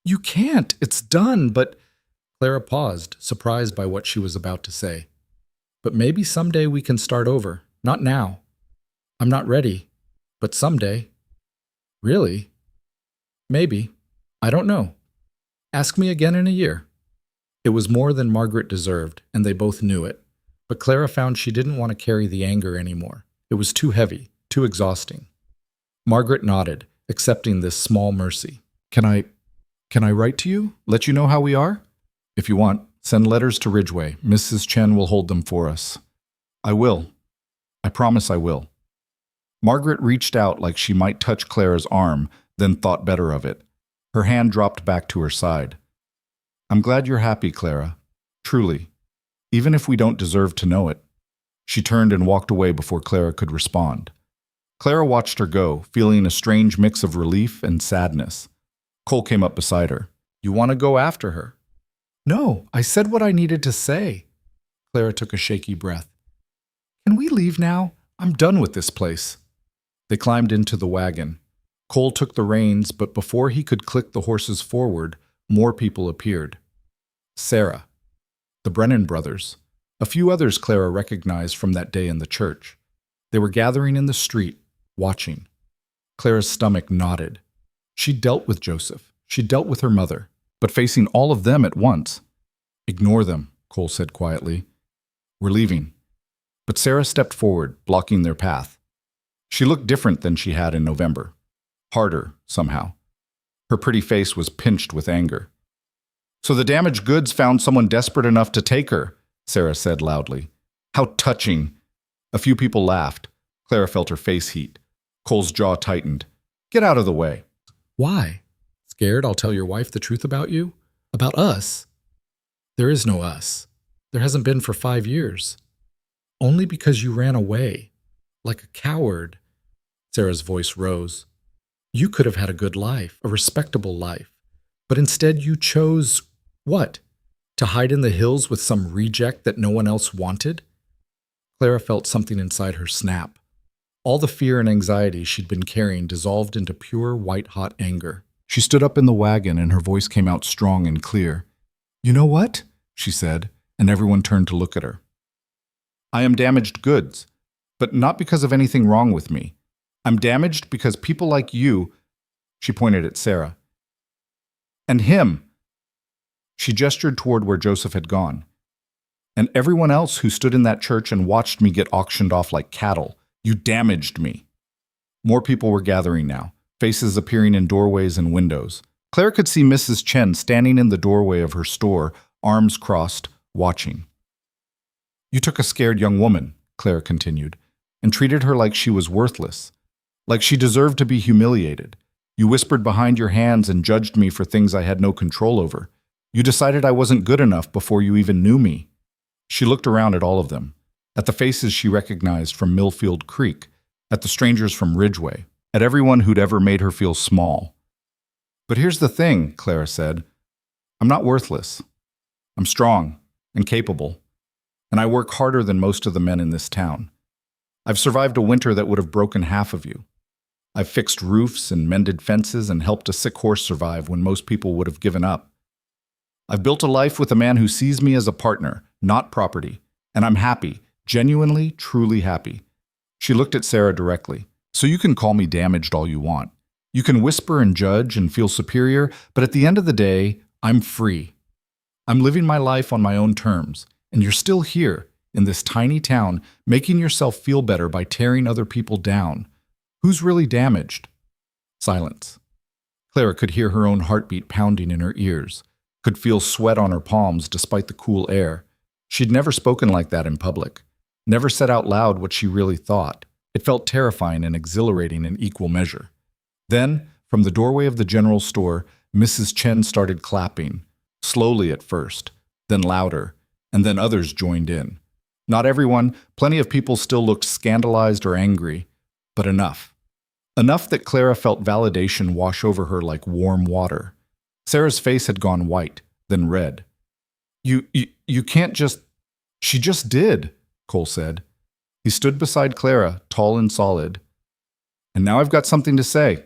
You can't. It's done, but... Clara paused, surprised by what she was about to say. But maybe someday we can start over. Not now. I'm not ready. But someday. Really? Maybe. I don't know. Ask me again in a year. It was more than Margaret deserved, and they both knew it. But Clara found she didn't want to carry the anger anymore. It was too heavy, too exhausting. Margaret nodded, accepting this small mercy. Can I write to you? Let you know how we are? If you want, send letters to Ridgeway. Mrs. Chen will hold them for us. I will. I promise I will. Margaret reached out like she might touch Clara's arm, then thought better of it. Her hand dropped back to her side. I'm glad you're happy, Clara. Truly. Even if we don't deserve to know it. She turned and walked away before Clara could respond. Clara watched her go, feeling a strange mix of relief and sadness. Cole came up beside her. You want to go after her? No, I said what I needed to say. Clara took a shaky breath. Can we leave now? I'm done with this place. They climbed into the wagon. Cole took the reins, but before he could click the horses forward, more people appeared. Sarah, the Brennan brothers, a few others Clara recognized from that day in the church. They were gathering in the street, watching. Clara's stomach knotted. She dealt with Joseph. She dealt with her mother. But facing all of them at once. Ignore them, Cole said quietly. We're leaving. But Sarah stepped forward, blocking their path. She looked different than she had in November. Harder, somehow. Her pretty face was pinched with anger. So the damaged goods found someone desperate enough to take her, Sarah said loudly. How touching. A few people laughed. Clara felt her face heat. Cole's jaw tightened. Get out of the way. Why? Scared I'll tell your wife the truth about you? About us? There is no us. There hasn't been for 5 years. Only because you ran away. Like a coward. Sarah's voice rose. You could have had a good life, a respectable life. But instead you chose, what? To hide in the hills with some reject that no one else wanted? Clara felt something inside her snap. All the fear and anxiety she'd been carrying dissolved into pure white-hot anger. She stood up in the wagon and her voice came out strong and clear. You know what? She said, and everyone turned to look at her. I am damaged goods, but not because of anything wrong with me. I'm damaged because people like you, she pointed at Sarah, and him. She gestured toward where Joseph had gone. And everyone else who stood in that church and watched me get auctioned off like cattle. You damaged me. More people were gathering now, faces appearing in doorways and windows. Clara could see Mrs. Chen standing in the doorway of her store, arms crossed, watching. You took a scared young woman, Clara continued, and treated her like she was worthless, like she deserved to be humiliated. You whispered behind your hands and judged me for things I had no control over. You decided I wasn't good enough before you even knew me. She looked around at all of them, at the faces she recognized from Millfield Creek, at the strangers from Ridgeway, at everyone who'd ever made her feel small. But here's the thing, Clara said. I'm not worthless. I'm strong and capable, and I work harder than most of the men in this town. I've survived a winter that would have broken half of you. I've fixed roofs and mended fences and helped a sick horse survive when most people would have given up. I've built a life with a man who sees me as a partner, not property, and I'm happy, genuinely, truly happy. She looked at Sarah directly. So you can call me damaged all you want. You can whisper and judge and feel superior, but at the end of the day, I'm free. I'm living my life on my own terms, and you're still here, in this tiny town, making yourself feel better by tearing other people down. Who's really damaged? Silence. Clara could hear her own heartbeat pounding in her ears, could feel sweat on her palms despite the cool air. She'd never spoken like that in public, never said out loud what she really thought. It felt terrifying and exhilarating in equal measure. Then, from the doorway of the general store, Mrs. Chen started clapping, slowly at first, then louder, and then others joined in. Not everyone, plenty of people still looked scandalized or angry, but enough. Enough that Clara felt validation wash over her like warm water. Sarah's face had gone white, then red. You can't just... She just did, Cole said. He stood beside Clara, tall and solid. And now I've got something to say.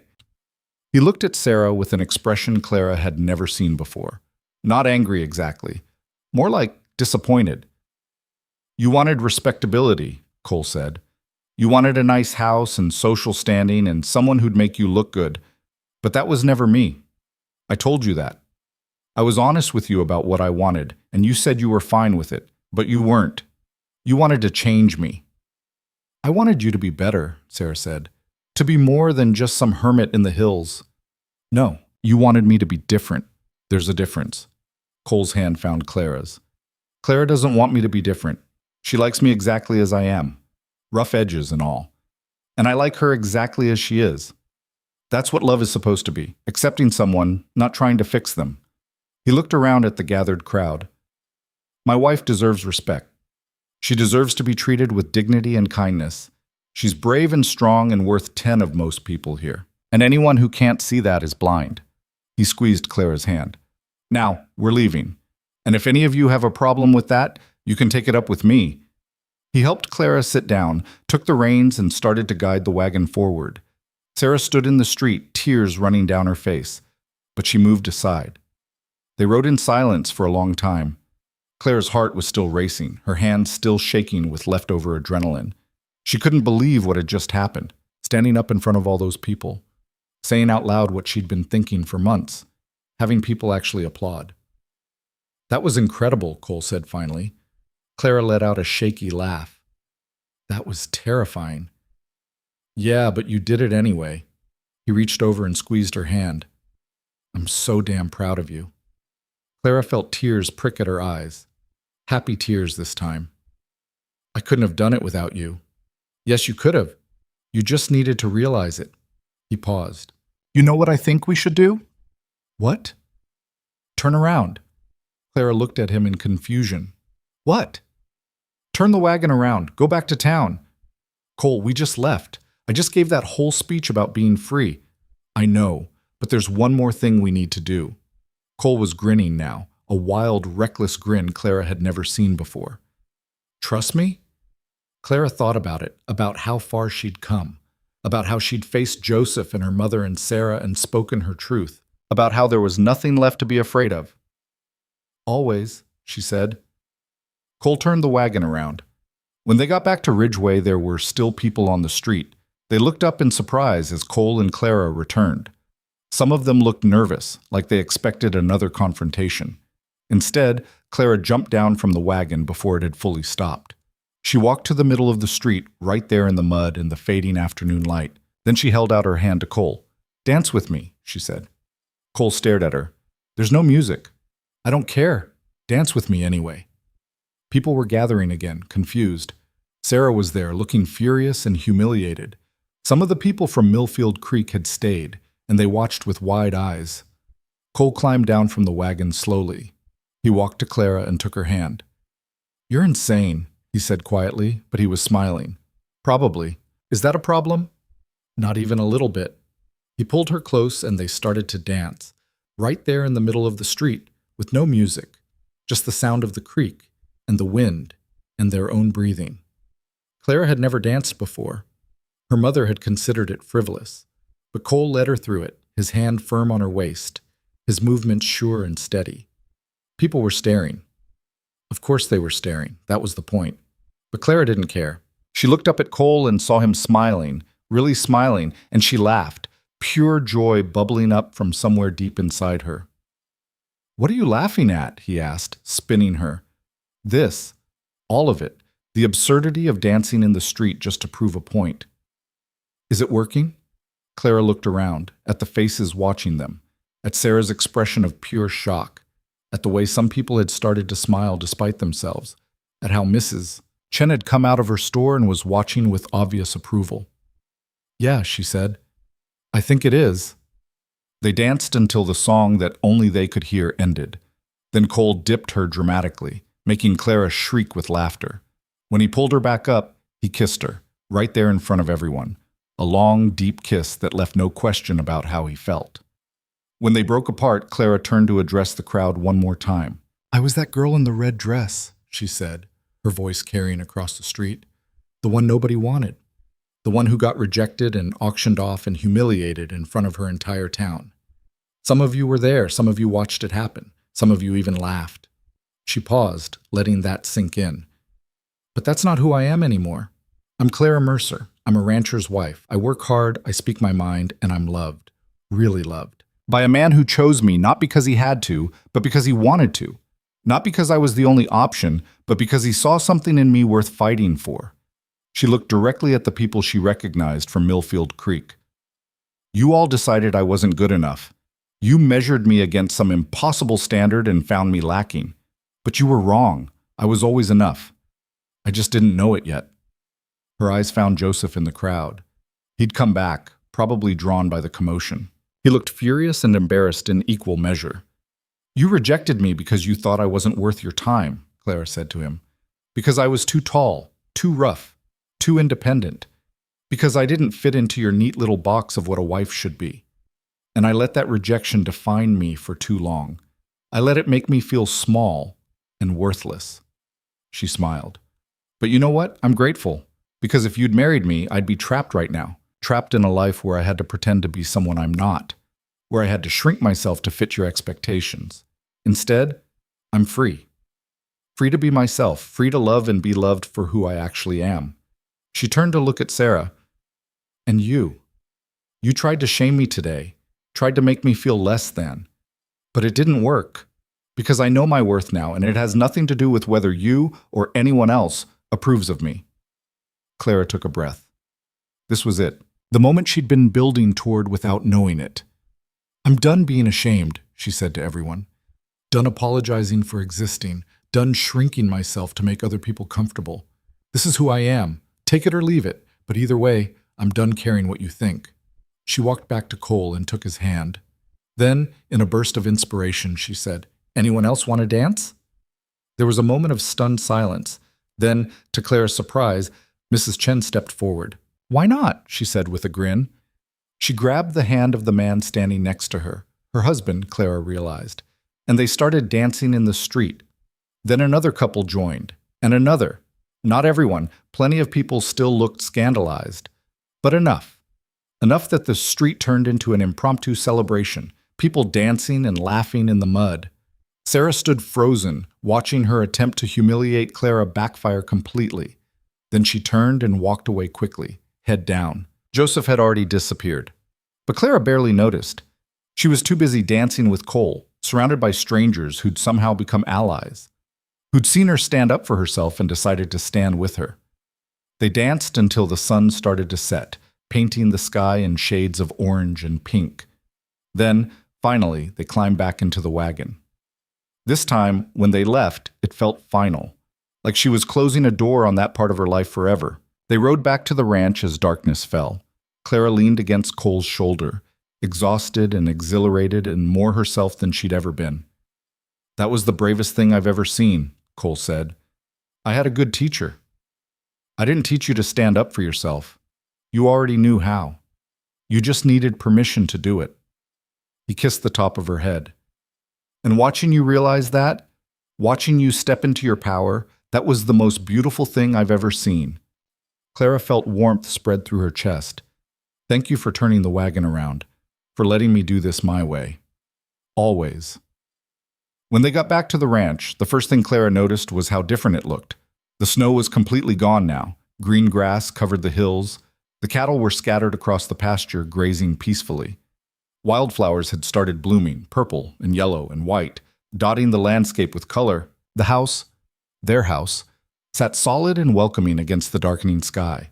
He looked at Sarah with an expression Clara had never seen before. Not angry exactly, more like disappointed. You wanted respectability, Cole said. You wanted a nice house and social standing and someone who'd make you look good. But that was never me. I told you that. I was honest with you about what I wanted, and you said you were fine with it, but you weren't. You wanted to change me. I wanted you to be better, Sarah said. To be more than just some hermit in the hills. No, you wanted me to be different. There's a difference. Cole's hand found Clara's. Clara doesn't want me to be different. She likes me exactly as I am. Rough edges and all. And I like her exactly as she is. That's what love is supposed to be. Accepting someone, not trying to fix them. He looked around at the gathered crowd. My wife deserves respect. She deserves to be treated with dignity and kindness. She's brave and strong and worth 10 of most people here. And anyone who can't see that is blind. He squeezed Clara's hand. Now, we're leaving. And if any of you have a problem with that, you can take it up with me. He helped Clara sit down, took the reins, and started to guide the wagon forward. Sarah stood in the street, tears running down her face, but she moved aside. They rode in silence for a long time. Clara's heart was still racing, her hands still shaking with leftover adrenaline. She couldn't believe what had just happened, standing up in front of all those people, saying out loud what she'd been thinking for months, having people actually applaud. That was incredible, Cole said finally. Clara let out a shaky laugh. That was terrifying. Yeah, but you did it anyway. He reached over and squeezed her hand. I'm so damn proud of you. Clara felt tears prick at her eyes. Happy tears this time. I couldn't have done it without you. Yes, you could have. You just needed to realize it. He paused. You know what I think we should do? What? Turn around. Clara looked at him in confusion. What? Turn the wagon around. Go back to town. Cole, we just left. I just gave that whole speech about being free. I know, but there's one more thing we need to do. Cole was grinning now, a wild, reckless grin Clara had never seen before. Trust me? Clara thought about it, about how far she'd come, about how she'd faced Joseph and her mother and Sarah and spoken her truth, about how there was nothing left to be afraid of. Always, she said. Cole turned the wagon around. When they got back to Ridgeway, there were still people on the street. They looked up in surprise as Cole and Clara returned. Some of them looked nervous, like they expected another confrontation. Instead, Clara jumped down from the wagon before it had fully stopped. She walked to the middle of the street, right there in the mud and the fading afternoon light. Then she held out her hand to Cole. "Dance with me," she said. Cole stared at her. "There's no music." "I don't care. Dance with me anyway." People were gathering again, confused. Sarah was there, looking furious and humiliated. Some of the people from Millfield Creek had stayed, and they watched with wide eyes. Cole climbed down from the wagon slowly. He walked to Clara and took her hand. "You're insane," he said quietly, but he was smiling. "Probably. Is that a problem?" "Not even a little bit." He pulled her close and they started to dance, right there in the middle of the street, with no music, just the sound of the creek and the wind and their own breathing. Clara had never danced before. Her mother had considered it frivolous, but Cole led her through it, his hand firm on her waist, his movements sure and steady. People were staring. Of course they were staring, that was the point. But Clara didn't care. She looked up at Cole and saw him smiling, really smiling, and she laughed, pure joy bubbling up from somewhere deep inside her. "What are you laughing at?" he asked, spinning her. "This. All of it. The absurdity of dancing in the street just to prove a point." "Is it working?" Clara looked around, at the faces watching them, at Sarah's expression of pure shock, at the way some people had started to smile despite themselves, at how Mrs. Chen had come out of her store and was watching with obvious approval. "Yeah," she said. "I think it is." They danced until the song that only they could hear ended. Then Cole dipped her dramatically, making Clara shriek with laughter. When he pulled her back up, he kissed her, right there in front of everyone, a long, deep kiss that left no question about how he felt. When they broke apart, Clara turned to address the crowd one more time. "I was that girl in the red dress," she said, her voice carrying across the street. "The one nobody wanted. The one who got rejected and auctioned off and humiliated in front of her entire town. Some of you were there, some of you watched it happen, some of you even laughed." She paused, letting that sink in. "But that's not who I am anymore. I'm Clara Mercer. I'm a rancher's wife. I work hard, I speak my mind, and I'm loved. Really loved. By a man who chose me not because he had to, but because he wanted to. Not because I was the only option, but because he saw something in me worth fighting for." She looked directly at the people she recognized from Millfield Creek. "You all decided I wasn't good enough. You measured me against some impossible standard and found me lacking. But you were wrong. I was always enough. I just didn't know it yet." Her eyes found Joseph in the crowd. He'd come back, probably drawn by the commotion. He looked furious and embarrassed in equal measure. "You rejected me because you thought I wasn't worth your time," Clara said to him. "Because I was too tall, too rough, too independent. Because I didn't fit into your neat little box of what a wife should be. And I let that rejection define me for too long. I let it make me feel small and worthless." She smiled. "But you know what? I'm grateful. Because if you'd married me, I'd be trapped right now. Trapped in a life where I had to pretend to be someone I'm not. Where I had to shrink myself to fit your expectations. Instead, I'm free. Free to be myself. Free to love and be loved for who I actually am." She turned to look at Sarah. "And you. You tried to shame me today. Tried to make me feel less than. But it didn't work. Because I know my worth now, and it has nothing to do with whether you or anyone else approves of me." Clara took a breath. This was it. The moment she'd been building toward without knowing it. "I'm done being ashamed," she said to everyone. "Done apologizing for existing. Done shrinking myself to make other people comfortable. This is who I am. Take it or leave it. But either way, I'm done caring what you think." She walked back to Cole and took his hand. Then, in a burst of inspiration, she said, "Anyone else want to dance?" There was a moment of stunned silence. Then, to Clara's surprise, Mrs. Chen stepped forward. "Why not?" she said with a grin. She grabbed the hand of the man standing next to her, her husband, Clara realized, and they started dancing in the street. Then another couple joined, and another. Not everyone. Plenty of people still looked scandalized. But enough. Enough that the street turned into an impromptu celebration, people dancing and laughing in the mud. Sarah stood frozen, watching her attempt to humiliate Clara backfire completely. Then she turned and walked away quickly, head down. Joseph had already disappeared. But Clara barely noticed. She was too busy dancing with Cole, surrounded by strangers who'd somehow become allies, who'd seen her stand up for herself and decided to stand with her. They danced until the sun started to set, painting the sky in shades of orange and pink. Then, finally, they climbed back into the wagon. This time, when they left, it felt final, like she was closing a door on that part of her life forever. They rode back to the ranch as darkness fell. Clara leaned against Cole's shoulder, exhausted and exhilarated and more herself than she'd ever been. "That was the bravest thing I've ever seen," Cole said. "I had a good teacher. I didn't teach you to stand up for yourself. You already knew how. You just needed permission to do it." He kissed the top of her head. "And watching you realize that, watching you step into your power, that was the most beautiful thing I've ever seen." Clara felt warmth spread through her chest. "Thank you for turning the wagon around, for letting me do this my way. Always." When they got back to the ranch, the first thing Clara noticed was how different it looked. The snow was completely gone now. Green grass covered the hills. The cattle were scattered across the pasture, grazing peacefully. Wildflowers had started blooming, purple and yellow and white, dotting the landscape with color. The house, their house, sat solid and welcoming against the darkening sky.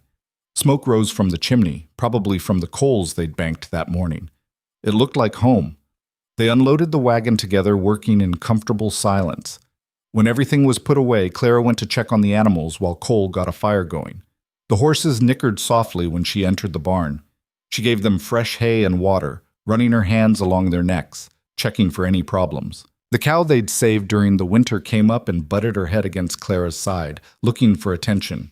Smoke rose from the chimney, probably from the coals they'd banked that morning. It looked like home. They unloaded the wagon together, working in comfortable silence. When everything was put away, Clara went to check on the animals while Cole got a fire going. The horses nickered softly when she entered the barn. She gave them fresh hay and water, running her hands along their necks, checking for any problems. The cow they'd saved during the winter came up and butted her head against Clara's side, looking for attention.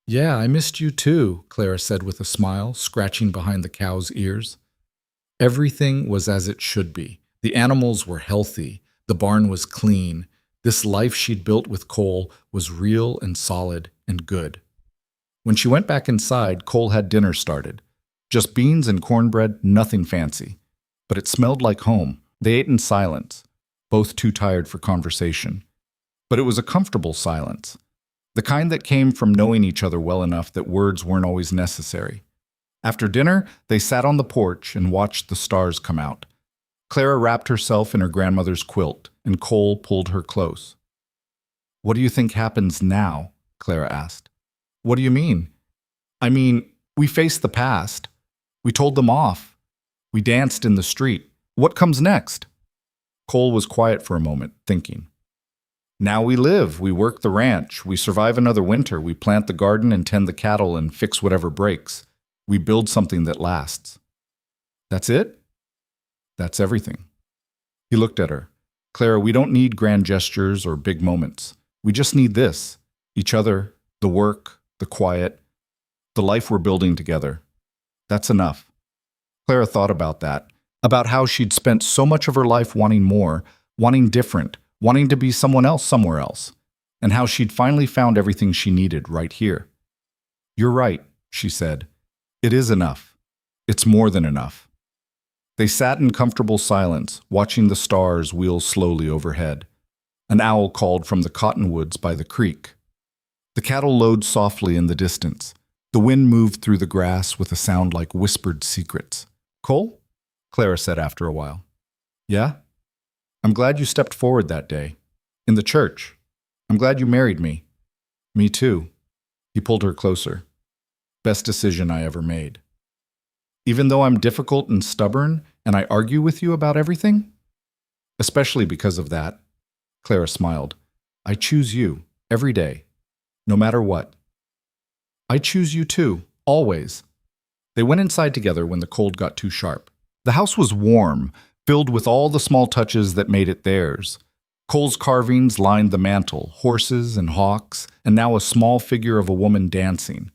"Yeah, I missed you too," Clara said with a smile, scratching behind the cow's ears. Everything was as it should be. The animals were healthy. The barn was clean. This life she'd built with Cole was real and solid and good. When she went back inside, Cole had dinner started. Just beans and cornbread, nothing fancy. But it smelled like home. They ate in silence, both too tired for conversation. But it was a comfortable silence, the kind that came from knowing each other well enough that words weren't always necessary. After dinner, they sat on the porch and watched the stars come out. Clara wrapped herself in her grandmother's quilt, and Cole pulled her close. "What do you think happens now?" Clara asked. "What do you mean?" "I mean, we faced the past. We told them off. We danced in the street. What comes next?" Cole was quiet for a moment, thinking. "Now we live, we work the ranch, we survive another winter, we plant the garden and tend the cattle and fix whatever breaks. We build something that lasts." "That's it?" "That's everything." He looked at her. "Clara, we don't need grand gestures or big moments. We just need this, each other, the work, the quiet, the life we're building together. That's enough." Clara thought about that, about how she'd spent so much of her life wanting more, wanting different, wanting to be someone else somewhere else, and how she'd finally found everything she needed right here. "You're right," she said. "It is enough. It's more than enough." They sat in comfortable silence, watching the stars wheel slowly overhead. An owl called from the cottonwoods by the creek. The cattle lowed softly in the distance. The wind moved through the grass with a sound like whispered secrets. "Cole?" Clara said after a while. "Yeah? I'm glad you stepped forward that day. In the church. I'm glad you married me." "Me too." He pulled her closer. "Best decision I ever made. Even though I'm difficult and stubborn, and I argue with you about everything?" "Especially because of that." Clara smiled. "I choose you, every day, no matter what." "I choose you too, always." They went inside together when the cold got too sharp. The house was warm, filled with all the small touches that made it theirs. Cole's carvings lined the mantel, horses and hawks, and now a small figure of a woman dancing.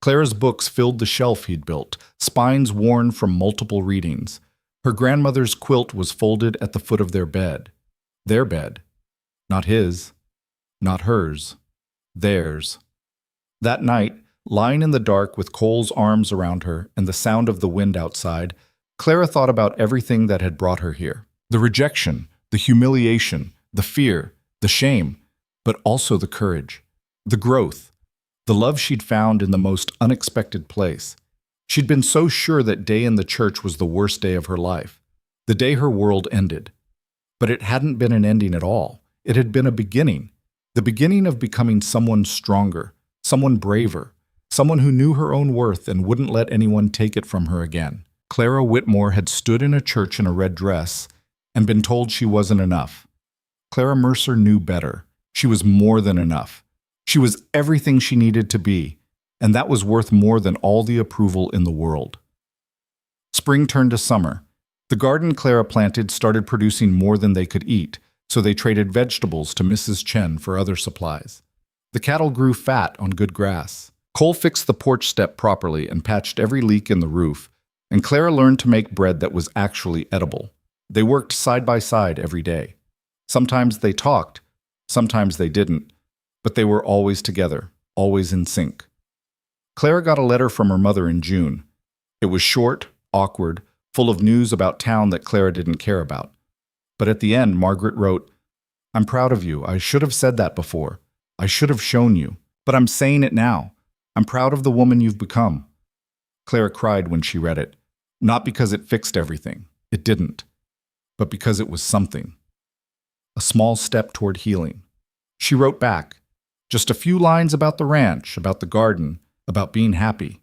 Clara's books filled the shelf he'd built, spines worn from multiple readings. Her grandmother's quilt was folded at the foot of their bed. Their bed. Not his. Not hers. Theirs. That night, lying in the dark with Cole's arms around her and the sound of the wind outside, Clara thought about everything that had brought her here. The rejection, the humiliation, the fear, the shame, but also the courage, the growth, the love she'd found in the most unexpected place. She'd been so sure that day in the church was the worst day of her life, the day her world ended. But it hadn't been an ending at all. It had been a beginning. The beginning of becoming someone stronger, someone braver, someone who knew her own worth and wouldn't let anyone take it from her again. Clara Whitmore had stood in a church in a red dress and been told she wasn't enough. Clara Mercer knew better. She was more than enough. She was everything she needed to be, and that was worth more than all the approval in the world. Spring turned to summer. The garden Clara planted started producing more than they could eat, so they traded vegetables to Mrs. Chen for other supplies. The cattle grew fat on good grass. Cole fixed the porch step properly and patched every leak in the roof, and Clara learned to make bread that was actually edible. They worked side by side every day. Sometimes they talked, sometimes they didn't, but they were always together, always in sync. Clara got a letter from her mother in June. It was short, awkward, full of news about town that Clara didn't care about. But at the end, Margaret wrote, "I'm proud of you. I should have said that before. I should have shown you. But I'm saying it now. I'm proud of the woman you've become." Clara cried when she read it, not because it fixed everything. It didn't. But because it was something. A small step toward healing. She wrote back, just a few lines about the ranch, about the garden, about being happy.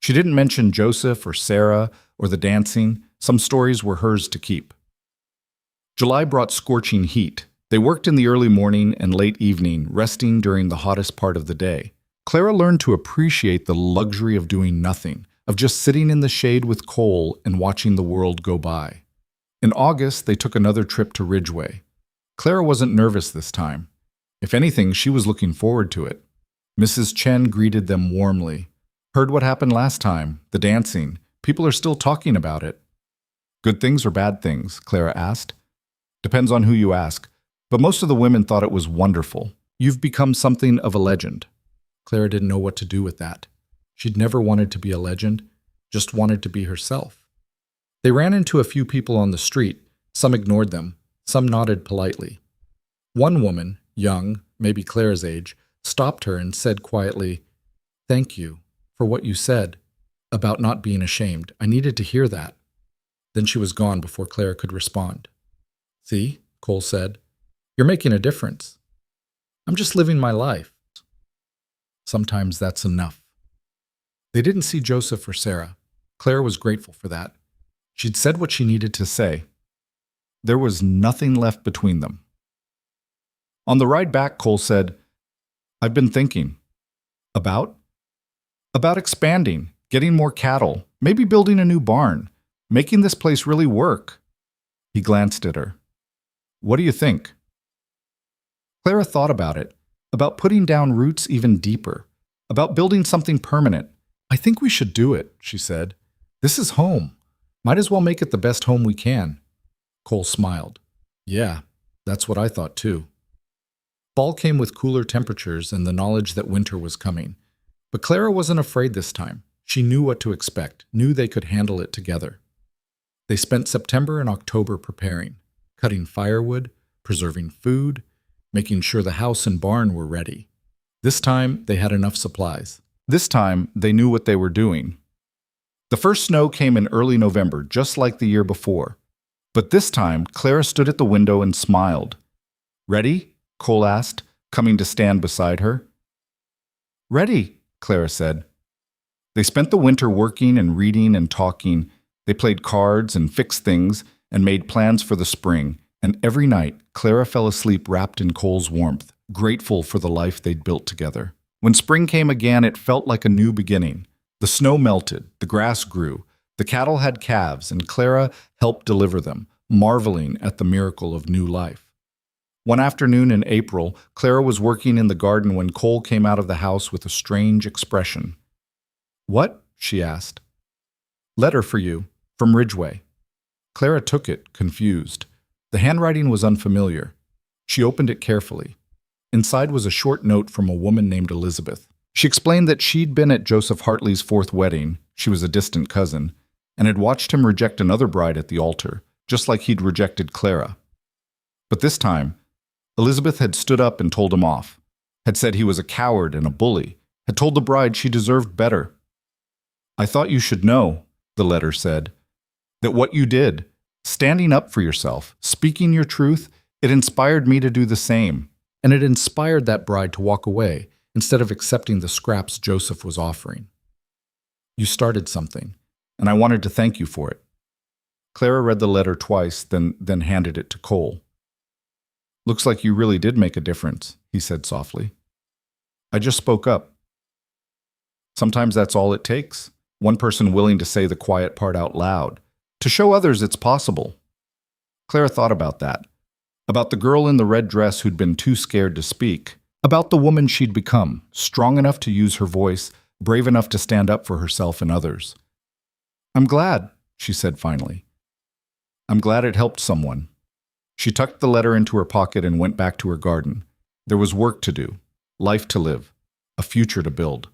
She didn't mention Joseph or Sarah or the dancing. Some stories were hers to keep. July brought scorching heat. They worked in the early morning and late evening, resting during the hottest part of the day. Clara learned to appreciate the luxury of doing nothing, of just sitting in the shade with Cole and watching the world go by. In August, they took another trip to Ridgeway. Clara wasn't nervous this time. If anything, she was looking forward to it. Mrs. Chen greeted them warmly. "Heard what happened last time, the dancing. People are still talking about it." "Good things or bad things?" Clara asked. "Depends on who you ask, but most of the women thought it was wonderful. You've become something of a legend." Clara didn't know what to do with that. She'd never wanted to be a legend, just wanted to be herself. They ran into a few people on the street. Some ignored them, some nodded politely. One woman, young, maybe Clara's age, stopped her and said quietly, "Thank you for what you said about not being ashamed. I needed to hear that." Then she was gone before Clara could respond. "See," Cole said, "you're making a difference. I'm just living my life." Sometimes that's enough. They didn't see Joseph or Sarah. Clara was grateful for that. She'd said what she needed to say. There was nothing left between them. On the ride back, Cole said, "I've been thinking." About? About expanding, getting more cattle, maybe building a new barn, making this place really work. He glanced at her. "What do you think?" Clara thought about it, about putting down roots even deeper, about building something permanent. "I think we should do it," she said. "This is home. Might as well make it the best home we can." Cole smiled. "Yeah, that's what I thought too." Fall came with cooler temperatures and the knowledge that winter was coming. But Clara wasn't afraid this time. She knew what to expect, knew they could handle it together. They spent September and October preparing, cutting firewood, preserving food, making sure the house and barn were ready. This time, they had enough supplies. This time, they knew what they were doing. The first snow came in early November, just like the year before. But this time, Clara stood at the window and smiled. "Ready?" Cole asked, coming to stand beside her. "Ready," Clara said. They spent the winter working and reading and talking. They played cards and fixed things and made plans for the spring. And every night, Clara fell asleep wrapped in Cole's warmth, grateful for the life they'd built together. When spring came again, it felt like a new beginning. The snow melted, the grass grew, the cattle had calves, and Clara helped deliver them, marveling at the miracle of new life. One afternoon in April, Clara was working in the garden when Cole came out of the house with a strange expression. "What?" she asked. "Letter for you, from Ridgeway." Clara took it, confused. The handwriting was unfamiliar. She opened it carefully. Inside was a short note from a woman named Elizabeth. She explained that she'd been at Joseph Hartley's 4th wedding, she was a distant cousin, and had watched him reject another bride at the altar, just like he'd rejected Clara. But this time, Elizabeth had stood up and told him off, had said he was a coward and a bully, had told the bride she deserved better. "I thought you should know," the letter said, "that what you did, Standing up for yourself, speaking your truth, it inspired me to do the same. And it inspired that bride to walk away instead of accepting the scraps Joseph was offering. You started something, and I wanted to thank you for it. Clara read the letter twice, then handed it to Cole. Looks like you really did make a difference, he said softly. I just spoke up. Sometimes that's all it takes. One person willing to say the quiet part out loud, to show others it's possible. Clara thought about that, about the girl in the red dress who'd been too scared to speak, about the woman she'd become, strong enough to use her voice, brave enough to stand up for herself and others. I'm glad, she said finally. I'm glad it helped someone. She tucked the letter into her pocket and went back to her garden. There was work to do, life to live, a future to build.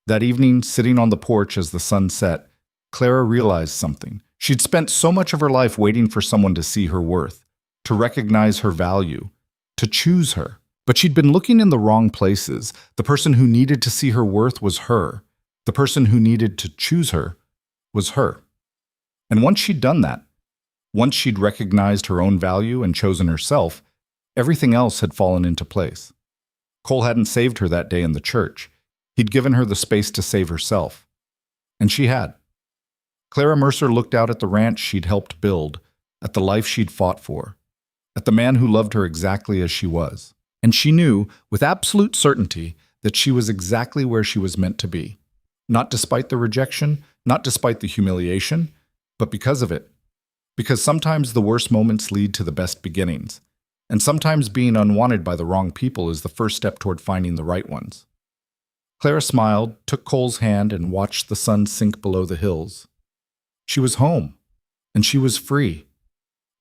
That evening, sitting on the porch as the sun set, Clara realized something. She'd spent so much of her life waiting for someone to see her worth, to recognize her value, to choose her. But she'd been looking in the wrong places. The person who needed to see her worth was her. The person who needed to choose her was her. And once she'd done that, once she'd recognized her own value and chosen herself, everything else had fallen into place. Cole hadn't saved her that day in the church. He'd given her the space to save herself. And she had. Clara Mercer looked out at the ranch she'd helped build, at the life she'd fought for, at the man who loved her exactly as she was. And she knew, with absolute certainty, that she was exactly where she was meant to be. Not despite the rejection, not despite the humiliation, but because of it. Because sometimes the worst moments lead to the best beginnings, and sometimes being unwanted by the wrong people is the first step toward finding the right ones. Clara smiled, took Cole's hand, and watched the sun sink below the hills. She was home, and she was free,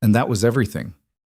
and that was everything.